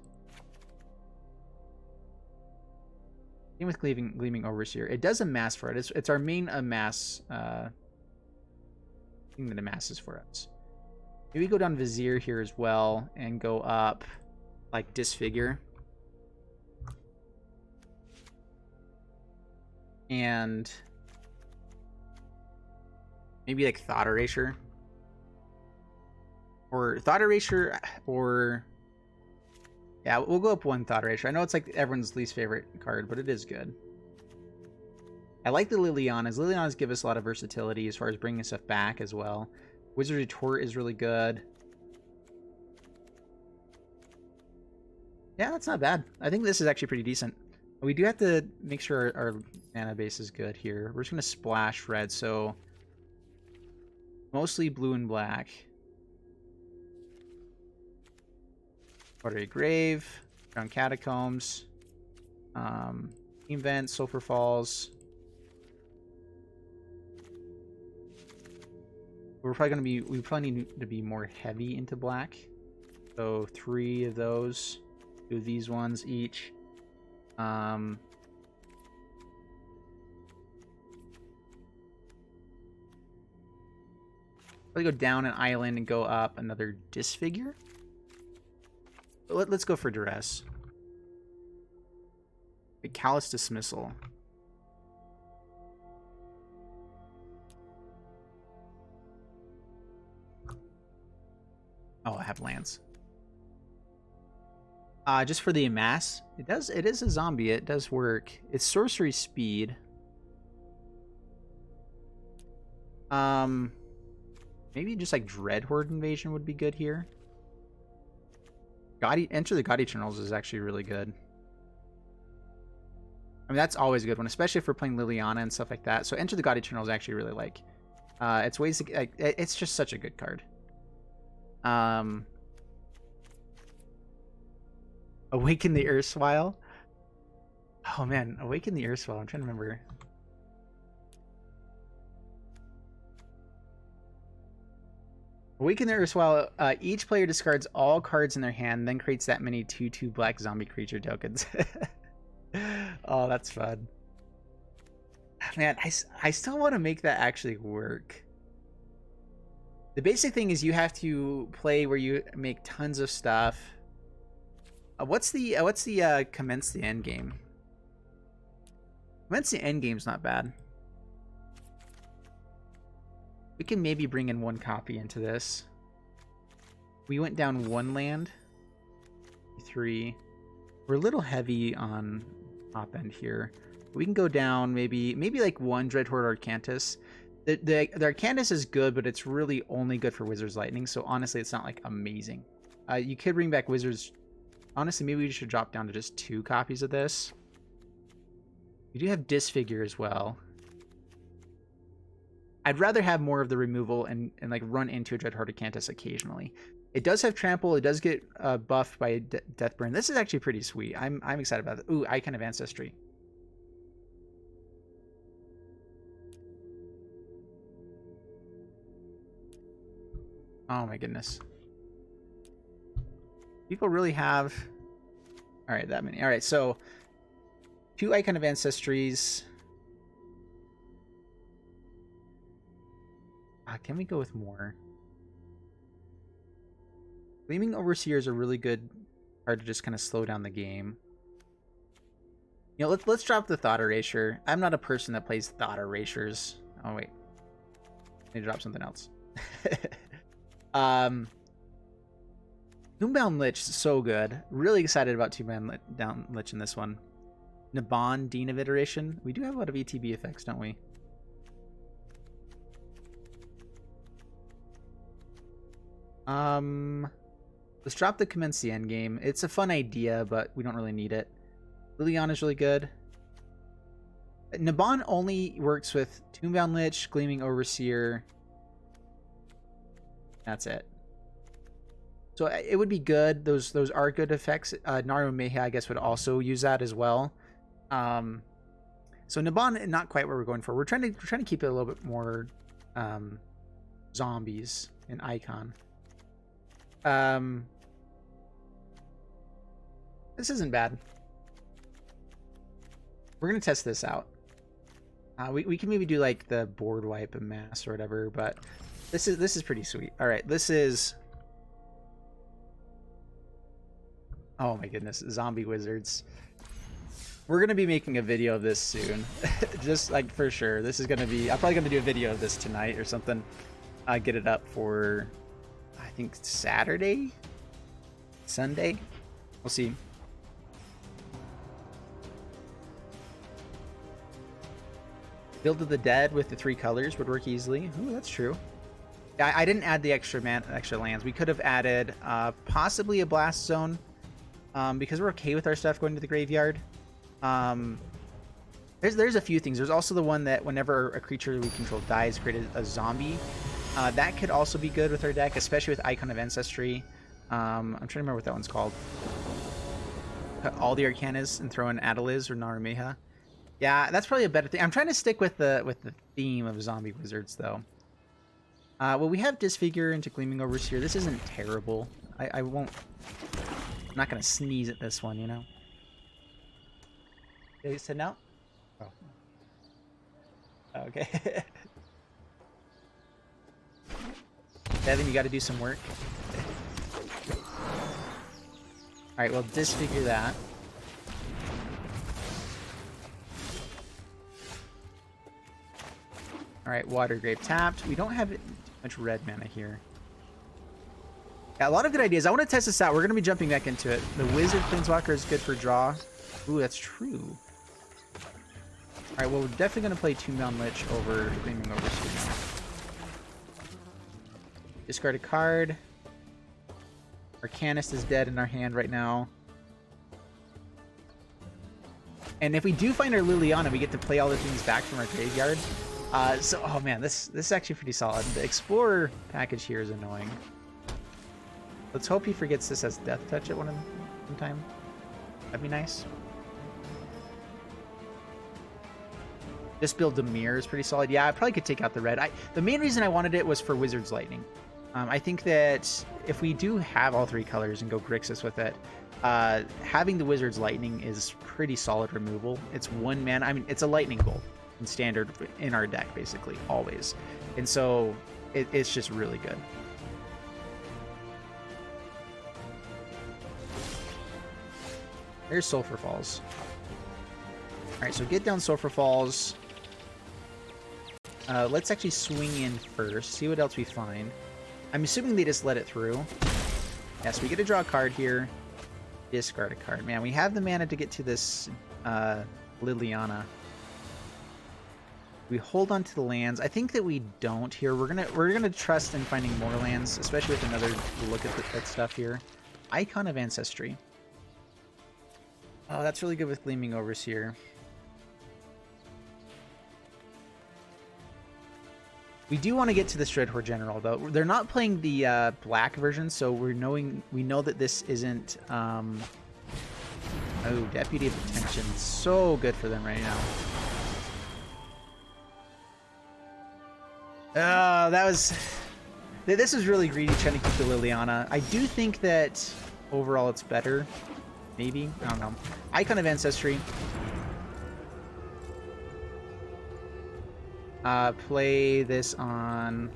Speaker 1: Same with Gleaming Overseer. It does amass for it. It's our main amass thing that amasses for us. Maybe we go down Vizier here as well and go up like Disfigure. And maybe like Thought Erasure. Or Thought Erasure, or yeah, we'll go up one Thought Erasure. I know it's like everyone's least favorite card, but it is good. I like the Lilianas. Lilianas give us a lot of versatility as far as bringing stuff back as well. Wizard Retort is really good. Yeah, that's not bad. I think this is actually pretty decent. We do have to make sure our mana base is good here. We're just going to splash red, so mostly blue and black. Watery Grave, Ground Catacombs, Team Vent, Sulphur Falls. We probably need to be more heavy into black. So 3 of those. 2 of these ones each. Probably go down an island and go up another Disfigure. Let's go for Duress. A Callous Dismissal. Oh, I have lands. Just for the amass, it is a zombie. It does work. It's sorcery speed. Maybe just like Dreadhorde Invasion would be good here. Enter the God Eternals is actually really good. I mean, that's always a good one, especially if we're playing Liliana and stuff like that. So Enter the God Eternals I actually really like. It's ways to, like, it's just such a good card. Awaken the Erstwhile. Oh man, Awaken the Erstwhile. I'm trying to remember. Awaken the Erstwhile. Each player discards all cards in their hand, then creates that many 2/2 black zombie creature tokens. Oh, that's fun. Man, I still want to make that actually work. The basic thing is you have to play where you make tons of stuff. What's the commence the end game? Commence the end game's not bad. We can maybe bring in 1 copy into this. We went down 1 land. 3. We're a little heavy on top end here. We can go down maybe like 1 Dreadhorde Arcantus. The Arcantus is good, but it's really only good for Wizard's Lightning, so honestly it's not like amazing. You could bring back Wizard's... Honestly, maybe we should drop down to just 2 copies of this. We do have Disfigure as well. I'd rather have more of the removal and like run into a Dreadhorde Arcantus occasionally. It does have Trample. It does get buffed by Deathburn. This is actually pretty sweet. I'm excited about it. Ooh, Icon of Ancestry. Oh my goodness. People really have... Alright, that many. Alright, so 2 Icon of Ancestries. Can we go with more? Gleaming Overseer is a really good card to just kind of slow down the game. You know, let's drop the Thought Erasure. I'm not a person that plays Thought Erasures. Oh wait, I need to drop something else. Tombbound Lich is so good. Really excited about Tombbound Lich in this one. Naban, Dean of Iteration. We do have a lot of ETB effects, don't we? Let's drop the Commence the Endgame. It's a fun idea, but we don't really need it. Liliana is really good. Naban only works with Tombbound Lich, Gleaming Overseer. That's it. So it would be good. Those are good effects. Naru Meha, I guess, would also use that as well. So Naban, not quite what we're going for. We're trying to keep it a little bit more zombies and Icon. This isn't bad. We're gonna test this out. We can maybe do like the board wipe and mass or whatever, but this is pretty sweet. All right, this is. Oh my goodness, zombie wizards. We're gonna be making a video of this soon, just like for sure. This is gonna be. I'm probably gonna do a video of this tonight or something. Get it up for, I think Saturday, Sunday. We'll see. Build of the Dead with the 3 colors would work easily. Ooh, that's true. Yeah, I didn't add the extra lands. We could have added possibly a blast zone. Because we're okay with our stuff going to the graveyard. There's a few things. There's also the one that whenever a creature we control dies, created a zombie. That could also be good with our deck, especially with Icon of Ancestry. I'm trying to remember what that one's called. Cut all the Arcanas and throw in Adeliz or Narumeha. Yeah, that's probably a better thing. I'm trying to stick with the theme of zombie wizards though. Well, we have Disfigure into Gleaming Overseer. This isn't terrible. I won't. I'm not gonna sneeze at this one, you know. Did he sit out? Oh. Okay. Devin, you got to do some work. All right, well, disfigure that. All right, Water Grave tapped. We don't have much red mana here. Yeah, a lot of good ideas. I want to test this out. We're going to be jumping back into it. The Wizard Planeswalker is good for draw. Ooh, that's true. All right, well, we're definitely going to play Tombbound Lich over Gleaming Overseer now. Discard a card. Arcanist is dead in our hand right now. And if we do find our Liliana, we get to play all the things back from our graveyard. So, oh man, this is actually pretty solid. The Explorer package here is annoying. Let's hope he forgets this as Death Touch at one time. That'd be nice. This build Demir is pretty solid. Yeah, I probably could take out the red. The main reason I wanted it was for Wizard's Lightning. I think that if we do have all 3 colors and go Grixis with it, having the Wizard's Lightning is pretty solid removal. It's 1 mana. I mean, it's a Lightning Bolt in standard in our deck, basically, always. And so it's just really good. There's Sulphur Falls. All right, so get down Sulphur Falls. Let's actually swing in first, see what else we find. I'm assuming they just let it through. Yes, we get to draw a card here. Discard a card. Man, we have the mana to get to this Liliana. We hold on to the lands. I think that we don't here. We're gonna trust in finding more lands, especially with another look at that stuff here. Icon of Ancestry. Oh, that's really good with Gleaming Overseer. We do want to get to the Dreadhorde General, though. They're not playing the black version, so we know that this isn't... Oh, Deputy of Attention. So good for them right now. Oh, that was... This is really greedy trying to keep the Liliana. I do think that overall it's better. Maybe? I don't know. Icon of Ancestry. Play this on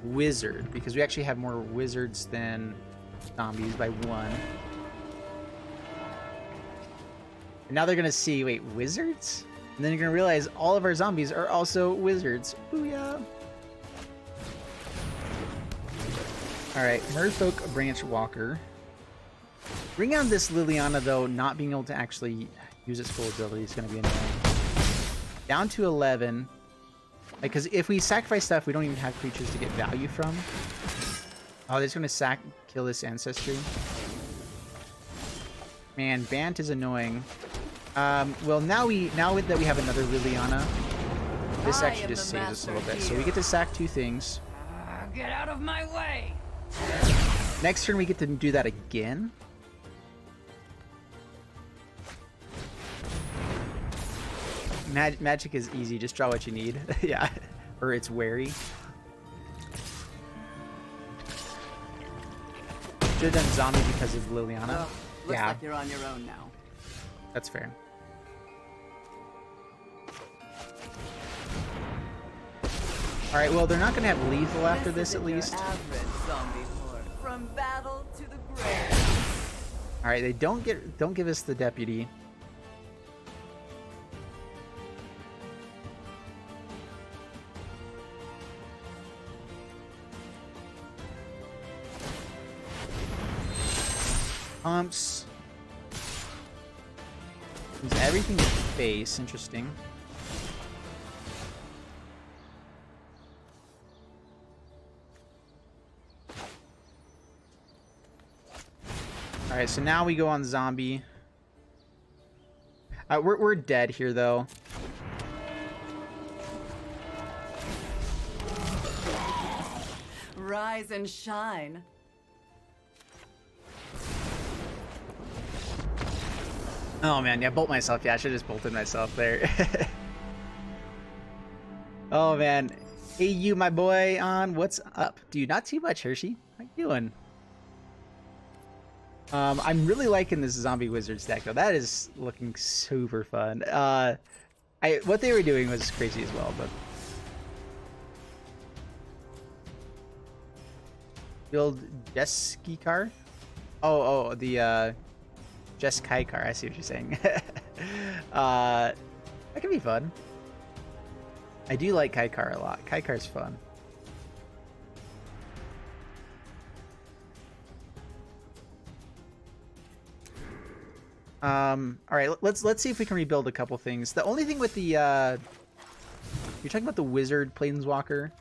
Speaker 1: Wizard, because we actually have more Wizards than zombies by 1. And now they're going to see, wait, Wizards? And then you're going to realize all of our zombies are also Wizards. Booyah! Alright, Merfolk Branch Walker. Bring on this Liliana, though, not being able to actually use its full ability is going to be annoying. Down to 11. Because if we sacrifice stuff, we don't even have creatures to get value from. Oh, they're just going to kill this Ancestry. Man, Bant is annoying. Well, now that we have another Liliana, this actually just saves us a little bit. So we get to sack 2 things.
Speaker 3: Get out of my way!
Speaker 1: Next turn, we get to do that again. Magic is easy. Just draw what you need. Yeah. Or it's wary. Should have done zombie because of Liliana.
Speaker 3: Oh, looks like you're on your own now.
Speaker 1: That's fair. Alright, well, they're not going to have lethal after this, at least.
Speaker 3: From battle to the grave.
Speaker 1: Alright, they don't give us the deputy. Pumps. Is everything in face? Interesting. Alright, so now we go on zombie. We're dead here, though.
Speaker 3: Rise and shine.
Speaker 1: Oh man, yeah, bolt myself. Yeah, I should have just bolted myself there. Oh man. Hey you, my boy, on what's up? Dude, not too much, Hershey. How you doing? I'm really liking this zombie wizards deck though. That is looking super fun. What they were doing was crazy as well, but build Jesky car? Oh, the Just Kai car. I see what you're saying. That could be fun. I do like Kai car a lot. Kai car's fun. All right, let's see if we can rebuild a couple things. The only thing with the you're talking about the wizard planeswalker.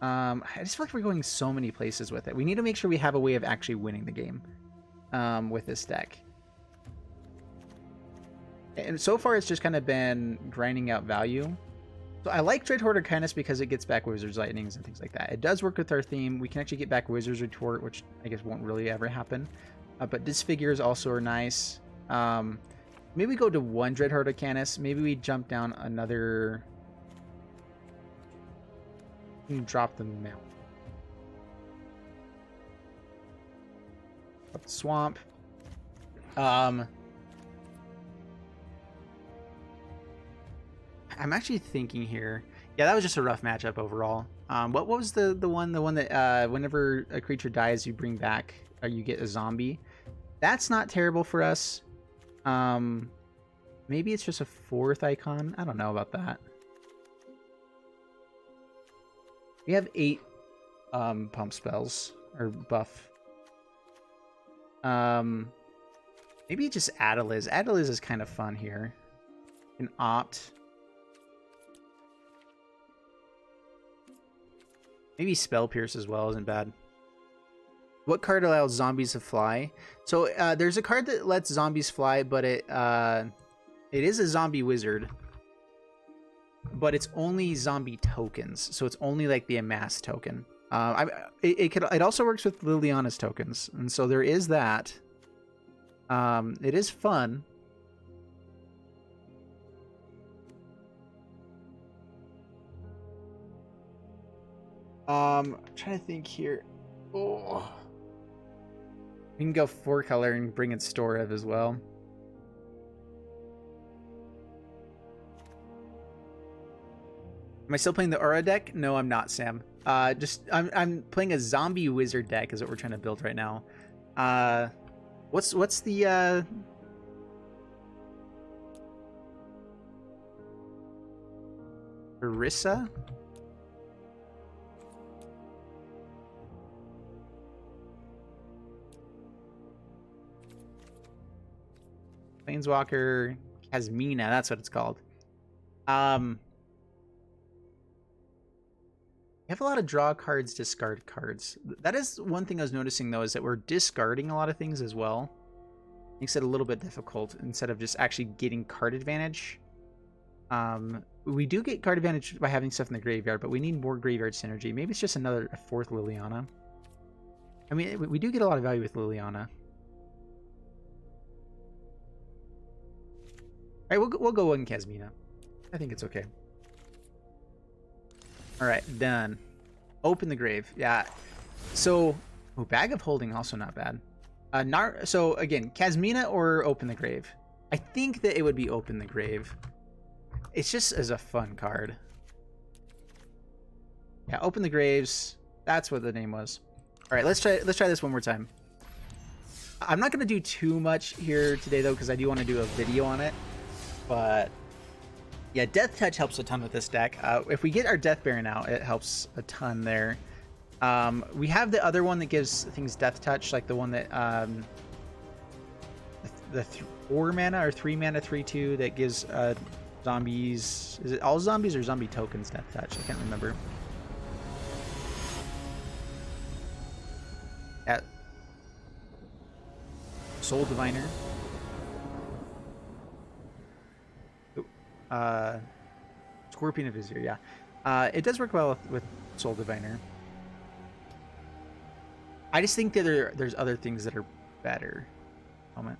Speaker 1: I just feel like we're going so many places with it. We need to make sure we have a way of actually winning the game with this deck. And so far, it's just kind of been grinding out value. So I like Dread Hoarder Kindness because it gets back Wizard's Lightnings and things like that. It does work with our theme. We can actually get back Wizard's Retort, which I guess won't really ever happen. But Disfigures also are nice. Maybe we go to 1 Dread Hoarder Canis. Maybe we jump down another... and drop the mount. Up the swamp. I'm actually thinking here. Yeah, that was just a rough matchup overall. What was the one that whenever a creature dies, you bring back or you get a zombie? That's not terrible for us. Maybe it's just a 4th icon. I don't know about that. We have 8 pump spells or buff. Maybe just Adeliz. Adeliz is kind of fun here. An opt. Maybe Spell Pierce as well isn't bad. What card allows zombies to fly? So there's a card that lets zombies fly, but it is a zombie wizard. But it's only zombie tokens, so it's only like the amass token. It also works with Liliana's tokens, and so there is that. It is fun. I'm trying to think here. Oh. We can go 4-color and bring in Storev as well. Am I still playing the Aura deck? No, I'm not, Sam. I'm playing a zombie wizard deck is what we're trying to build right now. What's the Orisa? Planeswalker Kasmina, that's what it's called. We have a lot of draw cards, discard cards. That is one thing I was noticing, though, is that we're discarding a lot of things as well. Makes it a little bit difficult instead of just actually getting card advantage. We do get card advantage by having stuff in the graveyard, but we need more graveyard synergy. Maybe it's just a 4th Liliana. I mean, we do get a lot of value with Liliana. All right, we'll go in Kasmina. I think it's okay. All right, done. Open the grave. Yeah. So, Bag of Holding also not bad. So again, Kasmina or Open the Grave. I think that it would be Open the Grave. It's just as a fun card. Yeah, Open the Graves. That's what the name was. All right, let's try this one more time. I'm not going to do too much here today though, because I do want to do a video on it. But yeah, Death Touch helps a ton with this deck. If we get our Death Baron out, it helps a ton there. We have the other one that gives things Death Touch, like the one that the 4 mana or 3 mana 3/2 that gives zombies. Is it all zombies or zombie tokens Death Touch? I can't remember. Yeah. Soul Diviner. Scorpion of Vizier, yeah. It does work well with Soul Diviner. I just think that there's other things that are better. Moment.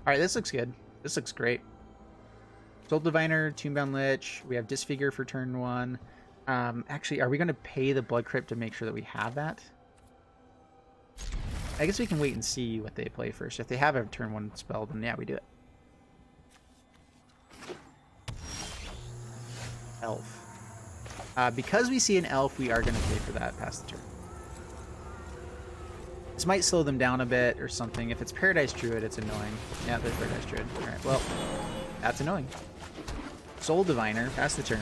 Speaker 1: Alright, this looks good. This looks great. Soul Diviner, Tombbound Lich. We have Disfigure for turn 1. Actually, are we going to pay the Blood Crypt to make sure that we have that? I guess we can wait and see what they play first. If they have a turn 1 spell, then yeah, we do it. Elf. Because we see an elf, we are going to pay for that past the turn. This might slow them down a bit or something. If it's Paradise Druid, it's annoying. Yeah, there's Paradise Druid. Alright, well, that's annoying. Soul Diviner, past the turn.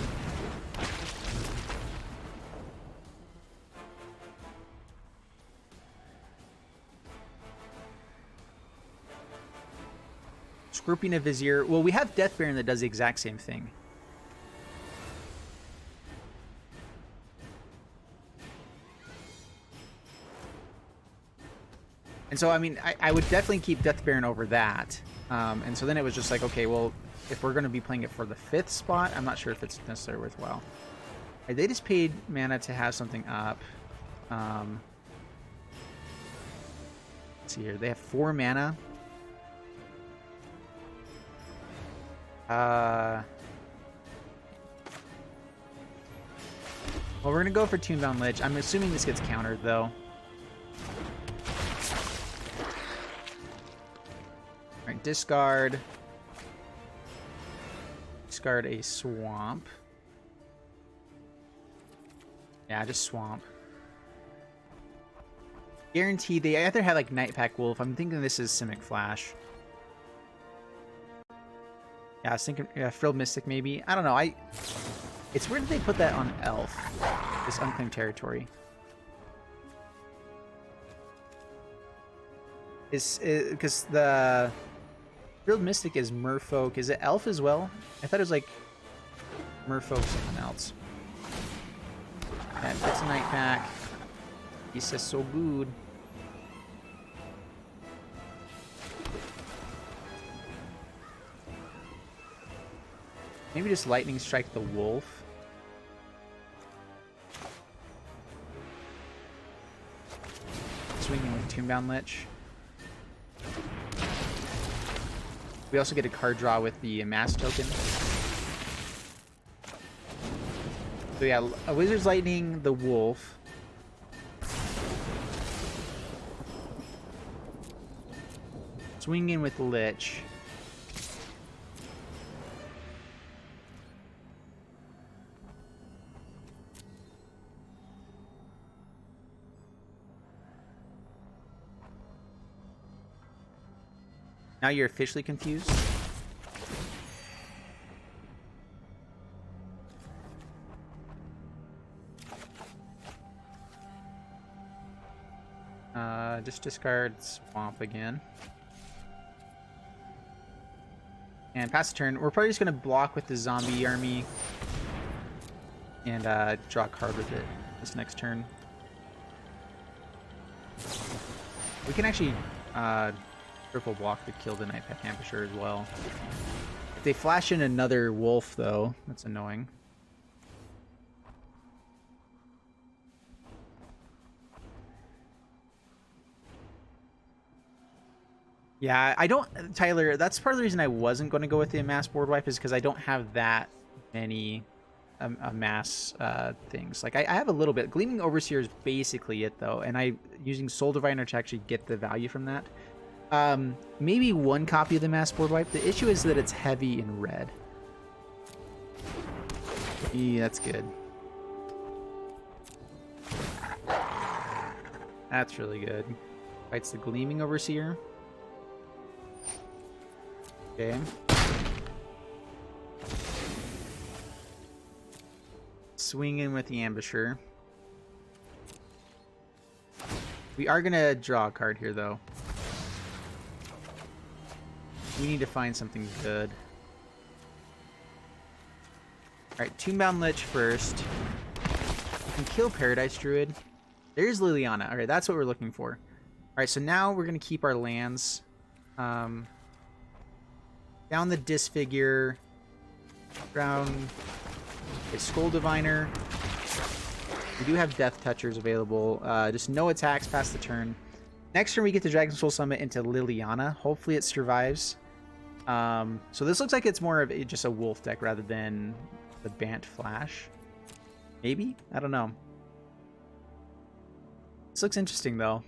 Speaker 1: Scorpion of Vizier. Well, we have Death Baron that does the exact same thing. And so, I mean, I would definitely keep Death Baron over that. And so then it was just like, okay, well, if we're going to be playing it for the 5th spot, I'm not sure if it's necessarily worthwhile. Right, they just paid mana to have something up. Let's see here. They have 4 mana. Well, we're going to go for Tombbound Lich. I'm assuming this gets countered, though. Alright, discard. Discard a swamp. Yeah, just swamp. Guarantee they either have like Nightpack Wolf. I'm thinking this is Simic Flash. Yeah, I was thinking Frilled Mystic maybe. I don't know. It's weird that they put that on Elf. This unclaimed territory. Because the Frilled Mystic is Merfolk. Is it Elf as well? I thought it was like Merfolk something else. That puts a Nightpack. He says so good. Maybe just Lightning Strike the Wolf. Swinging with Tombbound Lich. We also get a card draw with the mass token. So yeah, a Wizard's Lightning, the Wolf. Swing in with Lich. Now you're officially confused. Just discard Swamp again. And pass the turn. We're probably just going to block with the zombie army. And draw a card with it this next turn. We can actually triple block to kill the Nightpath Ambusher as well. If they flash in another wolf, though, that's annoying. Yeah, I don't, Tyler, that's part of the reason I wasn't going to go with the mass board wipe is because I don't have that many mass things. Like, I have a little bit. Gleaming Overseer is basically it, though, and I using Soul Diviner to actually get the value from that. Maybe one copy of the mass board wipe. The issue is that it's heavy in red. Yeah, that's good. That's really good. Fights the Gleaming Overseer. Okay. Swing in with the Ambusher. We are going to draw a card here, though. We need to find something good. Alright, Toonbound Lich first. We can kill Paradise Druid. There's Liliana. Alright, that's what we're looking for. Alright, so now we're going to keep our lands. Down the Disfigure. Down a Skull Diviner. We do have Death Touchers available. Just no attacks past the turn. Next turn we get the Dragon Soul Summit into Liliana. Hopefully it survives. So this looks like it's more of just a wolf deck rather than the Bant Flash. Maybe? I don't know. This looks interesting though.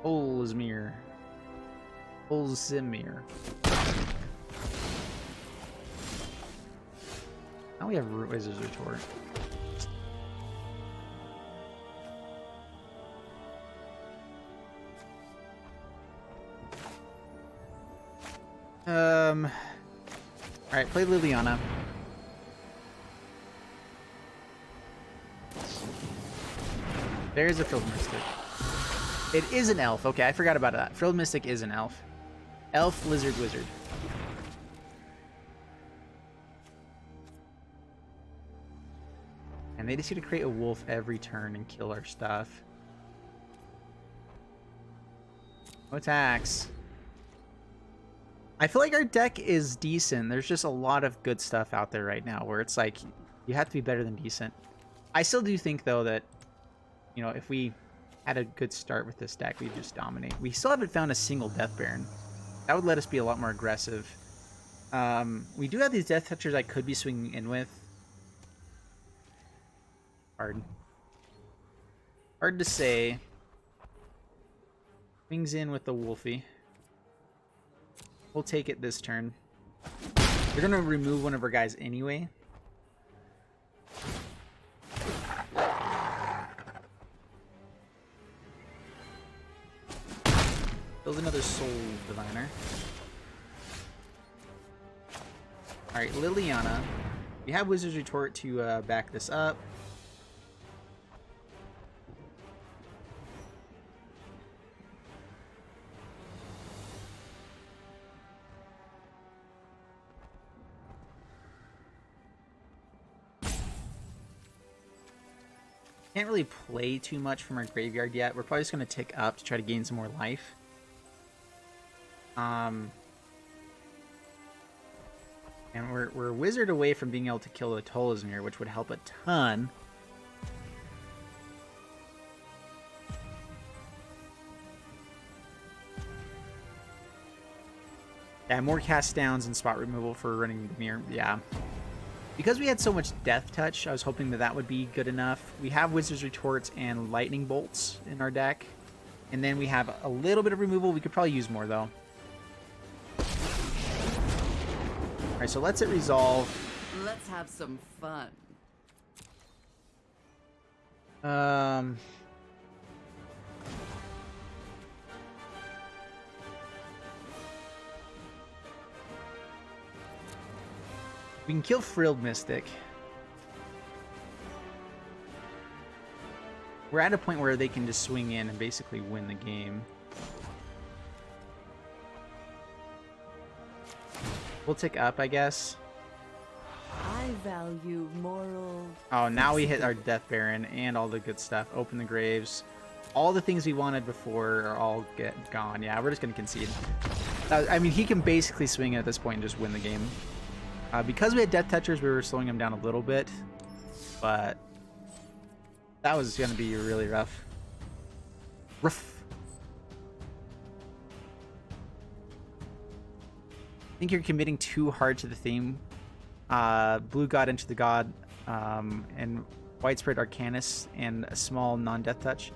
Speaker 1: Olzmir. Olzimir. Now we have Wizard's Retort. Alright, play Liliana. There's a Frilled Mystic. It is an elf. Okay, I forgot about that. Frilled Mystic is an elf. Elf, Lizard, Wizard. And they just need to create a wolf every turn and kill our stuff. No attacks. I feel like our deck is decent. There's just a lot of good stuff out there right now where it's like, you have to be better than decent. I still do think, though, that, you know, if we had a good start with this deck, we'd just dominate. We still haven't found a single Death Baron. That would let us be a lot more aggressive. We do have these Death Touchers I could be swinging in with. Hard to say. Swings in with the Wolfie. We'll take it this turn. We're going to remove one of our guys anyway. Build another Soul Diviner. Alright, Liliana. We have Wizard's Retort to back this up. Can't really play too much from our graveyard yet. We're probably just going to tick up to try to gain some more life. And we're a wizard away from being able to kill the Tolizmir, which would help a ton. Yeah, more cast downs and spot removal for running the mirror. Yeah. Because we had so much Death Touch, I was hoping that that would be good enough. We have Wizard's Retorts and Lightning Bolts in our deck. And then we have a little bit of removal. We could probably use more, though. Alright, so let's it resolve.
Speaker 3: Let's have some fun.
Speaker 1: We can kill Frilled Mystic. We're at a point where they can just swing in and basically win the game. We'll tick up, I guess.
Speaker 3: I value moral.
Speaker 1: Oh, now we hit our Death Baron and all the good stuff. Open the graves. All the things we wanted before are all gone. Yeah, we're just going to concede. I mean, he can basically swing in at this point and just win the game. Because we had Death Touchers, we were slowing him down a little bit. But that was going to be really rough. Rough. I think you're committing too hard to the theme. Blue God into the God, and Widespread Arcanus, and a small non-death touch.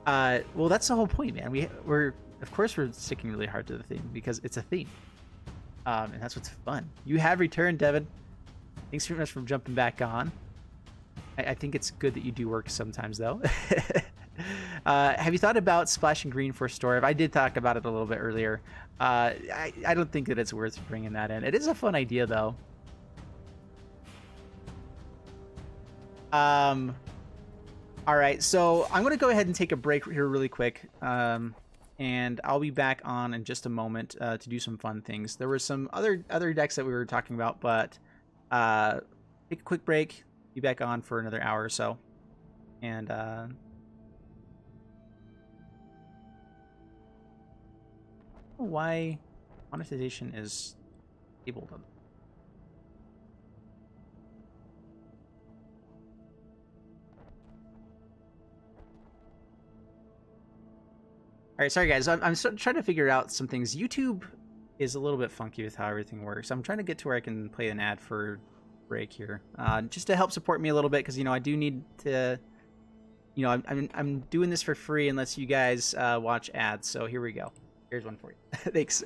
Speaker 1: Well, that's the whole point, man. We're of course we're sticking really hard to the theme because it's a theme, and that's what's fun. You have returned, Devin. Thanks very much for jumping back on. I think it's good that you do work sometimes, though. Have you thought about splashing green for Storv? I did talk about it a little bit earlier. I don't think that it's worth bringing that in. It is a fun idea, though. All right, so I'm going to go ahead and take a break here really quick. And I'll be back on in just a moment to do some fun things. There were some other decks that we were talking about, but take a quick break. Be back on for another hour or so. And why monetization is enabled. All right, sorry guys, I'm trying to figure out some things. YouTube is a little bit funky with how everything works. I'm trying to get to where I can play an ad for break here, just to help support me a little bit, because I do need to. I'm doing this for free unless you guys watch ads. So here we go. Here's one for you. Thanks.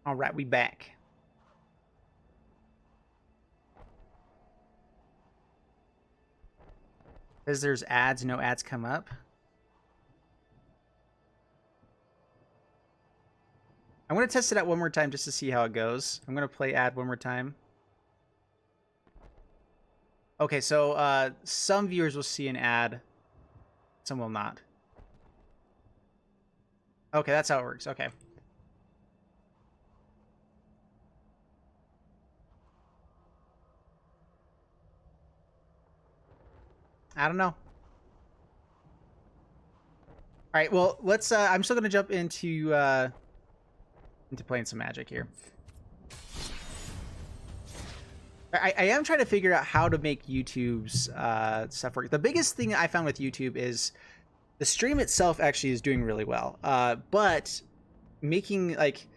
Speaker 1: All right, we back. Says there's ads, no ads come up. I'm going to test it out one more time just to see how it goes. I'm going to play ad one more time. Okay, so some viewers will see an ad, some will not. Okay, that's how it works. Okay. I don't know. All right, well, let's. I'm still gonna jump into playing some Magic here. I am trying to figure out how to make YouTube's stuff work. The biggest thing I found with YouTube is the stream itself actually is doing really well, but making like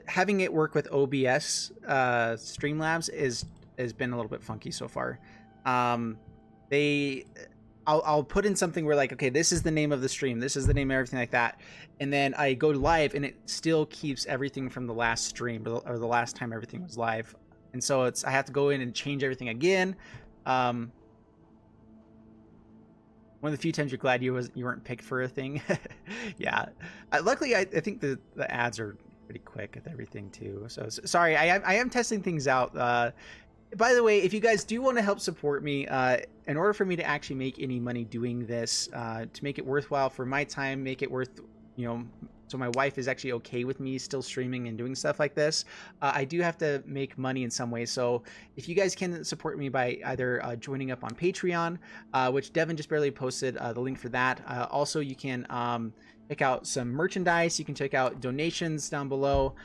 Speaker 1: having it work with OBS Streamlabs has been a little bit funky so far. I'll put in something where like, okay, this is the name of the stream, this is the name of everything like that, and then I go live and it still keeps everything from the last stream or the last time everything was live. And so I have to go in and change everything again. One of the few times you're glad you weren't picked for a thing. Yeah. Luckily, I think the ads are pretty quick with everything too. So sorry, I am testing things out. By the way, if you guys do want to help support me, in order for me to actually make any money doing this, to make it worthwhile for my time, make it worth, so my wife is actually okay with me still streaming and doing stuff like this, I do have to make money in some way. So if you guys can support me by either joining up on Patreon, which Devin just barely posted the link for that. Also, you can check out some merchandise. You can check out donations down below.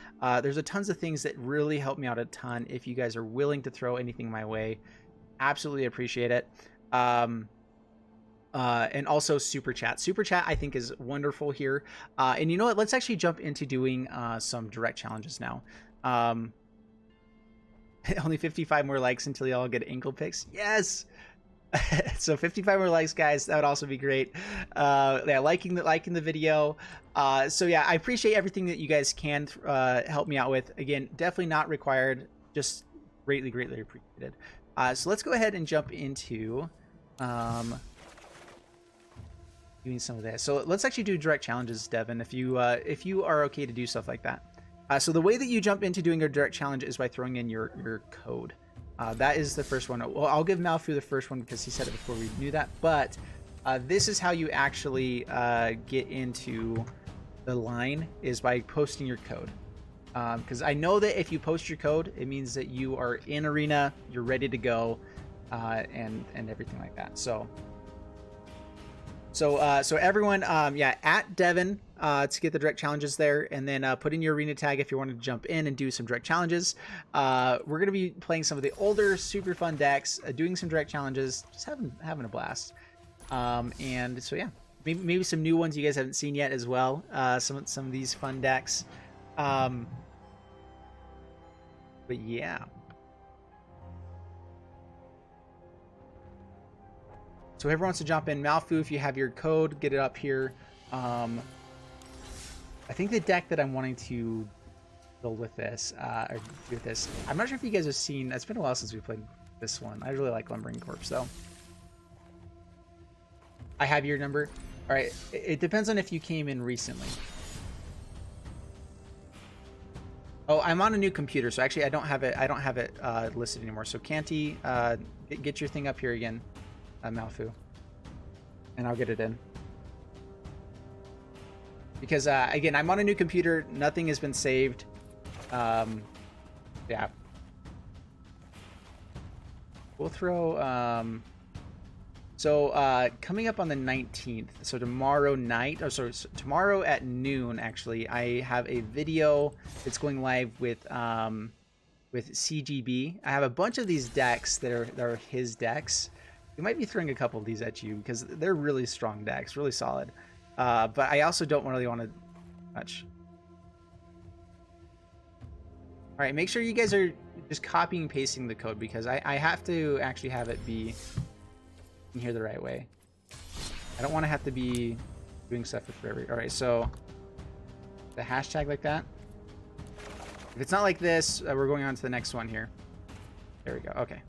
Speaker 1: There's a tons of things that really help me out a ton. If you guys are willing to throw anything my way, absolutely appreciate it. And also super chat I think is wonderful here. And you know what, let's actually jump into doing some direct challenges now. Only 55 more likes until y'all get ankle picks. Yes. So 55 more likes, guys, that would also be great. Yeah, liking the video. So yeah, I appreciate everything that you guys can help me out with. Again, definitely not required, just greatly appreciated. So let's go ahead and jump into doing some of this. So let's actually do direct challenges, Devin, if you are okay to do stuff like that. So the way that you jump into doing a direct challenge is by throwing in your code. That is the first one. Well, I'll give Malfu the first one because he said it before we knew that. But this is how you actually get into the line, is by posting your code. Because I know that if you post your code, it means that you are in arena, you're ready to go, and everything like that. So everyone, yeah, at Devin to get the direct challenges there, and then put in your arena tag if you want to jump in and do some direct challenges. We're gonna be playing some of the older, super fun decks, doing some direct challenges, just having a blast. And so yeah, maybe some new ones you guys haven't seen yet as well. Some of these fun decks. But yeah. So whoever wants to jump in, Malfu, if you have your code, get it up here. I think the deck that I'm wanting to build with this, or do with this, I'm not sure if you guys have seen, it's been a while since we played this one. I really like Lumbering Corpse though. I have your number. All right, it depends on if you came in recently. Oh, I'm on a new computer, so actually I don't have it listed anymore. So Canty, get your thing up here again. Malfu, and I'll get it in, because again, I'm on a new computer, nothing has been saved. Yeah, we'll throw so coming up on the 19th, so tomorrow night, or sorry, tomorrow at noon, actually, I have a video that's going live with CGB. I have a bunch of these decks that are his decks. We might be throwing a couple of these at you because they're really strong decks, really solid. But I also don't really want to much. All right, make sure you guys are just copying and pasting the code, because I have to actually have it be in here the right way. I don't want to have to be doing stuff with forever. All right, so the hashtag like that. If it's not like this, we're going on to the next one here. There we go. Okay.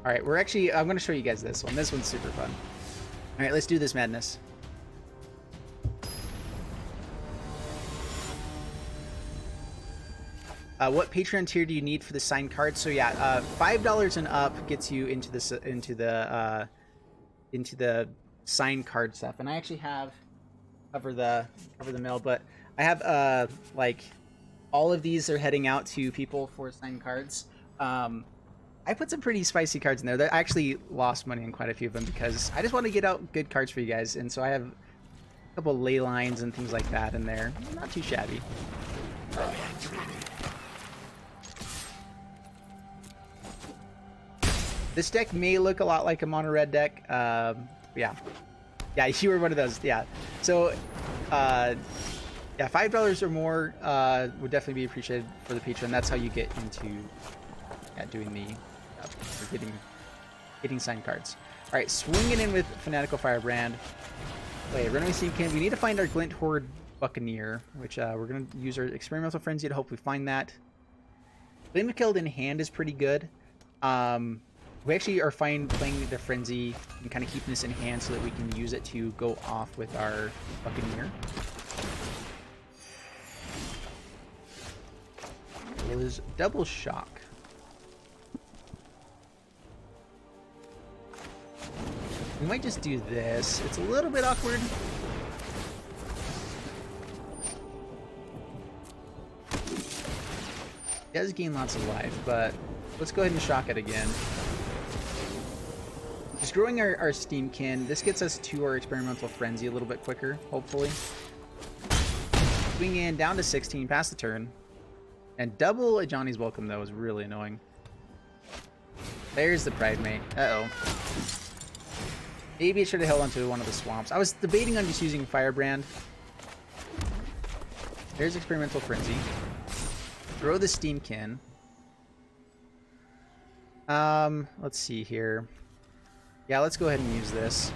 Speaker 1: All right, I'm going to show you guys this one. This one's super fun. All right, let's do this madness. What Patreon tier do you need for the signed cards? So yeah, $5 and up gets you into the signed card stuff. And I actually have cover the mail, but I have like all of these are heading out to people for signed cards. I put some pretty spicy cards in there. I actually lost money on quite a few of them because I just want to get out good cards for you guys. And so I have a couple ley lines and things like that in there. Not too shabby. This deck may look a lot like a mono red deck. Yeah, you were one of those. Yeah. So, yeah, $5 or more would definitely be appreciated for the patron. That's how you get into doing the or getting signed cards. All right, swinging in with Fanatical Firebrand. Wait, Runaway Steamkin. We need to find our Glint Horde Buccaneer, which we're gonna use our Experimental Frenzy to hopefully find that. Flame Killed in hand is pretty good. We actually are fine playing the Frenzy and kind of keeping this in hand so that we can use it to go off with our Buccaneer. It was Double Shock. We might just do this. It's a little bit awkward. It does gain lots of life, but let's go ahead and shock it again. Just growing our Steamkin. This gets us to our Experimental Frenzy a little bit quicker, hopefully. Swing in down to 16, pass the turn. And double a Johnny's Welcome, though, is really annoying. There's the Pride Mate. Uh-oh. Maybe it should have held onto one of the swamps. I was debating on just using Firebrand. There's Experimental Frenzy. Throw the Steamkin. Let's see here. Yeah, let's go ahead and use this.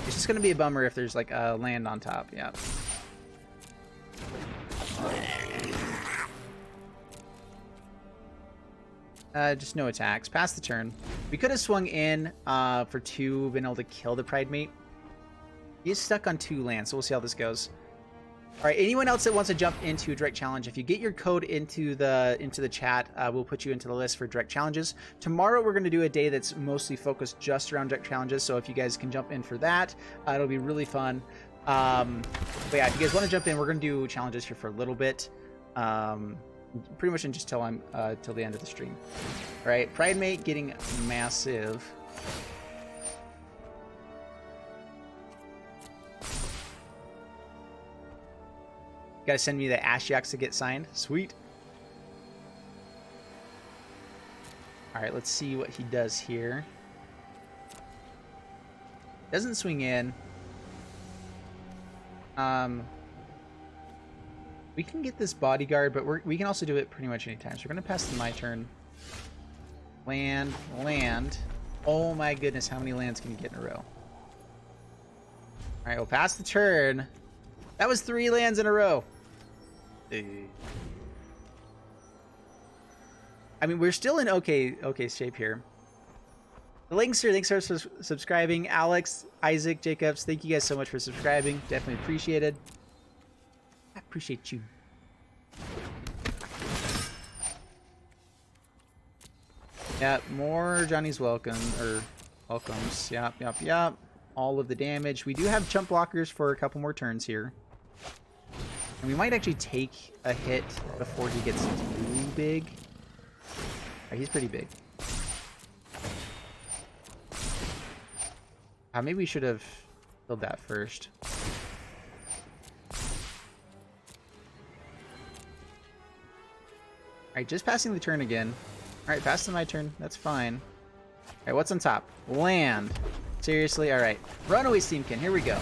Speaker 1: It's just going to be a bummer if there's like a land on top. Yeah. Just no attacks. Pass the turn. We could have swung in for 2, been able to kill the Pride Mate. He's stuck on 2 lands, so we'll see how this goes. All right, anyone else that wants to jump into a direct challenge, if you get your code into the chat, we'll put you into the list for direct challenges. Tomorrow we're going to do a day that's mostly focused just around direct challenges, so if you guys can jump in for that, it'll be really fun. But yeah, if you guys want to jump in, we're going to do challenges here for a little bit. Pretty much just till the end of the stream. All right, Pride Mate getting massive. You gotta send me the Ashiaks to get signed. Sweet. All right, let's see what he does here. Doesn't swing in. We can get this bodyguard, but we can also do it pretty much anytime. So we're gonna pass to my turn. Land, land. Oh my goodness, how many lands can you get in a row? All right, we'll pass the turn. That was 3 lands in a row. I mean, we're still in okay shape here. The links here, thanks for subscribing. Alex, Isaac, Jacobs, thank you guys so much for subscribing. Definitely appreciated. I appreciate you. Yeah, more Johnny's welcomes. Yep. All of the damage. We do have chump blockers for a couple more turns here. And we might actually take a hit before he gets too big. Right, he's pretty big. Maybe we should have killed that first. Alright, just passing the turn again. Alright, passing my turn. That's fine. Alright, what's on top? Land. Seriously? Alright. Runaway Steamkin. Here we go.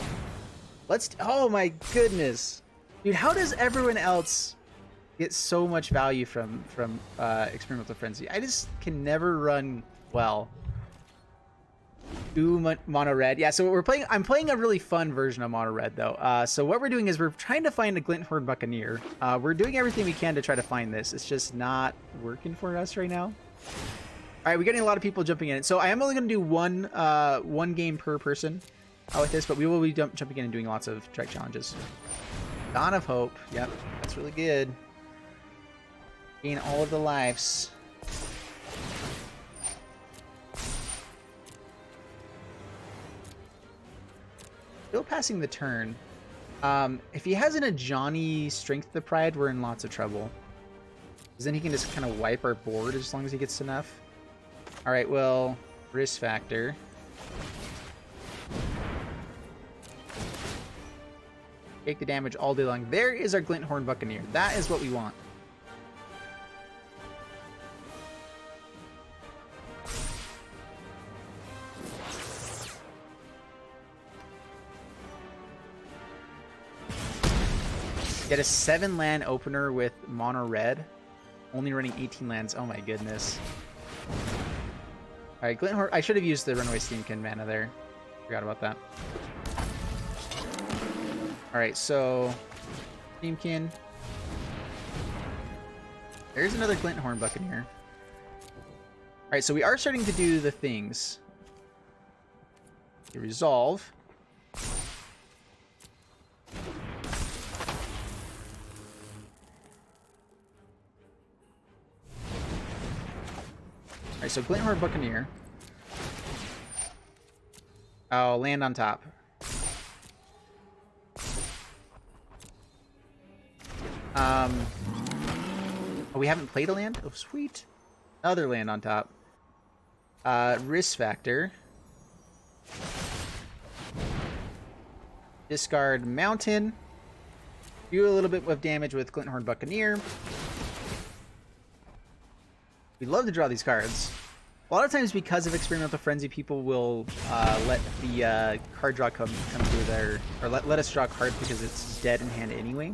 Speaker 1: Let's... Oh my goodness. Dude, how does everyone else get so much value from Experimental Frenzy? I just can never run well. Ooh, mono red. Yeah, so I'm playing a really fun version of mono red though. So what we're doing is we're trying to find a Glint Horde Buccaneer. We're doing everything we can to try to find this. It's just not working for us right now. All right, we're getting a lot of people jumping in. So I am only going to do one game per person with this, but we will be jumping in and doing lots of direct challenges. Dawn of Hope. Yep, that's really good. Gain all of the lives. Still passing the turn. If he has a Johnny Strength the Pride, we're in lots of trouble. Because then he can just kind of wipe our board as long as he gets enough. Alright, well, risk factor. Take the damage all day long. There is our Glinthorn Buccaneer. That is what we want. Get a 7 land opener with mono red. Only running 18 lands. Oh my goodness. Alright, Glinthorn. I should have used the Runaway Steamkin mana there. Forgot about that. Alright, so Steamkin. There's another Glinthorn Buccaneer. Alright, so we are starting to do the things. You resolve. Alright, so Glinthorn Buccaneer. Oh, land on top. Oh, we haven't played a land? Oh, sweet. Another land on top. Risk factor. Discard Mountain. Do a little bit of damage with Glinthorn Buccaneer. We love to draw these cards. A lot of times, because of Experimental Frenzy, people will let the card draw come through there, or let us draw cards because it's dead in hand anyway.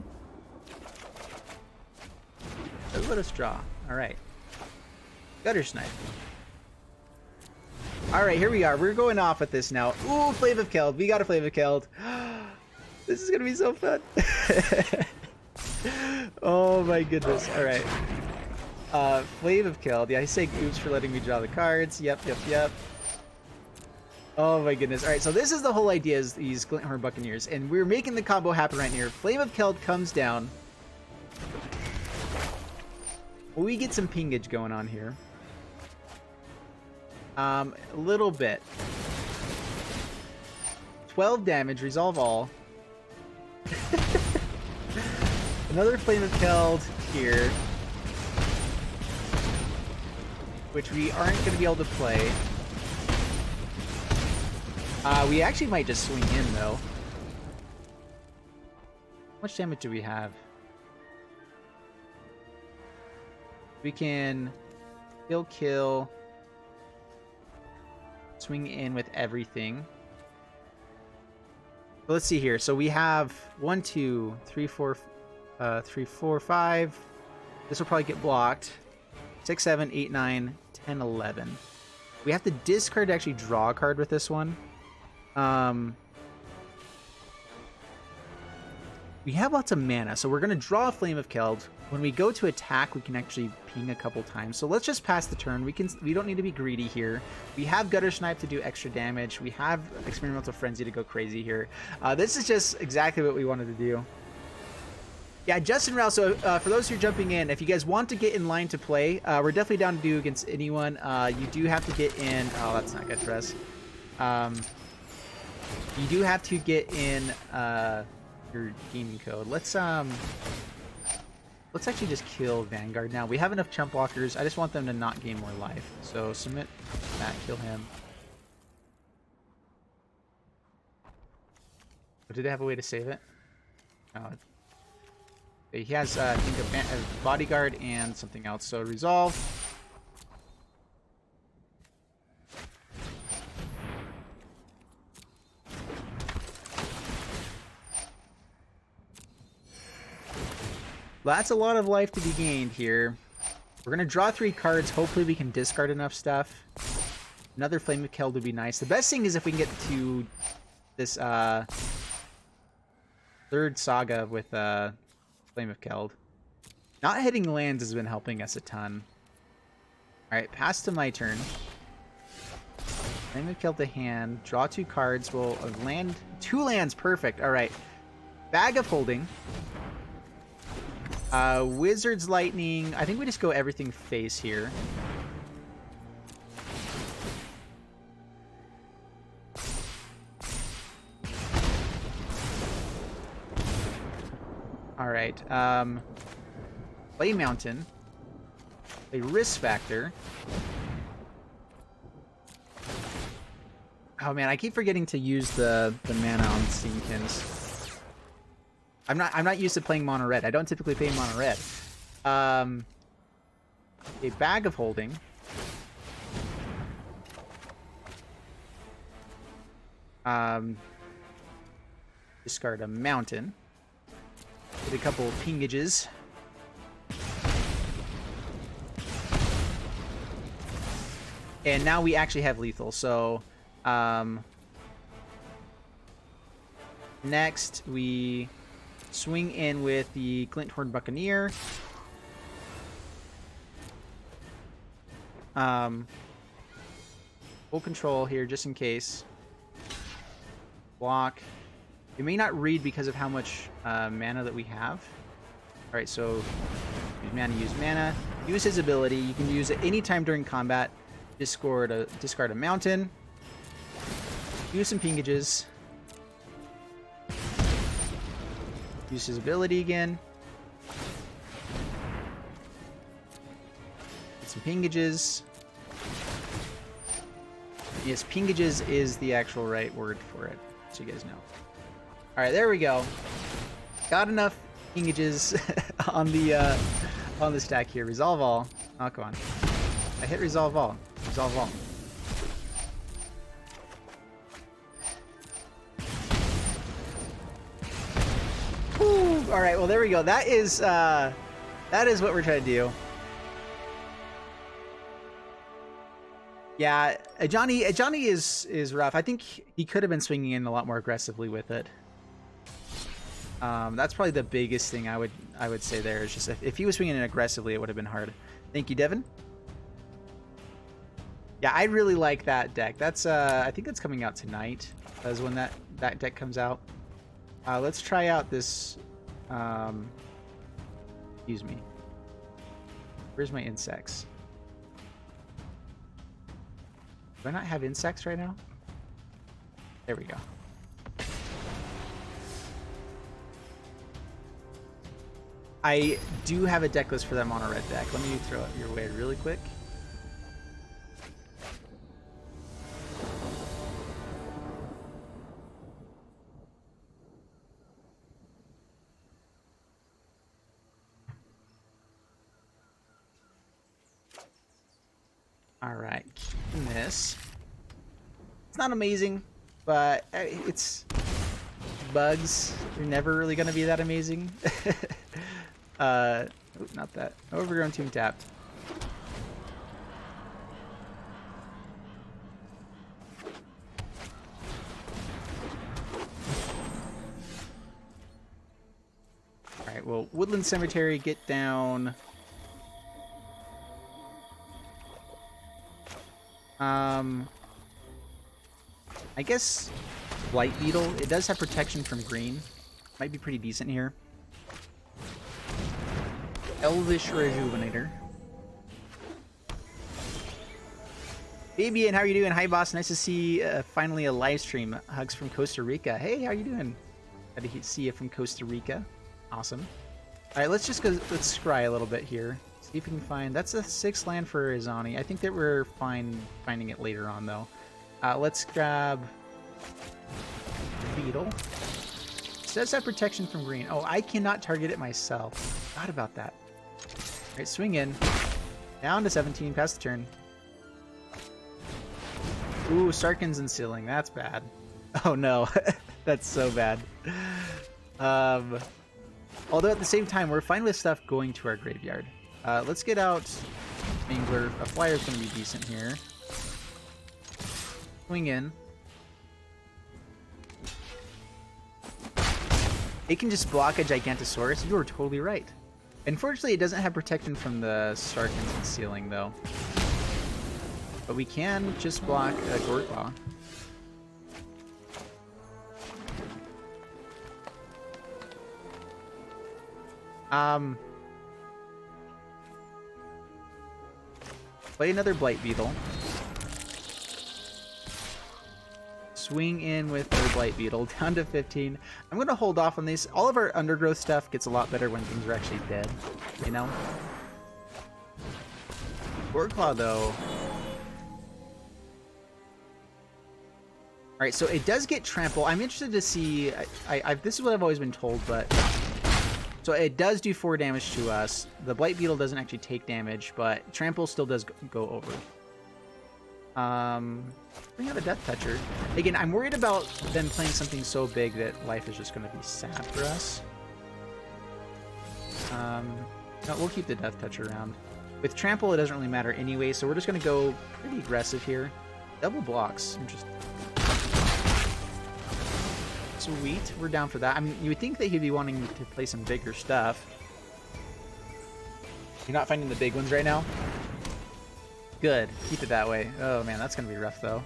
Speaker 1: So let us draw. All right. Gutter Snipe. All right, here we are. We're going off with this now. Ooh, Flame of Keld. We got a Flame of Keld. This is gonna be so fun. Oh my goodness. All right. Flame of Keld. Yeah, I say oops for letting me draw the cards. Yep. Oh my goodness. Alright, so this is the whole idea, is these Glinthorn Buccaneers, and we're making the combo happen right here. Flame of Keld comes down. We get some pingage going on here. A little bit. 12 damage, resolve all. Another Flame of Keld here, which we aren't going to be able to play. We actually might just swing in, though. How much damage do we have? We can kill, swing in with everything. So let's see here. So we have 1, 2, 3, 4, 5. This will probably get blocked. 6, 7, 8, 9, 10, 11. We have to discard to actually draw a card with this one. We have lots of mana, so we're going to draw a Flame of Keld. When we go to attack, we can actually ping a couple times. So let's just pass the turn. We don't need to be greedy here. We have Gutter Snipe to do extra damage. We have Experimental Frenzy to go crazy here. This is just exactly what we wanted to do. Yeah, Justin Rao, so for those who are jumping in, if you guys want to get in line to play, we're definitely down to do against anyone. You do have to get in... Oh, that's not good for us. You do have to get in your gaming code. Let's actually just kill Vanguard now. We have enough chump blockers. I just want them to not gain more life. So submit that, kill him. Oh, do they have a way to save it? Oh, he has, I think, a bodyguard and something else. So resolve. That's a lot of life to be gained here. We're going to draw 3 cards. Hopefully we can discard enough stuff. Another Flame of Keld would be nice. The best thing is if we can get to this third saga with Flame of Keld. Not hitting lands has been helping us a ton. Alright, pass to my turn. Flame of Keld to hand. Draw 2 cards. We'll land 2 lands. Perfect. Alright. Bag of Holding. Wizard's Lightning. I think we just go everything face here. Alright, play Mountain. a risk factor. Oh man, I keep forgetting to use the mana on Steamkins. I'm not used to playing mono red. I don't typically play mono red. A bag of holding. Discard a mountain. Get a couple pingages. And now we actually have lethal, so next we swing in with the Glinthorn Buccaneer. Full control here just in case. Block. You may not read because of how much mana that we have. Alright, so use mana. Use his ability. You can use it anytime during combat. Discard a mountain. Use some pingages. Use his ability again. Get some pingages. Yes, pingages is the actual right word for it, so you guys know. Alright, there we go. Got enough pingages on the stack here. Resolve all. Oh, come on. I hit resolve all. Resolve all. Whew. All right. Well, there we go. That is what we're trying to do. Yeah, Johnny is rough. I think he could have been swinging in a lot more aggressively with it. That's probably the biggest thing I would say there. Is just if he was swinging in aggressively, it would have been hard. Thank you, Devin. Yeah, I really like that deck. That's I think that's coming out tonight. As when that deck comes out. Let's try out this. Excuse me. Where's my insects? Do I not have insects right now? There we go. I do have a deck list for that mono red deck. Let me throw it your way really quick. Alright, keeping this. It's not amazing, but it's bugs. They're never really going to be that amazing. Not that. Overgrown Tomb tapped. Alright, well, Woodland Cemetery, get down. I guess Blight Beetle. It does have protection from green. Might be pretty decent here. Elvish Rejuvenator. Fabian, how are you doing? Hi, boss. Nice to see finally a live stream. Hugs from Costa Rica. Hey, how are you doing? Glad to see you from Costa Rica. Awesome. All right, let's scry a little bit here. See if we can find. That's a 6 land for Izani. I think that we're fine finding it later on, though. Let's grab Beetle. It does have protection from green. Oh, I cannot target it myself. Forgot about that. All right, swing in. Down to 17. Pass the turn. Ooh, Sarkhan's and Sealing. That's bad. Oh no, that's so bad. Although at the same time, we're fine with stuff going to our graveyard. Let's get out Angler. A Flyer's going to be decent here. Swing in. It can just block a Gigantosaurus. You were totally right. Unfortunately, it doesn't have protection from the Sarkhan's and Sealing, though. But we can just block a Gorklaw. Play another Blight Beetle. Swing in with our Blight Beetle down to 15. I'm going to hold off on these. All of our Undergrowth stuff gets a lot better when things are actually dead, you know? Claw though. Alright, so it does get trample. I'm interested to see... this is what I've always been told, but... So it does do 4 damage to us. The Blight Beetle doesn't actually take damage, but trample still does go over. We have a Death Toucher. Again, I'm worried about them playing something so big that life is just going to be sad for us. No, we'll keep the Death Toucher around. With trample, it doesn't really matter anyway, so we're just going to go pretty aggressive here. Double blocks. Interesting. Sweet, we're down for that. I mean, you would think that he'd be wanting to play some bigger stuff. You're not finding the big ones right now? Good, keep it that way. Oh man, that's gonna be rough though.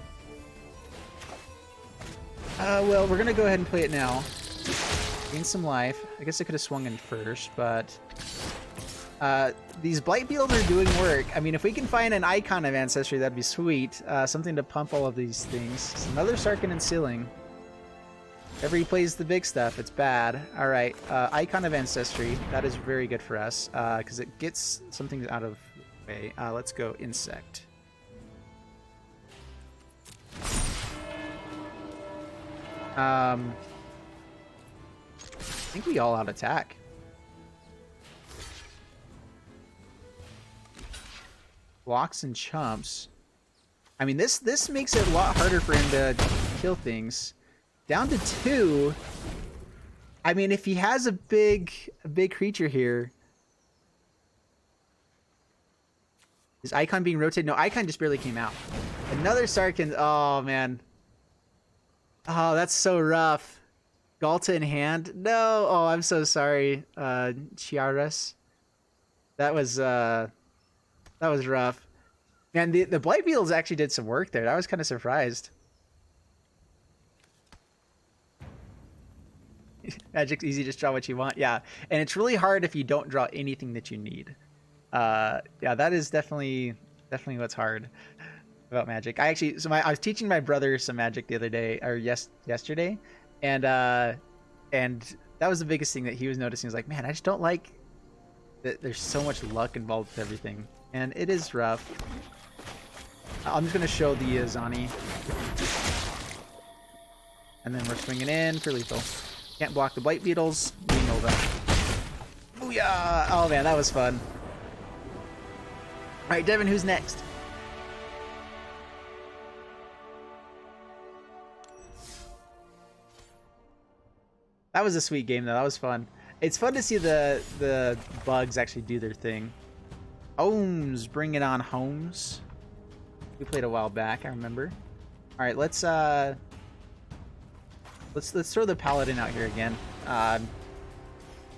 Speaker 1: Well, we're gonna go ahead and play it now. Gain some life. I guess I could have swung in first, but... these Blight Beetles are doing work. I mean, if we can find an Icon of Ancestry, that'd be sweet. Something to pump all of these things. Another Sarkin and Sealing. Whenever he plays the big stuff, it's bad. Alright, Icon of Ancestry. That is very good for us, because it gets something out of the way. Let's go Insect. I think we all out attack. Blocks and chumps. I mean, this makes it a lot harder for him to kill things. Down to 2. I mean, if he has a big creature here. Is Icon being rotated? No, Icon just barely came out. Another Sarkin. Oh, man. Oh, that's so rough. Galta in hand. No. Oh, I'm so sorry, Chiaras. That was rough. Man, the Blight Beetles actually did some work there. I was kind of surprised. Magic's easy, just draw what you want. Yeah, and it's really hard if you don't draw anything that you need. Yeah, that is definitely what's hard about Magic. I was teaching my brother some Magic the other day, or yesterday, and that was the biggest thing that he was noticing. He was like, man, I just don't like that there's so much luck involved with everything, and it is rough. I'm just gonna show the Zani, and then we're swinging in for lethal. Can't block the Blight Beetles. We know that. Booyah! Oh man, that was fun. Alright, Devin, who's next? That was a sweet game though, that was fun. It's fun to see the bugs actually do their thing. Holmes, bring it on, Holmes. We played a while back, I remember. Alright, let's throw the Paladin out here again.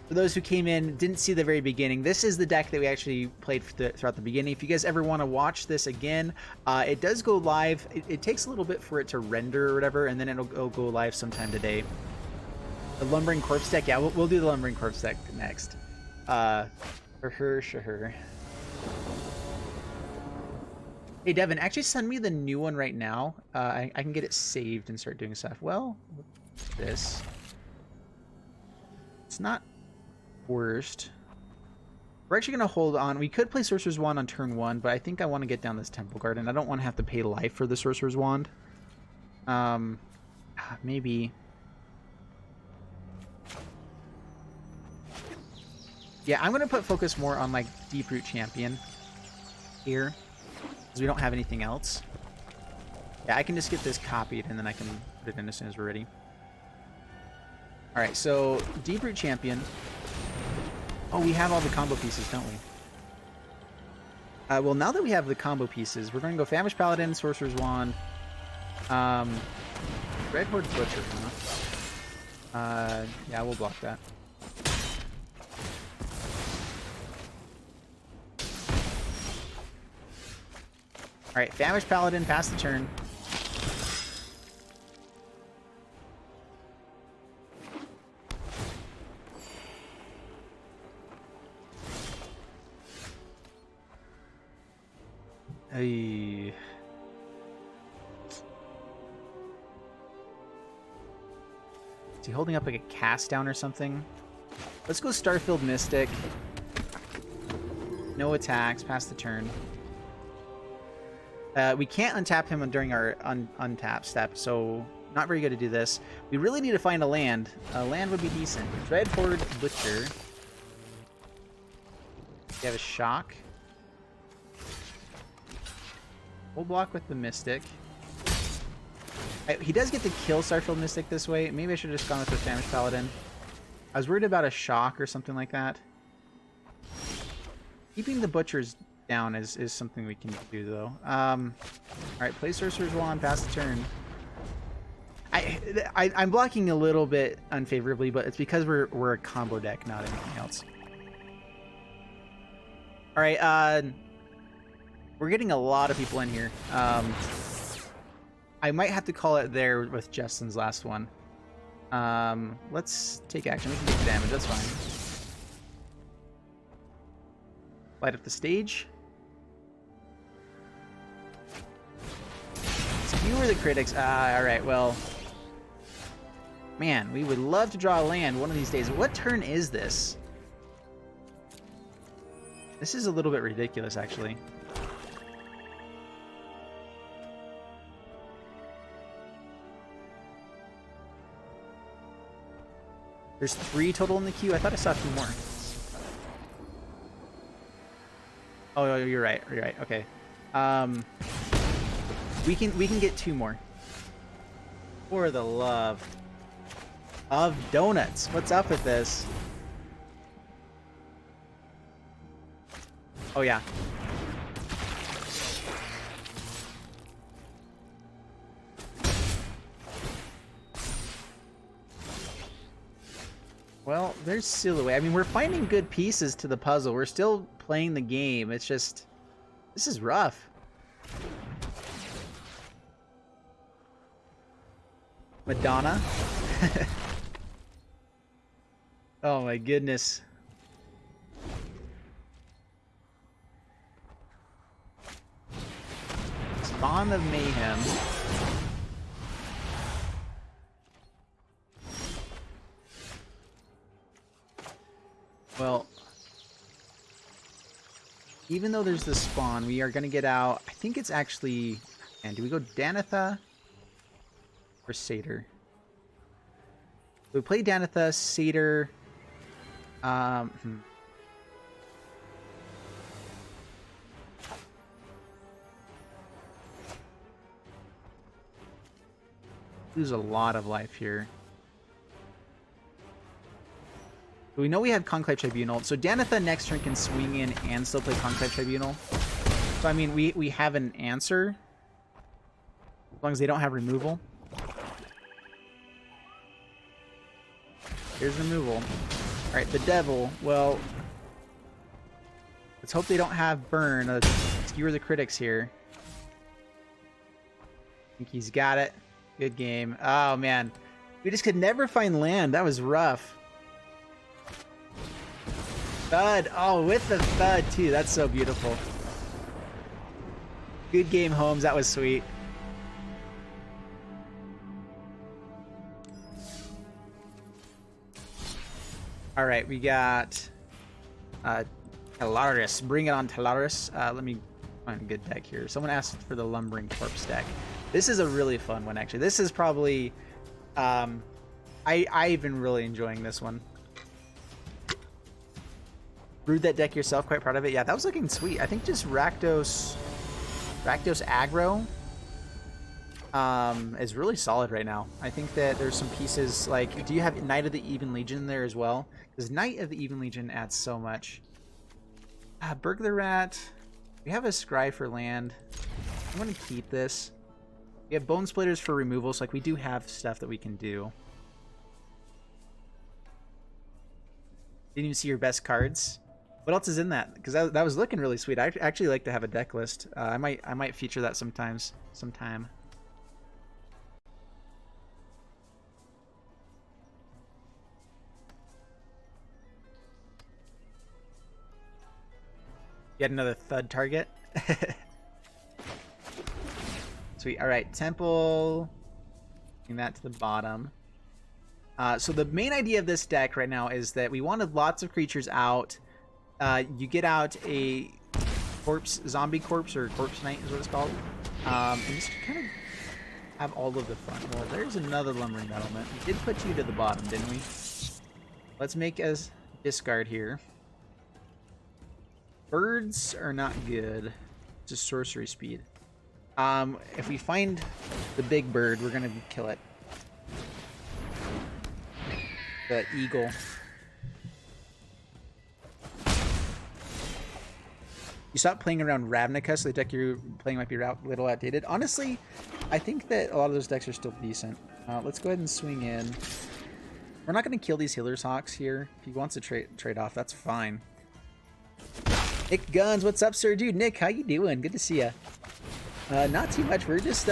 Speaker 1: For those who came in, didn't see the very beginning, this is the deck that we actually played throughout the beginning. If you guys ever want to watch this again, it does go live. It takes a little bit for it to render or whatever, and then it'll go live sometime today. The Lumbering Corpse deck, yeah, we'll do the Lumbering Corpse deck next. Sure. Hey Devin, actually send me the new one right now. I can get it saved and start doing stuff. Well, this. It's not worst. We're actually going to hold on. We could play Sorcerer's Wand on turn 1, but I think I want to get down this Temple Garden. I don't want to have to pay life for the Sorcerer's Wand. Maybe. Yeah, I'm going to put focus more on like Deeproot Champion here, because we don't have anything else. Yeah, I can just get this copied and then I can put it in as soon as we're ready. Alright, so Deeproot Champion. Oh, we have all the combo pieces, don't we? Well, now that we have the combo pieces, we're going to go Famished Paladin, Sorcerer's Wand, Red Horde Butcher, huh? Yeah, we'll block that. Alright, Famished Paladin, pass the turn. Hey. Is he holding up like a cast down or something? Let's go Starfield Mystic. No attacks, pass the turn. We can't untap him during our untap step, so not very good to do this. We really need to find a land. A land would be decent. Dread Horde Butcher. We have a shock. We'll block with the Mystic. He does get to kill Starfield Mystic this way. Maybe I should have just gone with the Famished Paladin. I was worried about a shock or something like that. Keeping the Butchers down is something we can do, though. Alright, play Sorcerer's Wand, pass the turn. I'm blocking a little bit unfavorably, but it's because we're a combo deck, not anything else. Alright, we're getting a lot of people in here. I might have to call it there with Justin's last one. Let's take action. We can take the damage, that's fine. Light up the stage. Skewer the critics. Alright, well. Man, we would love to draw a land one of these days. What turn is this? This is a little bit ridiculous, actually. There's 3 total in the queue. I thought I saw 2 more. Oh, you're right. You're right. Okay. We can get 2 more. For the love of donuts. What's up with this? Oh yeah. Well, there's Silhouette. I mean, we're finding good pieces to the puzzle. We're still playing the game. It's just... This is rough. Madonna. Oh my goodness. Spawn of Mayhem. Well, even though there's the spawn, we are going to get out. I think it's actually... And do we go Danitha or Satyr? We play Danitha, Satyr. Lose a lot of life here. We know we have Conclave Tribunal, so Danitha next turn can swing in and still play Conclave Tribunal. So I mean, we have an answer as long as they don't have removal. Here's removal. All right, the Devil. Well, let's hope they don't have burn. Let's skewer the critics here. I think he's got it. Good game. Oh man, we just could never find land. That was rough. Thud. Oh, with the thud too. That's so beautiful. Good game, Holmes. That was sweet. All right, we got Talaris. Bring it on, Talaris. Let me find a good deck here. Someone asked for the Lumbering Corpse deck. This is a really fun one, actually. This is probably... I've been really enjoying this one. Brewed that deck yourself, quite proud of it. Yeah, that was looking sweet. I think just Rakdos aggro is really solid right now. I think that there's some pieces like, do you have Knight of the Even Legion there as well? Because Knight of the Even Legion adds so much. Burglar Rat. We have a Scry for land. I'm going to keep this. We have Bone Splitters for removal, so like we do have stuff that we can do. Didn't even see your best cards. What else is in that? Because that was looking really sweet. I actually like to have a deck list. I might feature that sometime. Yet another thud target. Sweet. All right, Temple. Bring that to the bottom. So the main idea of this deck right now is that we wanted lots of creatures out. You get out a zombie corpse, or corpse knight is what it's called. And just kind of have all of the fun. Well, there's another lumbering battlement. We did put you to the bottom, didn't we? Let's make as discard here. Birds are not good. It's just sorcery speed. If we find the big bird, we're gonna kill it. The eagle. You stop playing around Ravnica, so the deck you're playing might be a little outdated. Honestly, I think that a lot of those decks are still decent. Let's go ahead and swing in. We're not going to kill these Healer's Hawks here. If he wants to trade off, that's fine. Nick Guns, what's up, sir? Dude, Nick, how you doing? Good to see ya. Not too much. We're just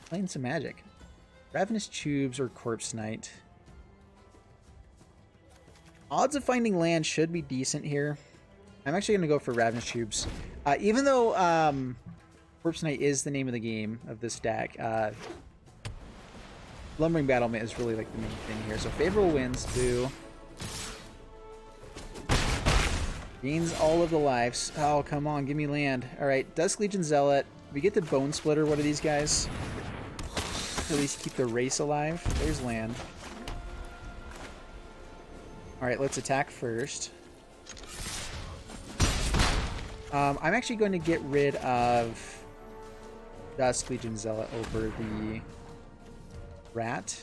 Speaker 1: playing some Magic. Ravenous Tubes or Corpse Knight. Odds of finding land should be decent here. I'm actually going to go for Ravenous Tubes. Even though Corpse Knight is the name of the game of this deck, Lumbering Battlement is really like the main thing here. So favorable wins, boo. Gains all of the lives. Oh, come on, give me land. Alright, Dusk Legion Zealot. We get the Bone Splitter. What are these guys? At least keep the race alive. There's land. Alright, let's attack first. I'm actually going to get rid of Dusk Legion Zealot over the Rat.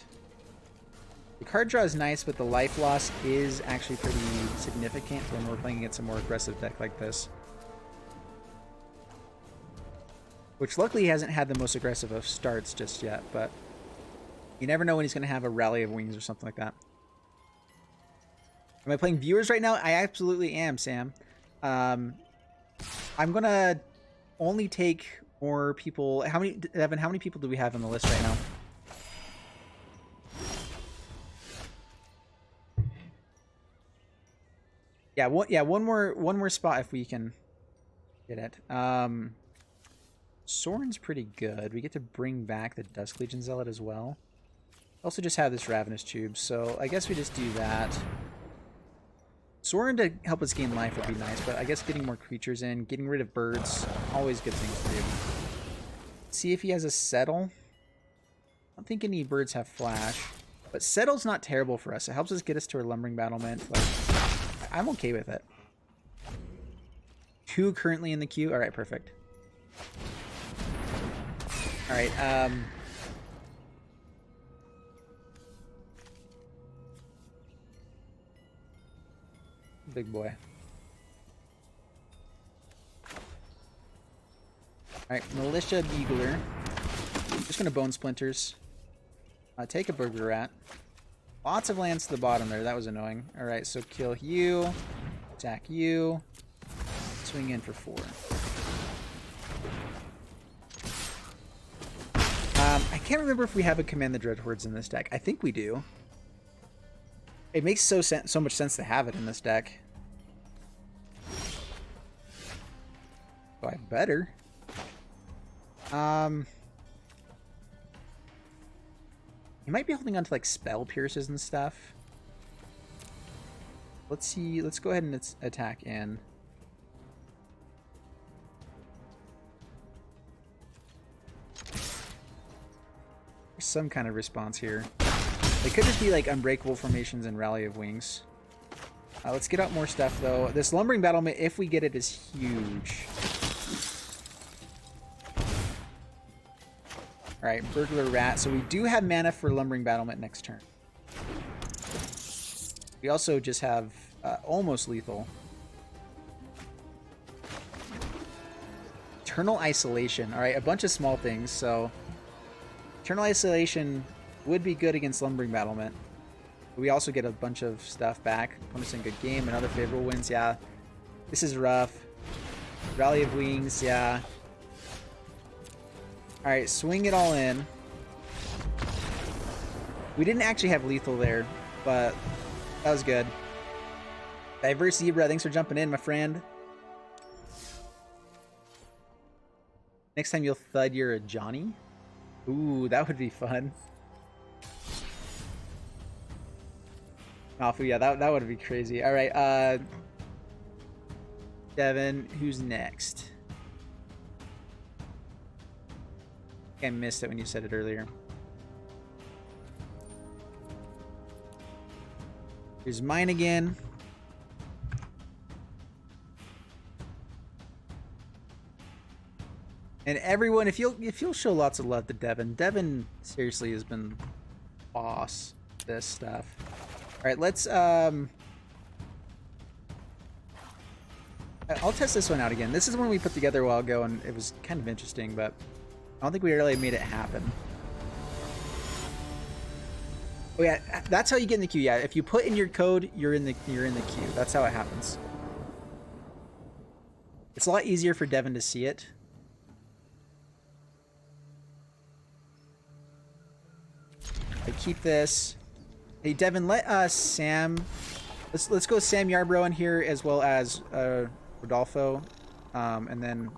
Speaker 1: The card draw is nice, but the life loss is actually pretty significant when we're playing against a more aggressive deck like this. Which luckily hasn't had the most aggressive of starts just yet, but you never know when he's going to have a Rally of Wings or something like that. Am I playing viewers right now? I absolutely am, Sam. I'm going to only take more people. How many, Evan, how many people do we have on the list right now? Yeah, one more spot if we can get it. Soren's pretty good. We get to bring back the Dusk Legion Zealot as well. Also just have this Ravenous Tube, so I guess we just do that. Soren to help us gain life would be nice, but I guess getting more creatures in, getting rid of birds, always good things to do. See if he has a Settle. I don't think any birds have Flash, but Settle's not terrible for us. It helps us get us to our Lumbering Battlement. Like, I'm okay with it. 2 currently in the queue. All right, perfect. All right. Big boy. All right, Militia Bugler. Just gonna Bone Splinters. Take a Burglar Rat. Lots of lands to the bottom there. That was annoying. All right, so kill you. Attack you. Swing in for 4. I can't remember if we have a Command the Dreadhordes in this deck. I think we do. It makes so much sense to have it in this deck. Oh, I better. He might be holding on to like Spell Pierces and stuff. Let's see. Let's go ahead and attack in. There's some kind of response here. It could just be like Unbreakable Formations and Rally of Wings. Let's get out more stuff though. This Lumbering Battlement, if we get it, is huge. Alright, Burglar Rat. So we do have mana for Lumbering Battlement next turn. We also just have almost lethal. Eternal Isolation. Alright, a bunch of small things. So Eternal Isolation would be good against Lumbering Battlement. But we also get a bunch of stuff back. Opponents in good game. Another favorable wins. Yeah. This is rough. Rally of Wings. Yeah. Alright, swing it all in. We didn't actually have lethal there, but that was good. Diverse Zebra, thanks for jumping in, my friend. Next time you'll thud you're a Johnny? Ooh, that would be fun. Oh, yeah, that would be crazy. Alright, Devin, who's next? I missed it when you said it earlier. Here's mine again. And everyone, if you'll show lots of love to Devin. Devin seriously has been boss this stuff. All right, let's I'll test this one out again. This is one we put together a while ago, and it was kind of interesting, but I don't think we really made it happen. Oh yeah, that's how you get in the queue. Yeah, if you put in your code, you're in the queue. That's how it happens. It's a lot easier for Devin to see it. I keep this. Hey Devin, let Sam. Let's go Sam Yarbrough in here as well as Rodolfo, and then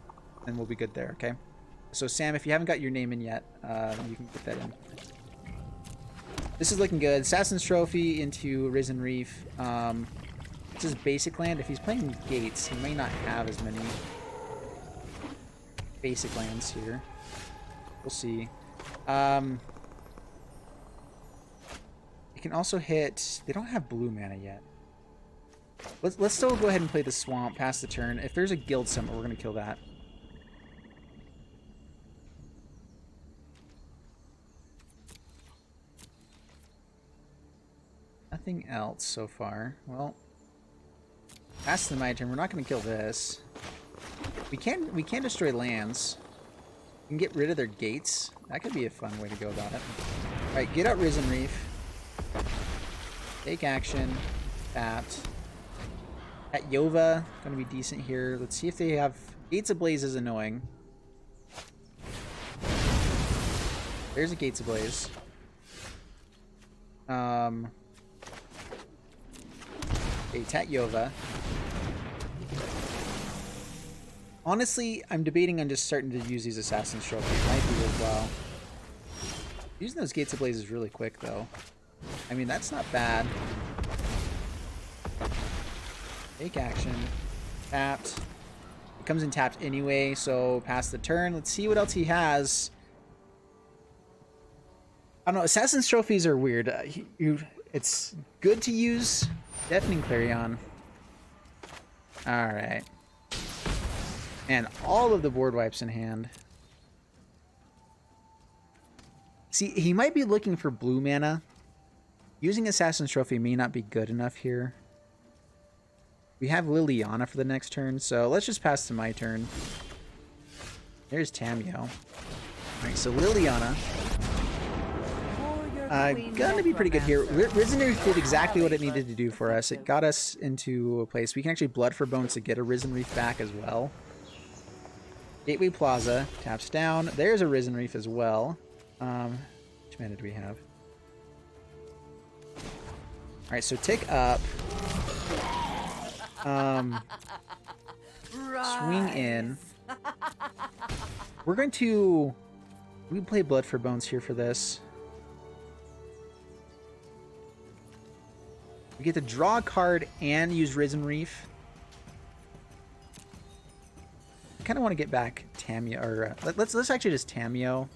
Speaker 1: we'll be good there. Okay. So Sam, if you haven't got your name in yet, you can put that in. This is looking good. Assassin's Trophy into Risen Reef. This is basic land. If he's playing Gates, he may not have as many basic lands here. We'll see. You can also hit. They don't have blue mana yet. Let's still go ahead and play the swamp. Pass the turn. If there's a guild summit, we're gonna kill that. Nothing else so far. Well, pass the my turn. We're not gonna kill this. We can destroy lands. We can get rid of their gates. That could be a fun way to go about it. All right, get out Risen Reef. Take action. Tapped. At Yova, gonna be decent here. Let's see if they have Gates Ablaze is annoying. There's a Gates Ablaze. Okay, Tat Yova. Honestly, I'm debating on just starting to use these Assassin's Trophy. It might be worthwhile. Using those Gates Ablaze is really quick, though. I mean, that's not bad. Take action. Tapped. It comes in tapped anyway, so pass the turn. Let's see what else he has. I don't know. Assassin's Trophies are weird. It's good to use Deafening Clarion. Alright. And all of the board wipes in hand. See, he might be looking for blue mana. Using Assassin's Trophy may not be good enough here. We have Liliana for the next turn, so let's just pass to my turn. There's Tamio. Alright, so Liliana. Gonna be pretty good here. Risen Reef did exactly what it needed to do for us. It got us into a place we can actually Blood for Bones to get a Risen Reef back as well. Gateway Plaza taps down. There's a Risen Reef as well. Which mana do we have? Alright, so tick up. Swing in. We're going to... We play Blood for Bones here for this. We get to draw a card and use Risen Reef. I kind of want to get back Tamio, or let's actually just Tamio.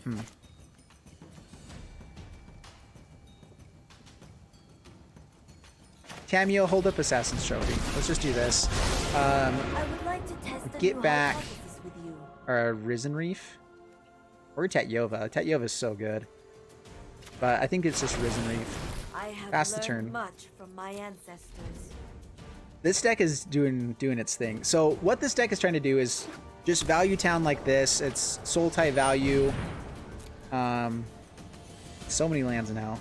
Speaker 1: Tamio, hold up Assassin's Trophy. Let's just do this.
Speaker 4: I would like to test
Speaker 1: Get back our Risen Reef. Or Tatyova. Tatyova is so good. But I think it's just Risen Reef. Pass the turn.
Speaker 4: Much from my ancestors.
Speaker 1: This deck is doing its thing. So what this deck is trying to do is just value town like this. It's soul tie value. So many lands now.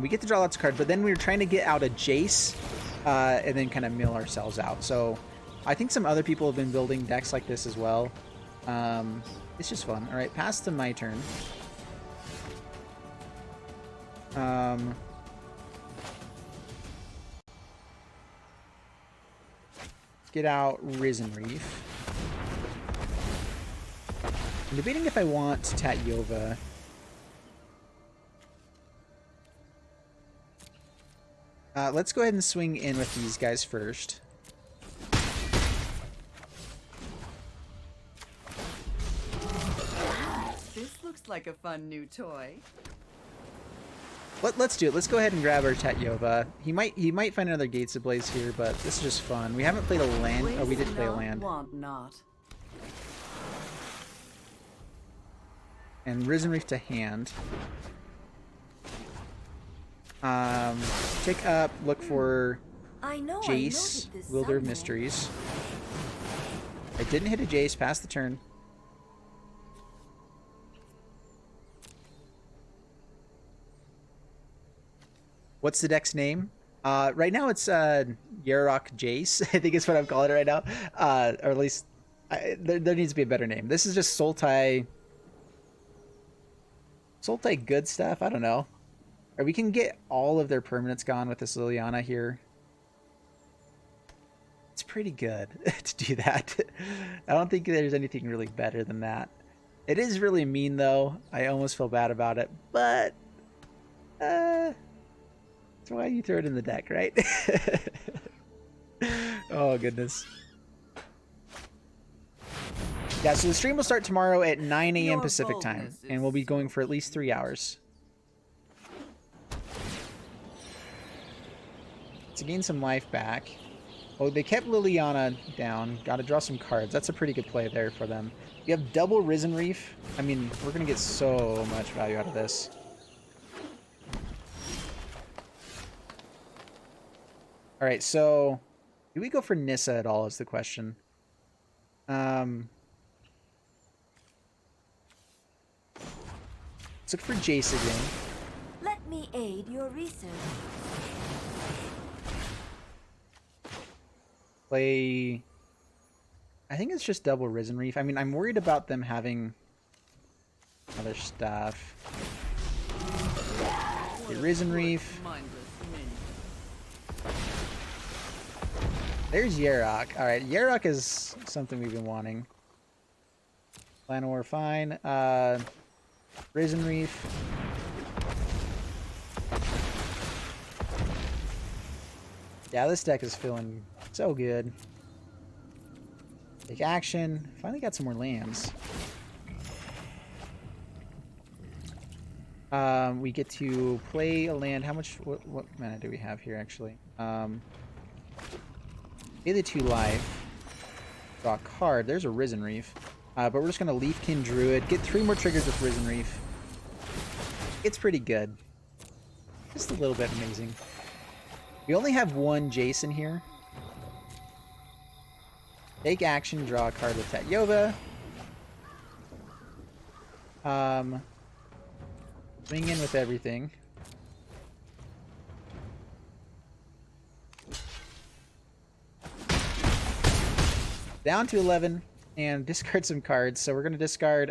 Speaker 1: We get to draw lots of cards, but then we're trying to get out a Jace and then kind of mill ourselves out. So I think some other people have been building decks like this as well. It's just fun. All right, pass to my turn. Get out Risen Reef. I'm debating if I want Tatyova. Let's go ahead and swing in with these guys first.
Speaker 3: Looks like a fun new toy.
Speaker 1: Let's do it. Let's go ahead and grab our Tatyova. He might find another Gates of Blaze here, but this is just fun. We haven't played a land. Oh, we did play a land.
Speaker 3: Want not.
Speaker 1: And Risen Reef to hand. Tick up, look for Jace, Wielder of Mysteries. I didn't hit a Jace, pass the turn. What's the deck's name? Right now it's Yarok Jace, I think is what I'm calling it right now. Or at least, there needs to be a better name. This is just Sultai good stuff? I don't know. Or we can get all of their permanents gone with this Liliana here. It's pretty good to do that. I don't think there's anything really better than that. It is really mean, though. I almost feel bad about it. But, that's why you throw it in the deck, right? Oh, goodness. Yeah, so the stream will start tomorrow at 9 a.m. Pacific time, and we'll be going for at least 3 hours. To gain some life back. Oh, they kept Liliana down. Got to draw some cards. That's a pretty good play there for them. You have double Risen Reef. I mean, we're going to get so much value out of this. All right, so do we go for Nissa at all is the question. Let's look for Jace again.
Speaker 4: Let me aid your research.
Speaker 1: Play... I think it's just double Risen Reef. I mean, I'm worried about them having other stuff. Okay, Risen Reef. There's Yarok. Alright, Yarok is something we've been wanting. Llanowar, fine. Risen Reef. Yeah, this deck is feeling so good. Take action. Finally got some more lands. We get to play a land. How much? What mana do we have here, actually? Pay the 2 life. Draw a card. There's a Risen Reef. But we're just going to Leafkin Druid. Get 3 more triggers with Risen Reef. It's pretty good. Just a little bit amazing. We only have 1 Jason here. Take action, draw a card with Tatyova. Swing in with everything. Down to 11 and discard some cards. So we're going to discard...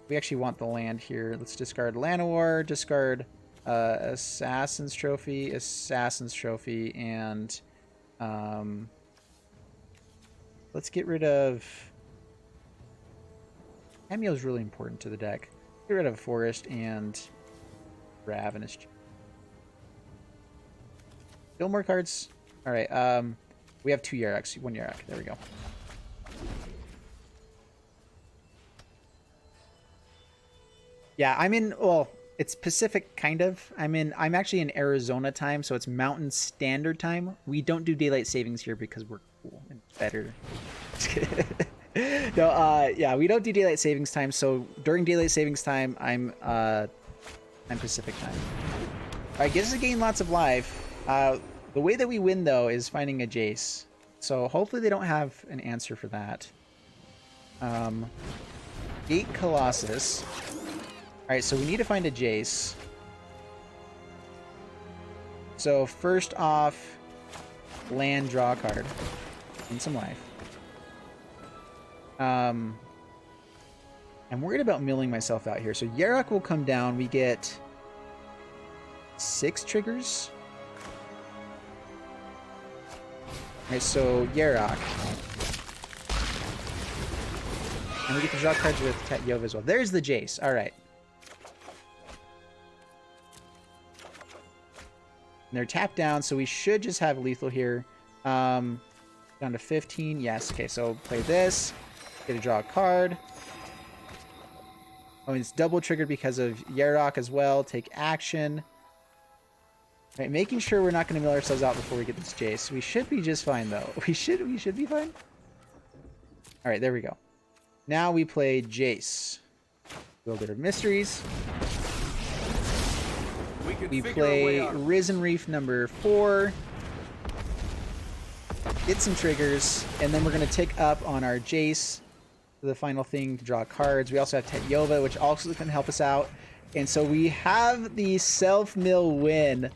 Speaker 1: we actually want the land here. Let's discard Llanowar, discard Assassin's Trophy, and... let's get rid of... Cameo is really important to the deck. Get rid of Forest and Ravenous. Still more cards. Alright, we have 2 Yaraks. 1 Yarak. There we go. Yeah, I'm in... Well, it's Pacific, kind of. I'm actually in Arizona time, so it's Mountain Standard Time. We don't do daylight savings here because we're cool and better. No, yeah, we don't do daylight savings time, so during daylight savings time, I'm Pacific time. Alright, gives us a gain lots of life. The way that we win, though, is finding a Jace. So hopefully they don't have an answer for that. Gate Colossus. Alright, so we need to find a Jace. So first off, land, draw a card. And some life. I'm worried about milling myself out here. So Yarok will come down. We get 6 triggers. Alright, so Yarok. And we get to draw cards with Tatyova as well. There's the Jace. Alright. And they're tapped down, so we should just have lethal here. Down to 15. Yes. Okay, so play this. Get to draw a card. Oh, it's double triggered because of Yarok as well. Take action. Right, making sure we're not going to mill ourselves out before we get this Jace. We should be just fine, though. We should be fine. All right, there we go. Now we play Jace. Builder of Mysteries. We play Risen Reef number 4. Get some triggers, and then we're going to tick up on our Jace for the final thing to draw cards. We also have Tetyova, which also can help us out. And so we have the self-mill win.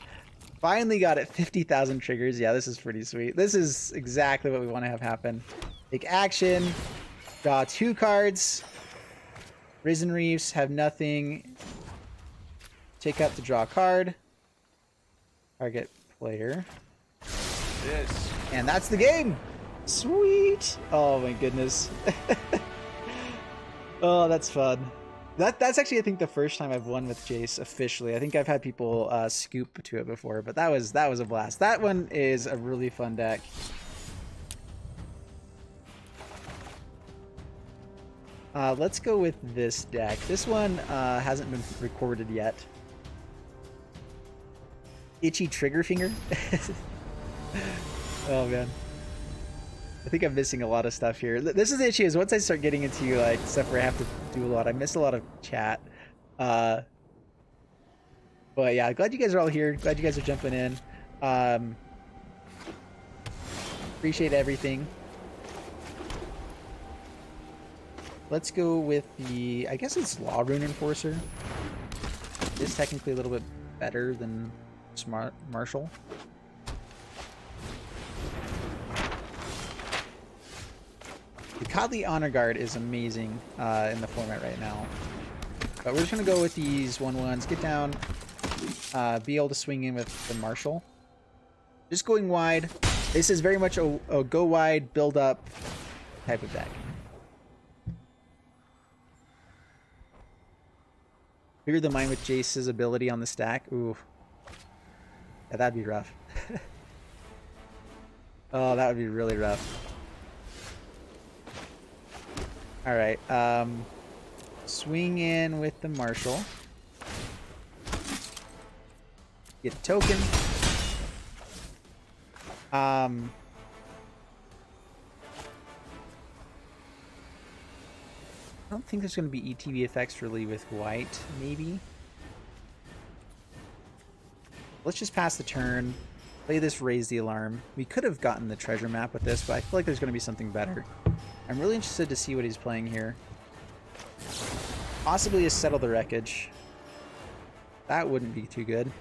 Speaker 1: Finally got it 50,000 triggers. Yeah, this is pretty sweet. This is exactly what we want to have happen. Take action. Draw 2 cards. Risen Reefs have nothing. Take up to draw a card. Target player.
Speaker 5: Yes.
Speaker 1: And that's the game. Sweet. Oh my goodness. Oh, that's fun. That's actually, I think, the first time I've won with Jace officially. I think I've had people scoop to it before, but that was a blast. That one is a really fun deck. Let's go with this deck. This one hasn't been recorded yet. Itchy Trigger Finger. Oh man, I think I'm missing a lot of stuff here. This is the issue, is once I start getting into like stuff where I have to do a lot, I miss a lot of chat. But yeah, glad you guys are all here. Glad you guys are jumping in. Appreciate everything. Let's go with the, I guess it's Law Rune Enforcer. It's technically a little bit better than Smart Marshall. The Godly Honor Guard is amazing in the format right now. But we're just going to go with these 1/1s. Get down. Be able to swing in with the Marshall. Just going wide. This is very much a go wide, build up type of deck. Clear the mind with Jace's ability on the stack. Ooh. Yeah, that'd be rough. Oh, that would be really rough. Alright, swing in with the Marshall. Get a token. I don't think there's going to be ETB effects really with white, maybe. Let's just pass the turn. Play this Raise the Alarm. We could have gotten the treasure map with this, but I feel like there's going to be something better. I'm really interested to see what he's playing here. Possibly a Settle the Wreckage. That wouldn't be too good.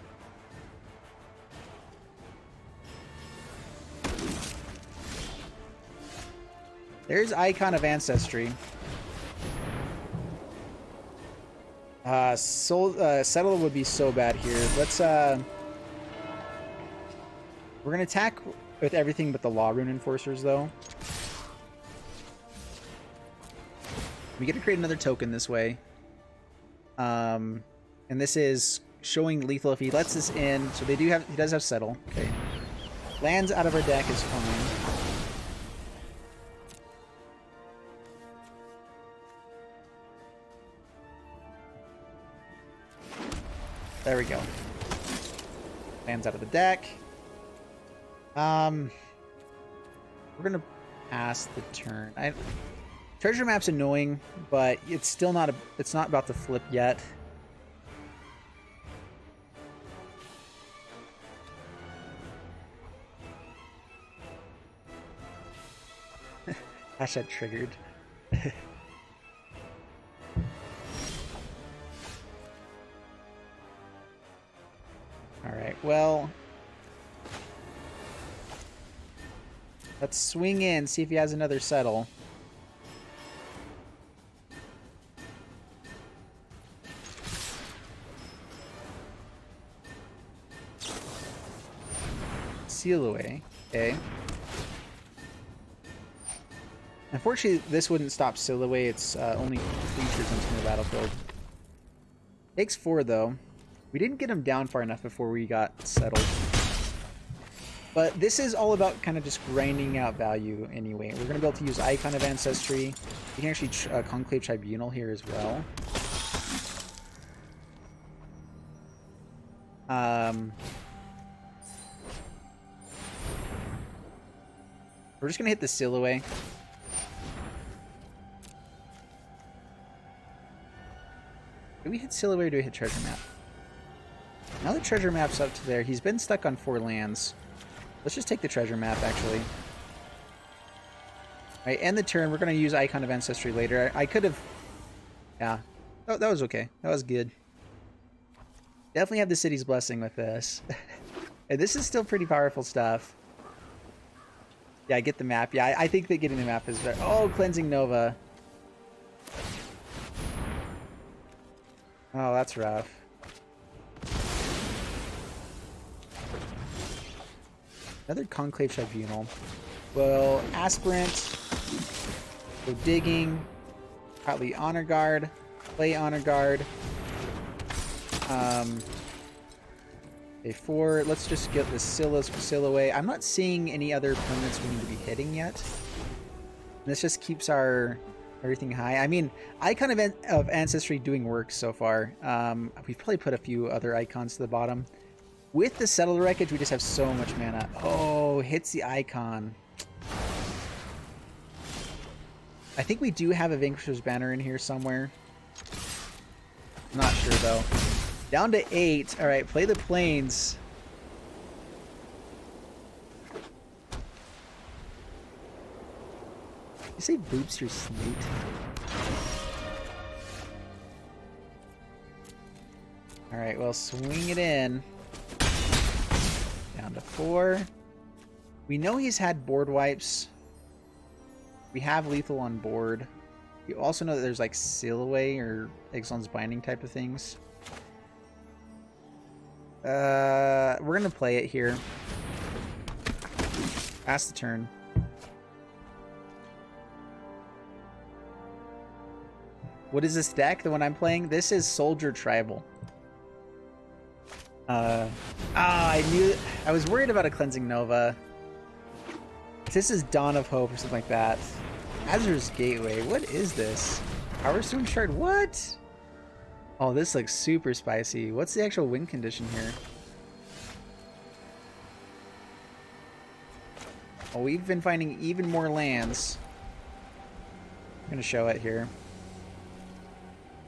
Speaker 1: There's Icon of Ancestry. Settle would be so bad here. Let's we're gonna attack with everything but the Law Rune Enforcers though. We get to create another token this way. And this is showing lethal if he lets this in. So he does have Settle. Okay. Lands out of our deck is fine. There we go. Lands out of the deck. We're gonna pass the turn. Treasure map's annoying, but it's still not it's not about to flip yet. Hashtag triggered. Alright, well, let's swing in, see if he has another Settle. Seal away, okay. Unfortunately, this wouldn't stop Seal away, it's only creatures entering the battlefield. Takes 4 though. We didn't get him down far enough before we got settled. But this is all about kind of just grinding out value anyway. We're going to be able to use Icon of Ancestry. You can actually Conclave Tribunal here as well. We're just gonna hit the seal away. Do we hit seal away or do we hit treasure map? Now the treasure map's up to there. He's been stuck on 4 lands. Let's just take the treasure map, actually. Alright, end the turn. We're gonna use Icon of Ancestry later. I could have... Yeah. Oh, that was okay. That was good. Definitely have the City's Blessing with this. And this is still pretty powerful stuff. Yeah, get the map. Yeah, I think that getting the map is better. Oh, Cleansing Nova. Oh, that's rough. Another Conclave Tribunal. Well, Aspirant. Go Digging. Probably Honor Guard. Play Honor Guard. A4. Let's just get the Seal away. I'm not seeing any other permanents we need to be hitting yet. This just keeps our everything high. I mean, Icon of Ancestry doing work so far. We've probably put a few other icons to the bottom. With the Settled Wreckage, we just have so much mana. Oh, hits the icon. I think we do have a Vanquisher's Banner in here somewhere. Not sure, though. Down to 8. All right, play the Plains. You say boops your snoot? All right, well, swing it in. Down to 4. We know he's had board wipes. We have lethal on board. You also know that there's like Seal Away or Exil's Binding type of things. We're gonna play it here. Pass the turn. What is this deck? The one I'm playing? This is Soldier Tribal. I knew. I was worried about a Cleansing Nova. This is Dawn of Hope or something like that. Azur's Gateway. What is this? Power Stone Shard. What? Oh, this looks super spicy. What's the actual win condition here? Oh, we've been finding even more lands. I'm gonna show it here.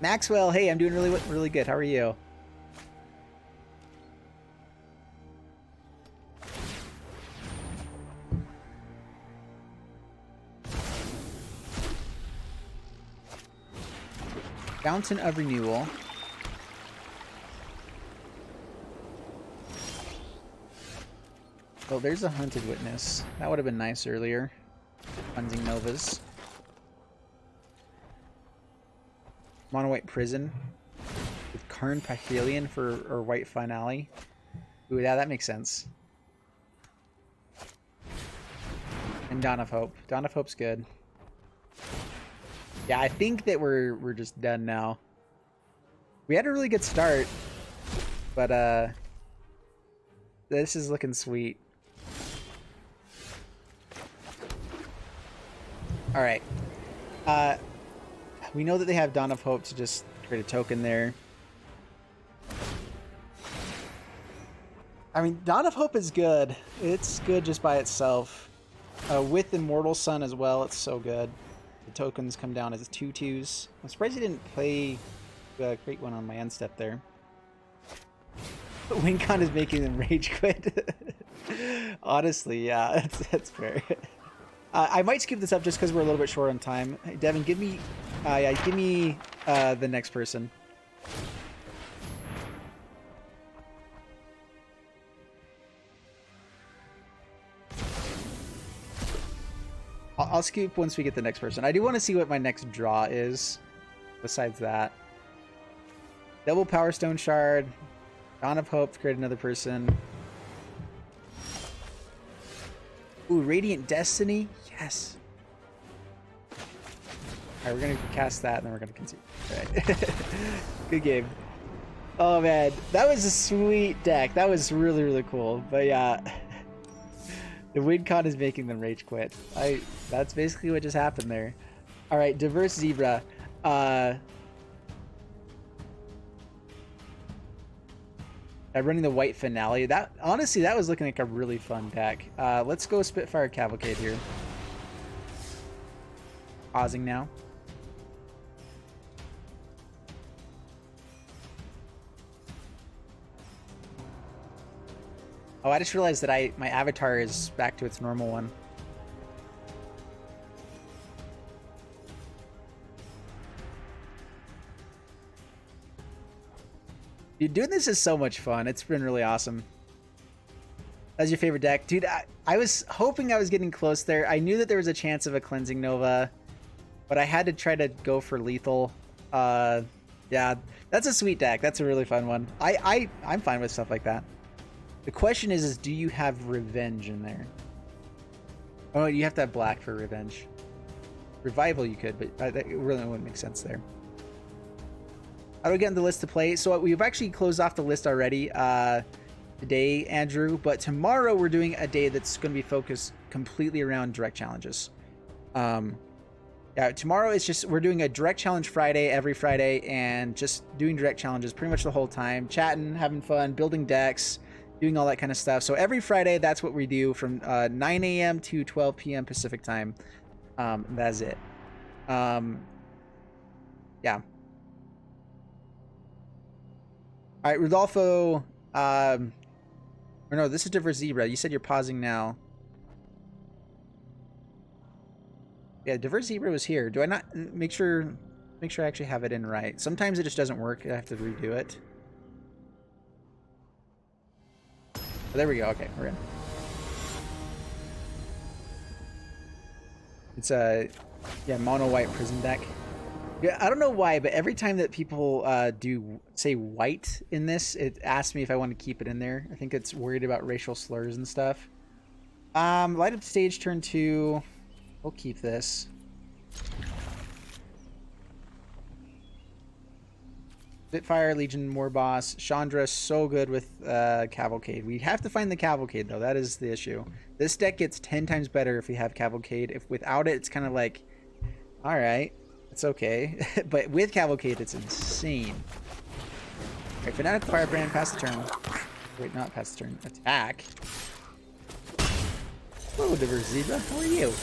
Speaker 1: Maxwell, hey, I'm doing really good. How are you? Fountain of Renewal. Oh, there's a Hunted Witness. That would have been nice earlier. Cleansing Novas. Mono White Prison. With Karn Pahelion for or White Finale. Ooh, yeah, that makes sense. And Dawn of Hope. Dawn of Hope's good. Yeah, I think that we're just done now. We had a really good start, but this is looking sweet. All right. We know that they have Dawn of Hope to just create a token there. I mean, Dawn of Hope is good. It's good just by itself. With Immortal Sun as well, it's so good. The tokens come down as 2/2s. I'm surprised he didn't play create one on my end step there. But WinCon is making them rage quit. Honestly, yeah, that's fair. I might skip this up just because we're a little bit short on time. Hey, Devin, give me the next person. I'll skip once we get the next person. I do want to see what my next draw is. Besides that, double Power Stone Shard, Dawn of Hope to create another person. Ooh, Radiant Destiny. Yes. All right, we're gonna cast that, and then we're gonna concede. All right. Good game. Oh man, that was a sweet deck. That was really cool. But yeah. The WinCon is making them rage quit. That's basically what just happened there. All right, Diverse Zebra. Running the white finale. That honestly, that was looking like a really fun deck. Let's go Spitfire Cavalcade here. Pausing now. Oh, I just realized that my avatar is back to its normal one. Dude, doing this is so much fun. It's been really awesome. That's your favorite deck? Dude, I was hoping I was getting close there. I knew that there was a chance of a Cleansing Nova, but I had to try to go for lethal. Yeah, that's a sweet deck. That's a really fun one. I'm fine with stuff like that. The question is do you have Revenge in there? Oh, you have to have black for Revenge. Revival you could, but that really wouldn't make sense there. How do we get in the list to play? So we've actually closed off the list already today, Andrew, but tomorrow we're doing a day that's going to be focused completely around direct challenges. Yeah, tomorrow it's just, we're doing a direct challenge Friday, every Friday, and just doing direct challenges pretty much the whole time, chatting, having fun, building decks, doing all that kind of stuff. So every Friday, that's what we do from 9 a.m. to 12 p.m. Pacific time. That's it. Yeah. All right, Rodolfo. Or no, this is Diverse Zebra. You said you're pausing now. Yeah, Diverse Zebra was here. Do I not make sure I actually have it in right? Sometimes it just doesn't work. I have to redo it. Oh, there we go. Okay, we're in. It's a mono white prison deck. Yeah, I don't know why, but every time that people do say white in this, it asks me if I want to keep it in there. I think it's worried about racial slurs and stuff. Light up stage turn 2. We'll keep this. Spitfire, Legion, Morboss. Chandra, so good with Cavalcade. We have to find the Cavalcade, though. That is the issue. This deck gets 10 times better if we have Cavalcade. If without it, it's kind of like, all right, it's okay. But with Cavalcade, it's insane. All right, Fanatic Firebrand, pass the turn. Wait, not pass the turn. Attack. Hello, Diverse Zebra. How are you?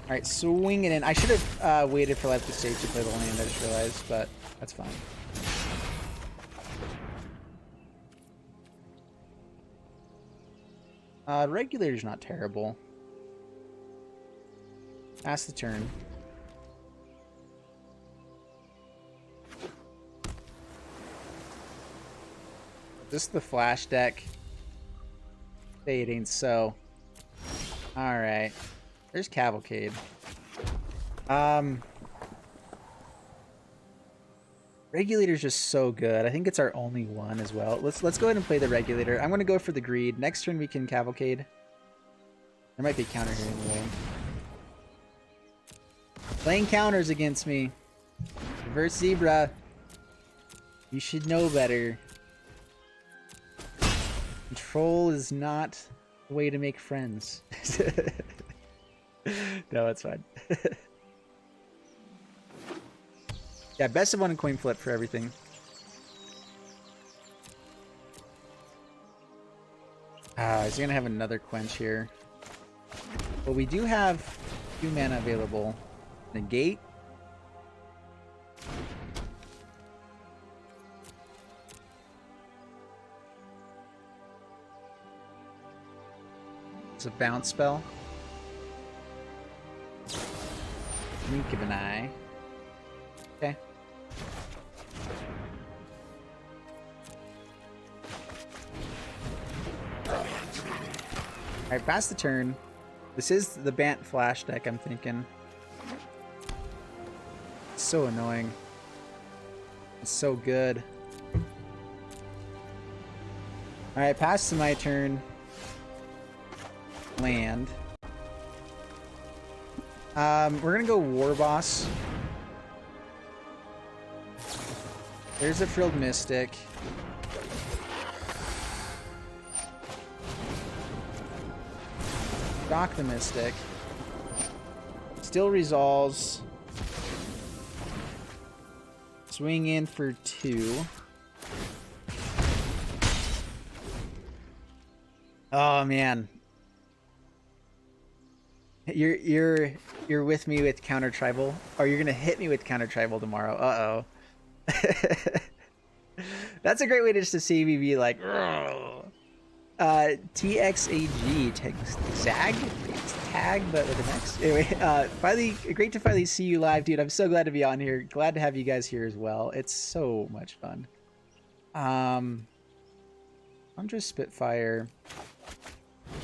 Speaker 1: All right, swing it in. I should have waited for Life to Stage to play the land, I just realized, but that's fine. Regulator's not terrible. Pass the turn. This is the flash deck. Say it ain't so. Alright. There's Cavalcade. Regulator's just so good. I think it's our only one as well. Let's go ahead and play the Regulator. I'm gonna go for the Greed. Next turn we can Cavalcade. There might be a counter here anyway. Playing counters against me. Reverse Zebra. You should know better. Control is not a way to make friends. No, it's fine. Yeah, best of one and coin flip for everything. Is he gonna have another quench here? Well, we do have 2 mana available. Negate. It's a bounce spell. Wink of an eye. Okay. Alright, pass the turn. This is the Bant Flash deck, I'm thinking. It's so annoying. It's so good. Alright, pass to my turn. Land. We're gonna go War Boss. There's a Frilled Mystic. Dock the Mystic. Still resolves. Swing in for 2. Oh man. You're with me with counter tribal, or you're gonna hit me with counter tribal tomorrow. That's a great way just to see me be like, TXAG tag, but with an X. Anyway, finally, great to finally see you live, dude. I'm so glad to be on here. Glad to have you guys here as well. It's so much fun. I'm just Spitfire.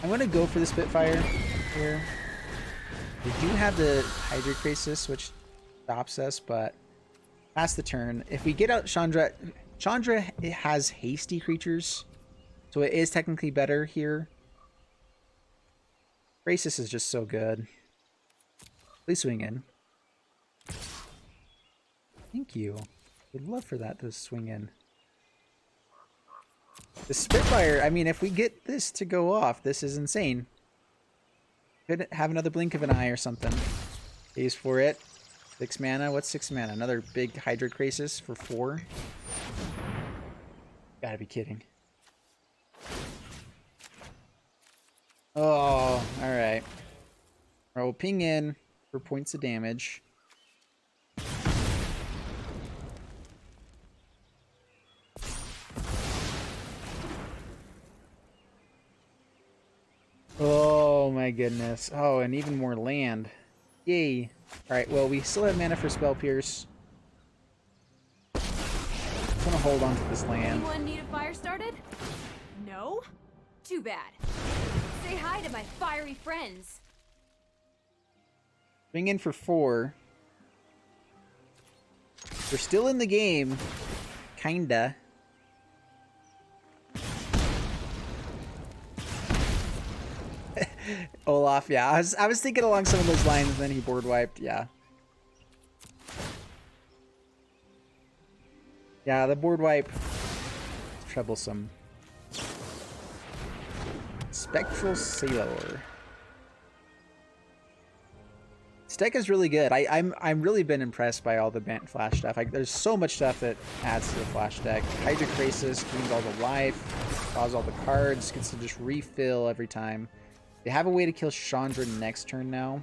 Speaker 1: I'm gonna go for the Spitfire here. We do have the Hydra Crisis, which stops us, but past the turn. If we get out Chandra, it has hasty creatures, so it is technically better here. Crisis is just so good. Please swing in. Thank you. Would love for that to swing in. The Spitfire, I mean, if we get this to go off, this is insane. Could have another blink of an eye or something. Pays for it. 6 mana. What's 6 mana? Another big Hydra Crisis for 4. Gotta be kidding. Oh, alright. We'll ping in for points of damage. Oh my goodness. Oh, and even more land. Yay. Alright, well, we still have mana for Spell Pierce. Just want to hold on to this land.
Speaker 4: Anyone need a fire started? No? Too bad. Say hi to my fiery friends.
Speaker 1: Bring in for 4. We're still in the game. Kinda. Olaf, yeah. I was thinking along some of those lines, and then he board wiped, yeah. Yeah, the board wipe is troublesome. Spectral Sailor. This deck is really good. I'm really been impressed by all the Bant Flash stuff. There's so much stuff that adds to the Flash deck. Hydra Crisis gains all the life, draws all the cards, gets to just refill every time. They have a way to kill Chandra next turn now.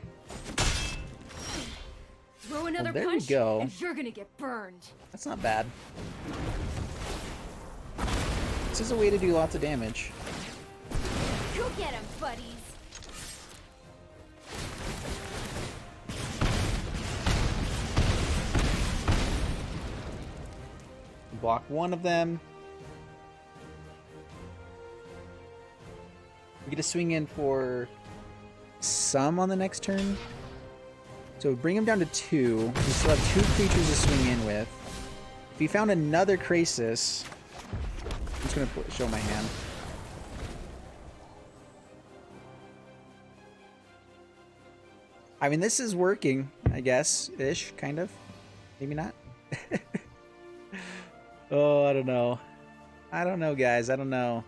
Speaker 4: Throw another
Speaker 1: there
Speaker 4: punch,
Speaker 1: we go.
Speaker 4: and you're gonna get burned.
Speaker 1: That's not bad. This is a way to do lots of damage.
Speaker 4: Go get him, buddies.
Speaker 1: Block one of them. We get to swing in for some on the next turn. So bring him down to 2. We still have 2 creatures to swing in with. If we found another Crisis, I'm just going to show my hand. I mean, this is working, I guess, ish, kind of. Maybe not. Oh, I don't know. I don't know, guys. I don't know.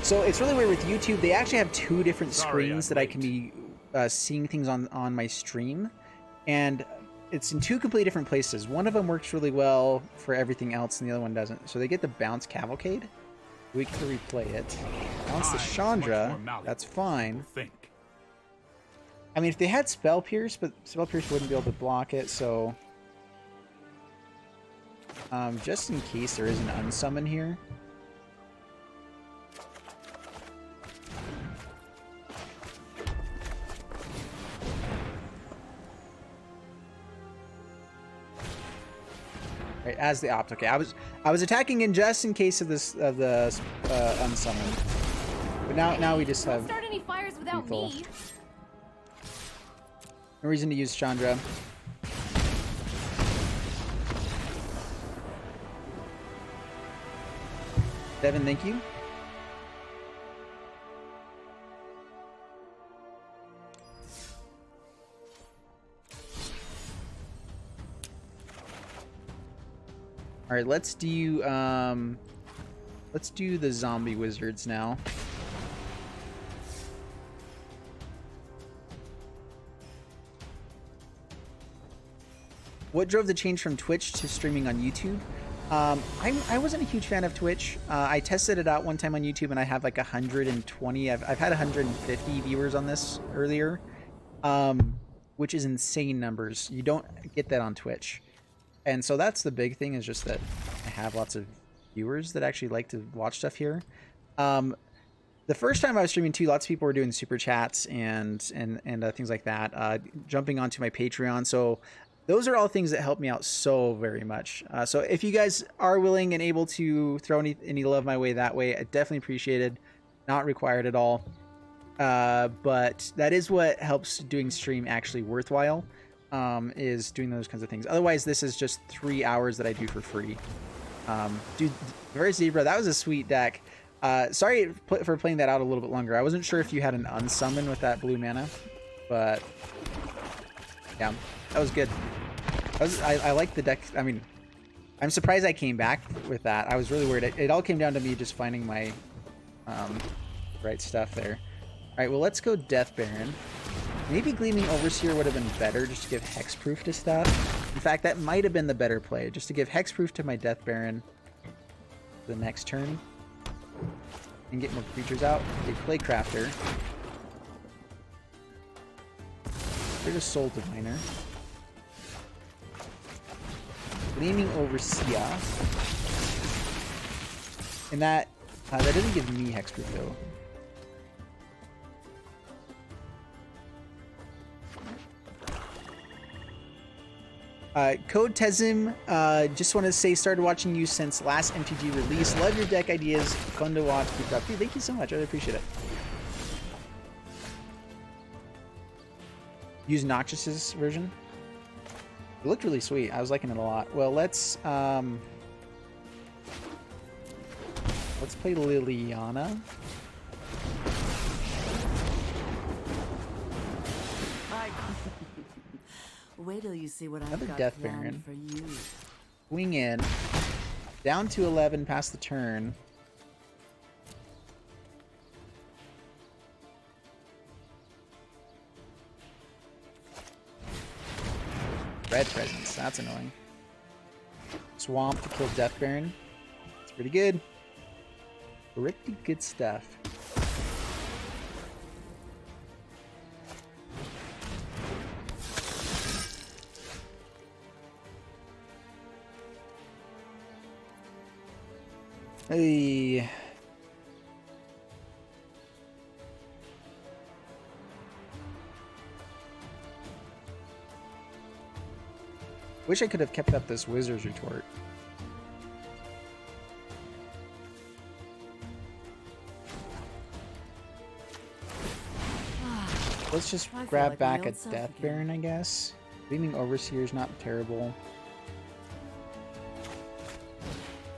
Speaker 1: So it's really weird with YouTube. They actually have 2 different screens that I can be seeing things on my stream. And it's in 2 completely different places. One of them works really well for everything else, and the other one doesn't. So they get the Bounce Cavalcade. We can replay it. Bounce the Chandra. That's fine. I mean, if they had Spell Pierce, but Spell Pierce wouldn't be able to block it, so... just in case there is an unsummon here. Right, as the opt. Okay, I was attacking in just in case of this of the unsummon. But now we just have...
Speaker 4: Don't start any fires without
Speaker 1: lethal.
Speaker 4: me.
Speaker 1: No reason to use Chandra. Devin, thank you. All right, let's do the zombie wizards now. What drove the change from Twitch to streaming on YouTube? I wasn't a huge fan of Twitch. I tested it out one time on YouTube and I have like 120. I've had 150 viewers on this earlier, which is insane numbers. You don't get that on Twitch. And so that's the big thing, is just that I have lots of viewers that actually like to watch stuff here. The first time I was streaming too, lots of people were doing super chats and things like that, jumping onto my Patreon. So those are all things that help me out so very much. So if you guys are willing and able to throw any love my way that way, I definitely appreciate it. Not required at all. But that is what helps doing stream actually worthwhile, is doing those kinds of things. Otherwise, this is just 3 hours that I do for free. Dude, Reverse Zebra, that was a sweet deck. Sorry for playing that out a little bit longer. I wasn't sure if you had an unsummon with that blue mana, but yeah, that was good. I like the deck. I mean, I'm surprised I came back with that. I was really worried. It all came down to me just finding my right stuff there. All right, well, let's go Death Baron. Maybe Gleaming Overseer would have been better, just to give hexproof to stuff. In fact, that might have been the better play, just to give hexproof to my Death Baron the next turn and get more creatures out. They play Crafter. There's a Soul Diviner. Gleaming Overseer. And that doesn't give me hexproof though. Code Tezim, just want to say, started watching you since last MTG release. Love your deck ideas. Fun to watch. Keep it up. Dude, thank you so much. I really appreciate it. Use Noxus's version. It looked really sweet. I was liking it a lot. Well, let's play Liliana.
Speaker 3: Wait till you see what
Speaker 1: Another
Speaker 3: I've got
Speaker 1: Death
Speaker 3: planned
Speaker 1: Baron.
Speaker 3: for you.
Speaker 1: Wing in. Down to 11 past the turn. Red Presence. That's annoying. Swamp to kill Death Baron. It's pretty good. Pretty good stuff. Hey. Wish I could have kept up this Wizard's Retort. Let's just grab back a Death Baron, I guess. Gleaming Overseer is not terrible.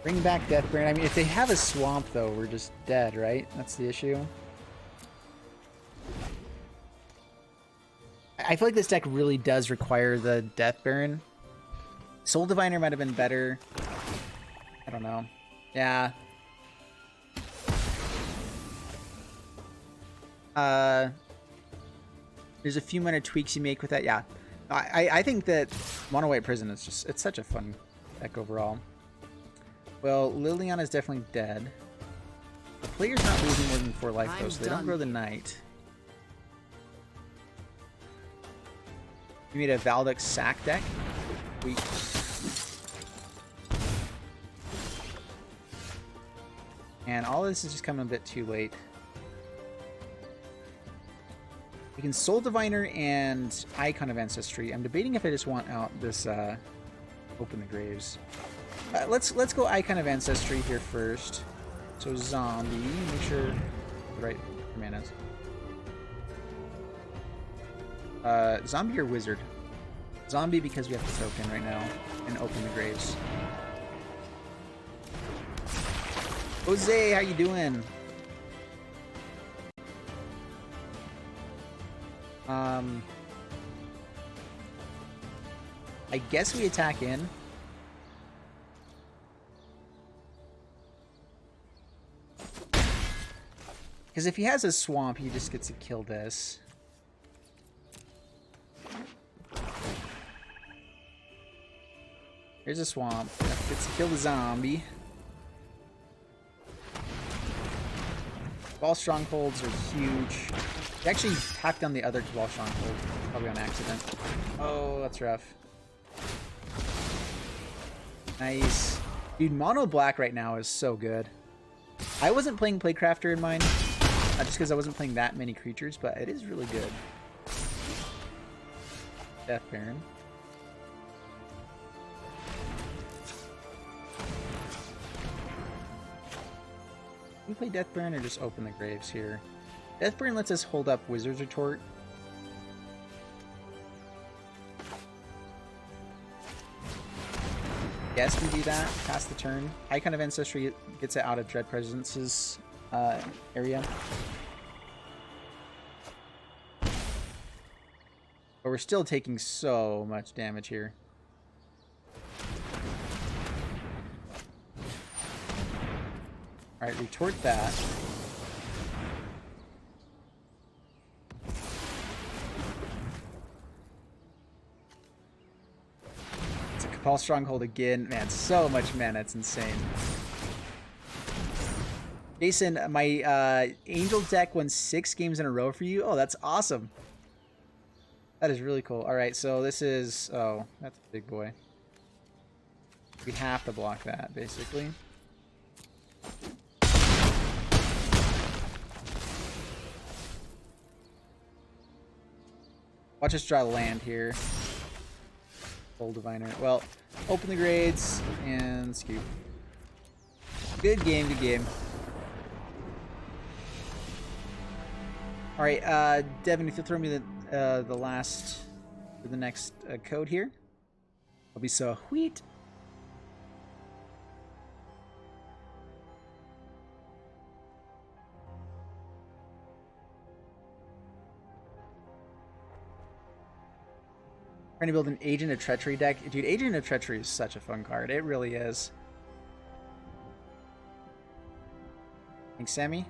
Speaker 1: Bring back Death Baron. I mean, if they have a swamp, though, we're just dead, right? That's the issue. I feel like this deck really does require the Death Baron. Soul Diviner might have been better. I don't know. Yeah. There's a few minor tweaks you make with that. Yeah. I think that Mono White Prison is just, it's such a fun deck overall. Well, Liliana's definitely dead. The player's not losing more than 4 life, though, so they don't grow the Knight. You made a Valduk sack deck? Weak. And all this is just coming a bit too late. We can Soul Diviner and Icon of Ancestry. I'm debating if I just want out this Open the Graves. Let's go Icon of Ancestry here first. So zombie, make sure the right command is. Zombie or wizard? Zombie because we have the token right now and Open the Graves. Jose, how you doing? I guess we attack in. Because if he has a swamp, he just gets to kill this. Here's a swamp. Gets to kill the zombie. Ball strongholds are huge. He actually tapped down the other ball stronghold, probably on accident. Oh, that's rough. Nice. Dude, mono black right now is so good. I wasn't playing Playcrafter in mine, just because I wasn't playing that many creatures, but it is really good. Death Baron. Can we play Death Baron or just open the graves here? Death Baron lets us hold up Wizard's Retort. Yes, we do that. Pass the turn. Icon of Ancestry gets it out of Dread Presence's area. But we're still taking so much damage here. Alright, retort that. It's a Cabal Stronghold again. Man, so much mana, it's insane. Jason, my Angel deck won 6 games in a row for you. Oh, that's awesome. That is really cool. Alright, so this is... Oh, that's a big boy. We have to block that, basically. Watch us draw land here. Soul Diviner. Well, open the grades and scoop. Good game, good game. Alright, Devin, if you'll throw me the last, or the next code here, I'll be so sweet. Trying to build an Agent of Treachery deck. Dude, Agent of Treachery is such a fun card. It really is. Thanks, Sammy.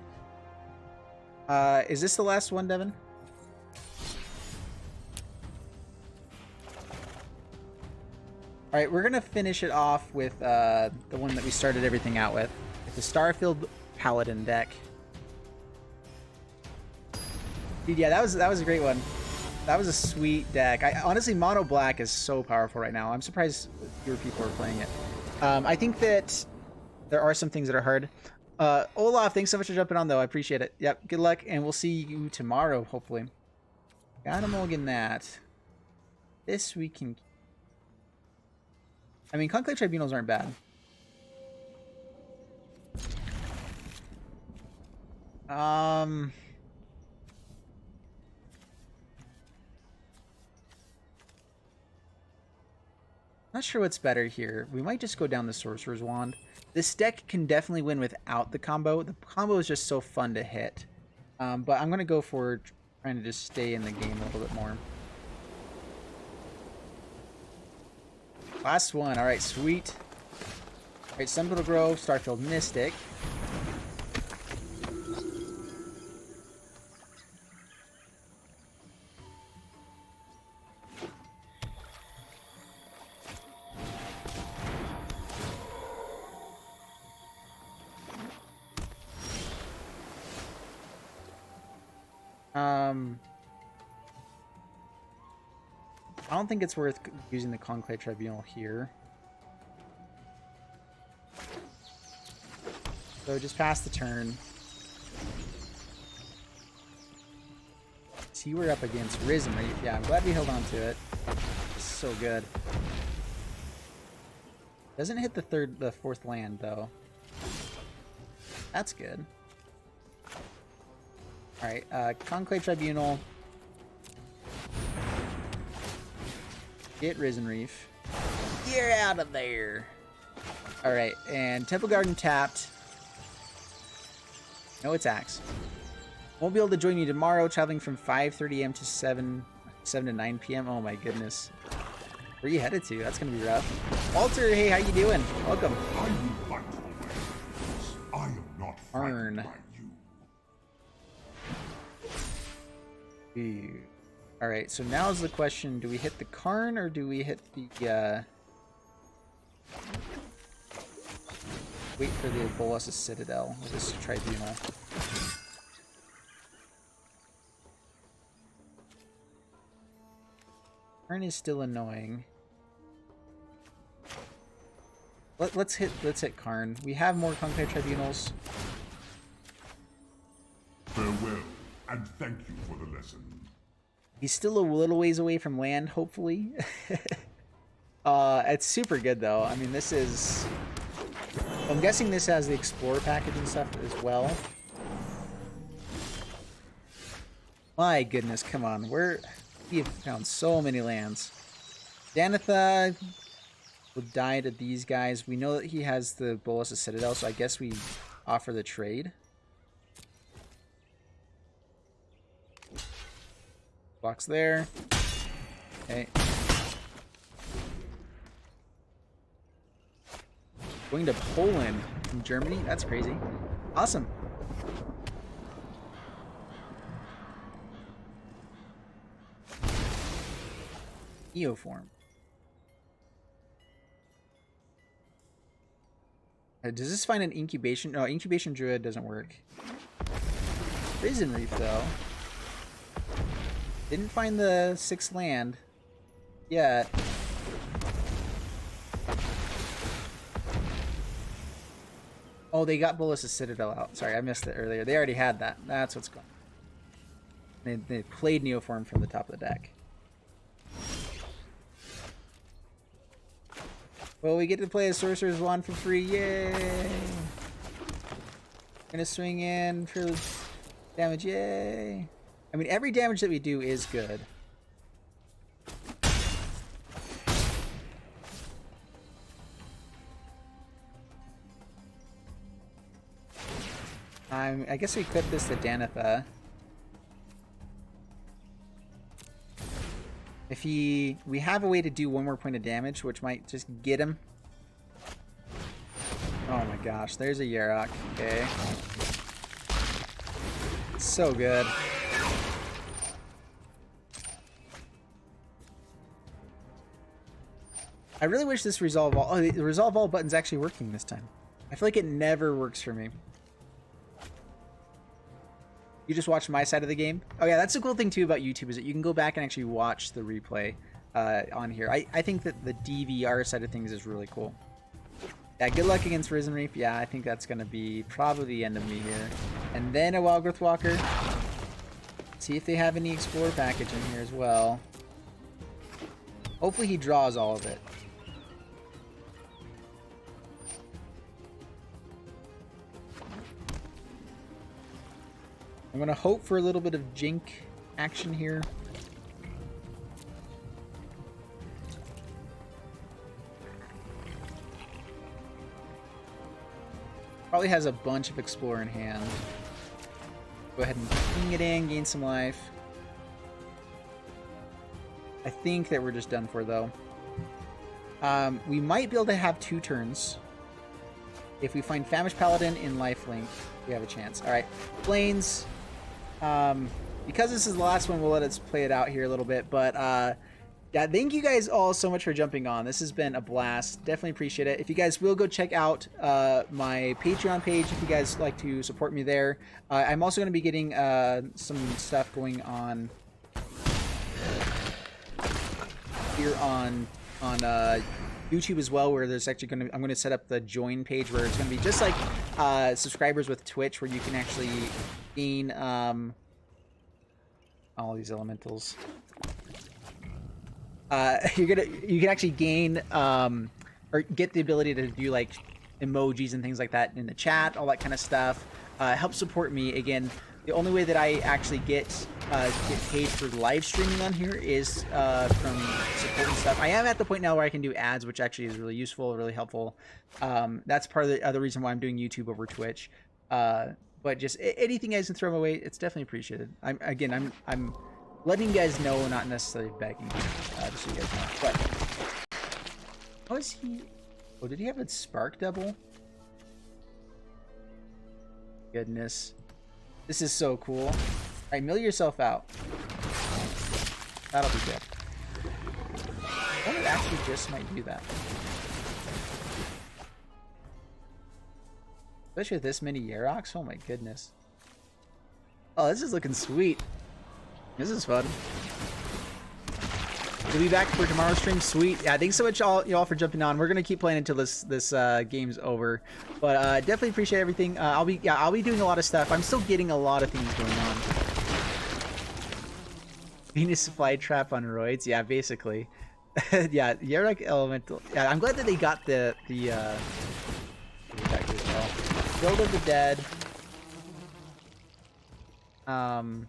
Speaker 1: Is this the last one, Devin? Alright, we're going to finish it off with the one that we started everything out with. It's the Starfield Paladin deck. Dude, yeah, that was a great one. That was a sweet deck. Honestly, mono black is so powerful right now. I'm surprised fewer people are playing it. I think that there are some things that are hard. Olaf, thanks so much for jumping on, though. I appreciate it. Yep, good luck, and we'll see you tomorrow, hopefully. Gotta mulligan that. This we can... I mean, Conclave Tribunals aren't bad. Not sure what's better here. We might just go down the Sorcerer's Wand. This deck can definitely win without the combo. The combo is just so fun to hit. But I'm going to go for trying to just stay in the game a little bit more. Last one. Alright, sweet. Alright, Sunbrittle Grove, Starfield Mystic. I don't think it's worth using the Conclave Tribunal here. So just pass the turn. See, we're up against Risen Reef. Yeah, I'm glad we held on to it. It's so good. Doesn't hit the fourth land though. That's good. Alright, Conclave Tribunal. Get Risen Reef. Get out of there! Alright, and Temple Garden tapped. No attacks. Won't be able to join you tomorrow, traveling from 5:30 a.m. to 7 to 9 p.m. Oh my goodness. Where are you headed to? That's gonna be rough. Walter, hey, how you doing? Welcome.
Speaker 2: I fight for my friends. I am not frightened by you.
Speaker 1: All right, so now's the question: do we hit the Karn or do we hit the? Wait for the Bolas' Citadel with this Tribunal. Karn is still annoying. Let's hit Karn. We have more Konkai Tribunals.
Speaker 2: Farewell, and thank you for the lesson.
Speaker 1: He's still a little ways away from land, hopefully. It's super good though. I mean, this is. I'm guessing this has the Explorer package and stuff as well. My goodness, come on. We have found so many lands. Danitha will die to these guys. We know that he has the Bolas' Citadel, so I guess we offer the trade. Box there. Okay. Going to Poland from Germany? That's crazy. Awesome. Neoform. Does this find an incubation? No, incubation druid doesn't work. Prison Reef though. Didn't find the 6th land yet. Oh, they got Bolas' Citadel out. Sorry, I missed it earlier. They already had that. That's what's going on. They played Neoform from the top of the deck. Well, we get to play a Sorcerer's Wand for free. Yay! Gonna swing in for damage. Yay! I mean, every damage that we do is good. I guess we equip this to Danitha. If we have a way to do 1 more point of damage, which might just get him. Oh my gosh, there's a Yarok. Okay. So good. I really wish this resolve all. Oh, the resolve all button's actually working this time. I feel like it never works for me. You just watch my side of the game? Oh yeah, that's the cool thing too about YouTube is that you can go back and actually watch the replay on here. I think that the DVR side of things is really cool. Yeah, good luck against Risen Reef. Yeah, I think that's going to be probably the end of me here. And then a Wildgrowth Walker. See if they have any Explorer package in here as well. Hopefully he draws all of it. I'm going to hope for a little bit of jank action here. Probably has a bunch of Explorer in hand. Go ahead and ping it in, gain some life. I think that we're just done for, though. We might be able to have 2 turns. If we find Famished Paladin in lifelink, we have a chance. Alright, Plains. Because this is the last one, we'll let us play it out here a little bit. But yeah, thank you guys all so much for jumping on. This has been a blast. Definitely appreciate it. If you guys will go check out my Patreon page, if you guys like to support me there. I'm also going to be getting some stuff going on here on YouTube as well, where there's actually going to, I'm going to set up the join page where it's going to be just like subscribers with Twitch, where you can actually gain all these elementals. You can actually gain or get the ability to do like emojis and things like that in the chat, all that kind of stuff. Help support me. Again, the only way that I actually get paid for live streaming on here is from supporting stuff. I am at the point now where I can do ads, which actually is really useful, really helpful. That's part of the other reason why I'm doing YouTube over Twitch. But just anything you guys can throw my way, it's definitely appreciated. I'm letting you guys know, not necessarily begging, just so you guys know. But how is he? Oh, did he have a spark double? Goodness, this is so cool. All right, mill yourself out. That'll be good. I wonder if it actually just might do that. Especially with this many Yeroks. Oh my goodness. Oh, this is looking sweet. This is fun. We'll be back for tomorrow's stream. Sweet. Yeah, thanks so much y'all for jumping on. We're gonna keep playing until this game's over. But definitely appreciate everything. I'll be doing a lot of stuff. I'm still getting a lot of things going on. Venus flytrap on roids. Yeah, basically. Yeah, Yerok Elemental. Yeah, I'm glad that they got the Build of the Dead. Where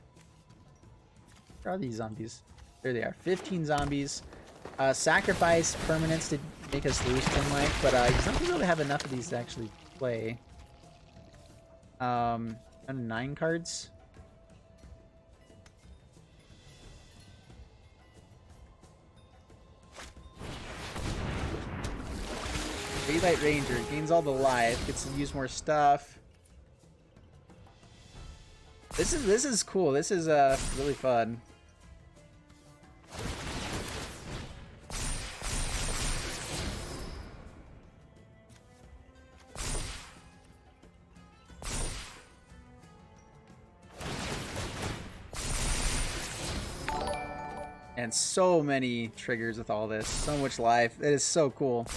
Speaker 1: are these zombies? There they are. 15 zombies. Sacrifice permanents to make us lose 10 life, but I don't really have enough of these to actually play. 9 cards. Daylight Ranger gains all the life, gets to use more stuff. This is cool. This is really fun. And so many triggers with all this. So much life. It is so cool.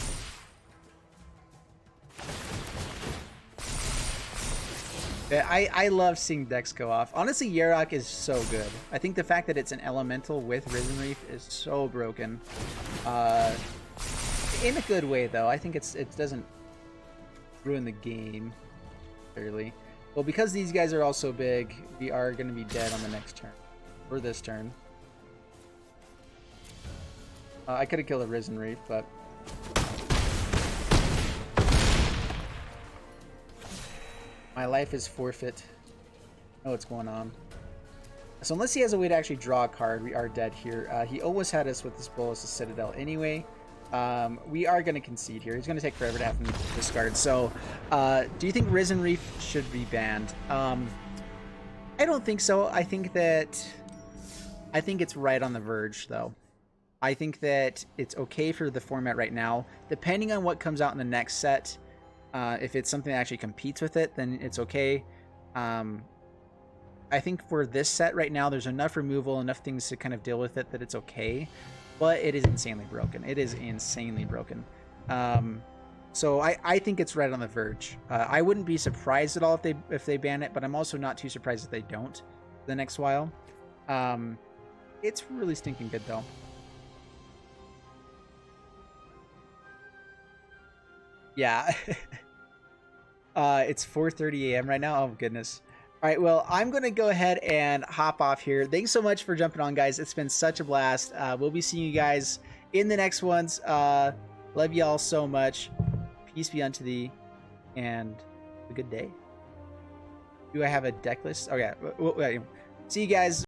Speaker 1: I love seeing decks go off. Honestly, Yerok is so good. I think the fact that it's an elemental with Risen Reef is so broken. In a good way, though. I think it doesn't ruin the game, clearly. Well, because these guys are all so big, we are going to be dead on the next turn. Or this turn. I could have killed a Risen Reef, but... my life is forfeit. I know what's going on. So unless he has a way to actually draw a card, we are dead here. He almost had us with this Bolus of Citadel anyway. We are going to concede here. He's going to take forever to have him discard. So, do you think Risen Reef should be banned? I don't think so. I think it's right on the verge, though. I think that it's okay for the format right now. Depending on what comes out in the next set, if it's something that actually competes with it, then it's okay. I think for this set right now, there's enough removal, enough things to kind of deal with it that it's okay. But it is insanely broken. It is insanely broken. So I think it's right on the verge. I wouldn't be surprised at all if they ban it, but I'm also not too surprised if they don't the next while. It's really stinking good, though. Yeah. It's 4:30 a.m. right now. Oh, goodness. All right, well, I'm going to go ahead and hop off here. Thanks so much for jumping on, guys. It's been such a blast. We'll be seeing you guys in the next ones. Love you all so much. Peace be unto thee, and a good day. Do I have a deck list? Oh, yeah. See you guys.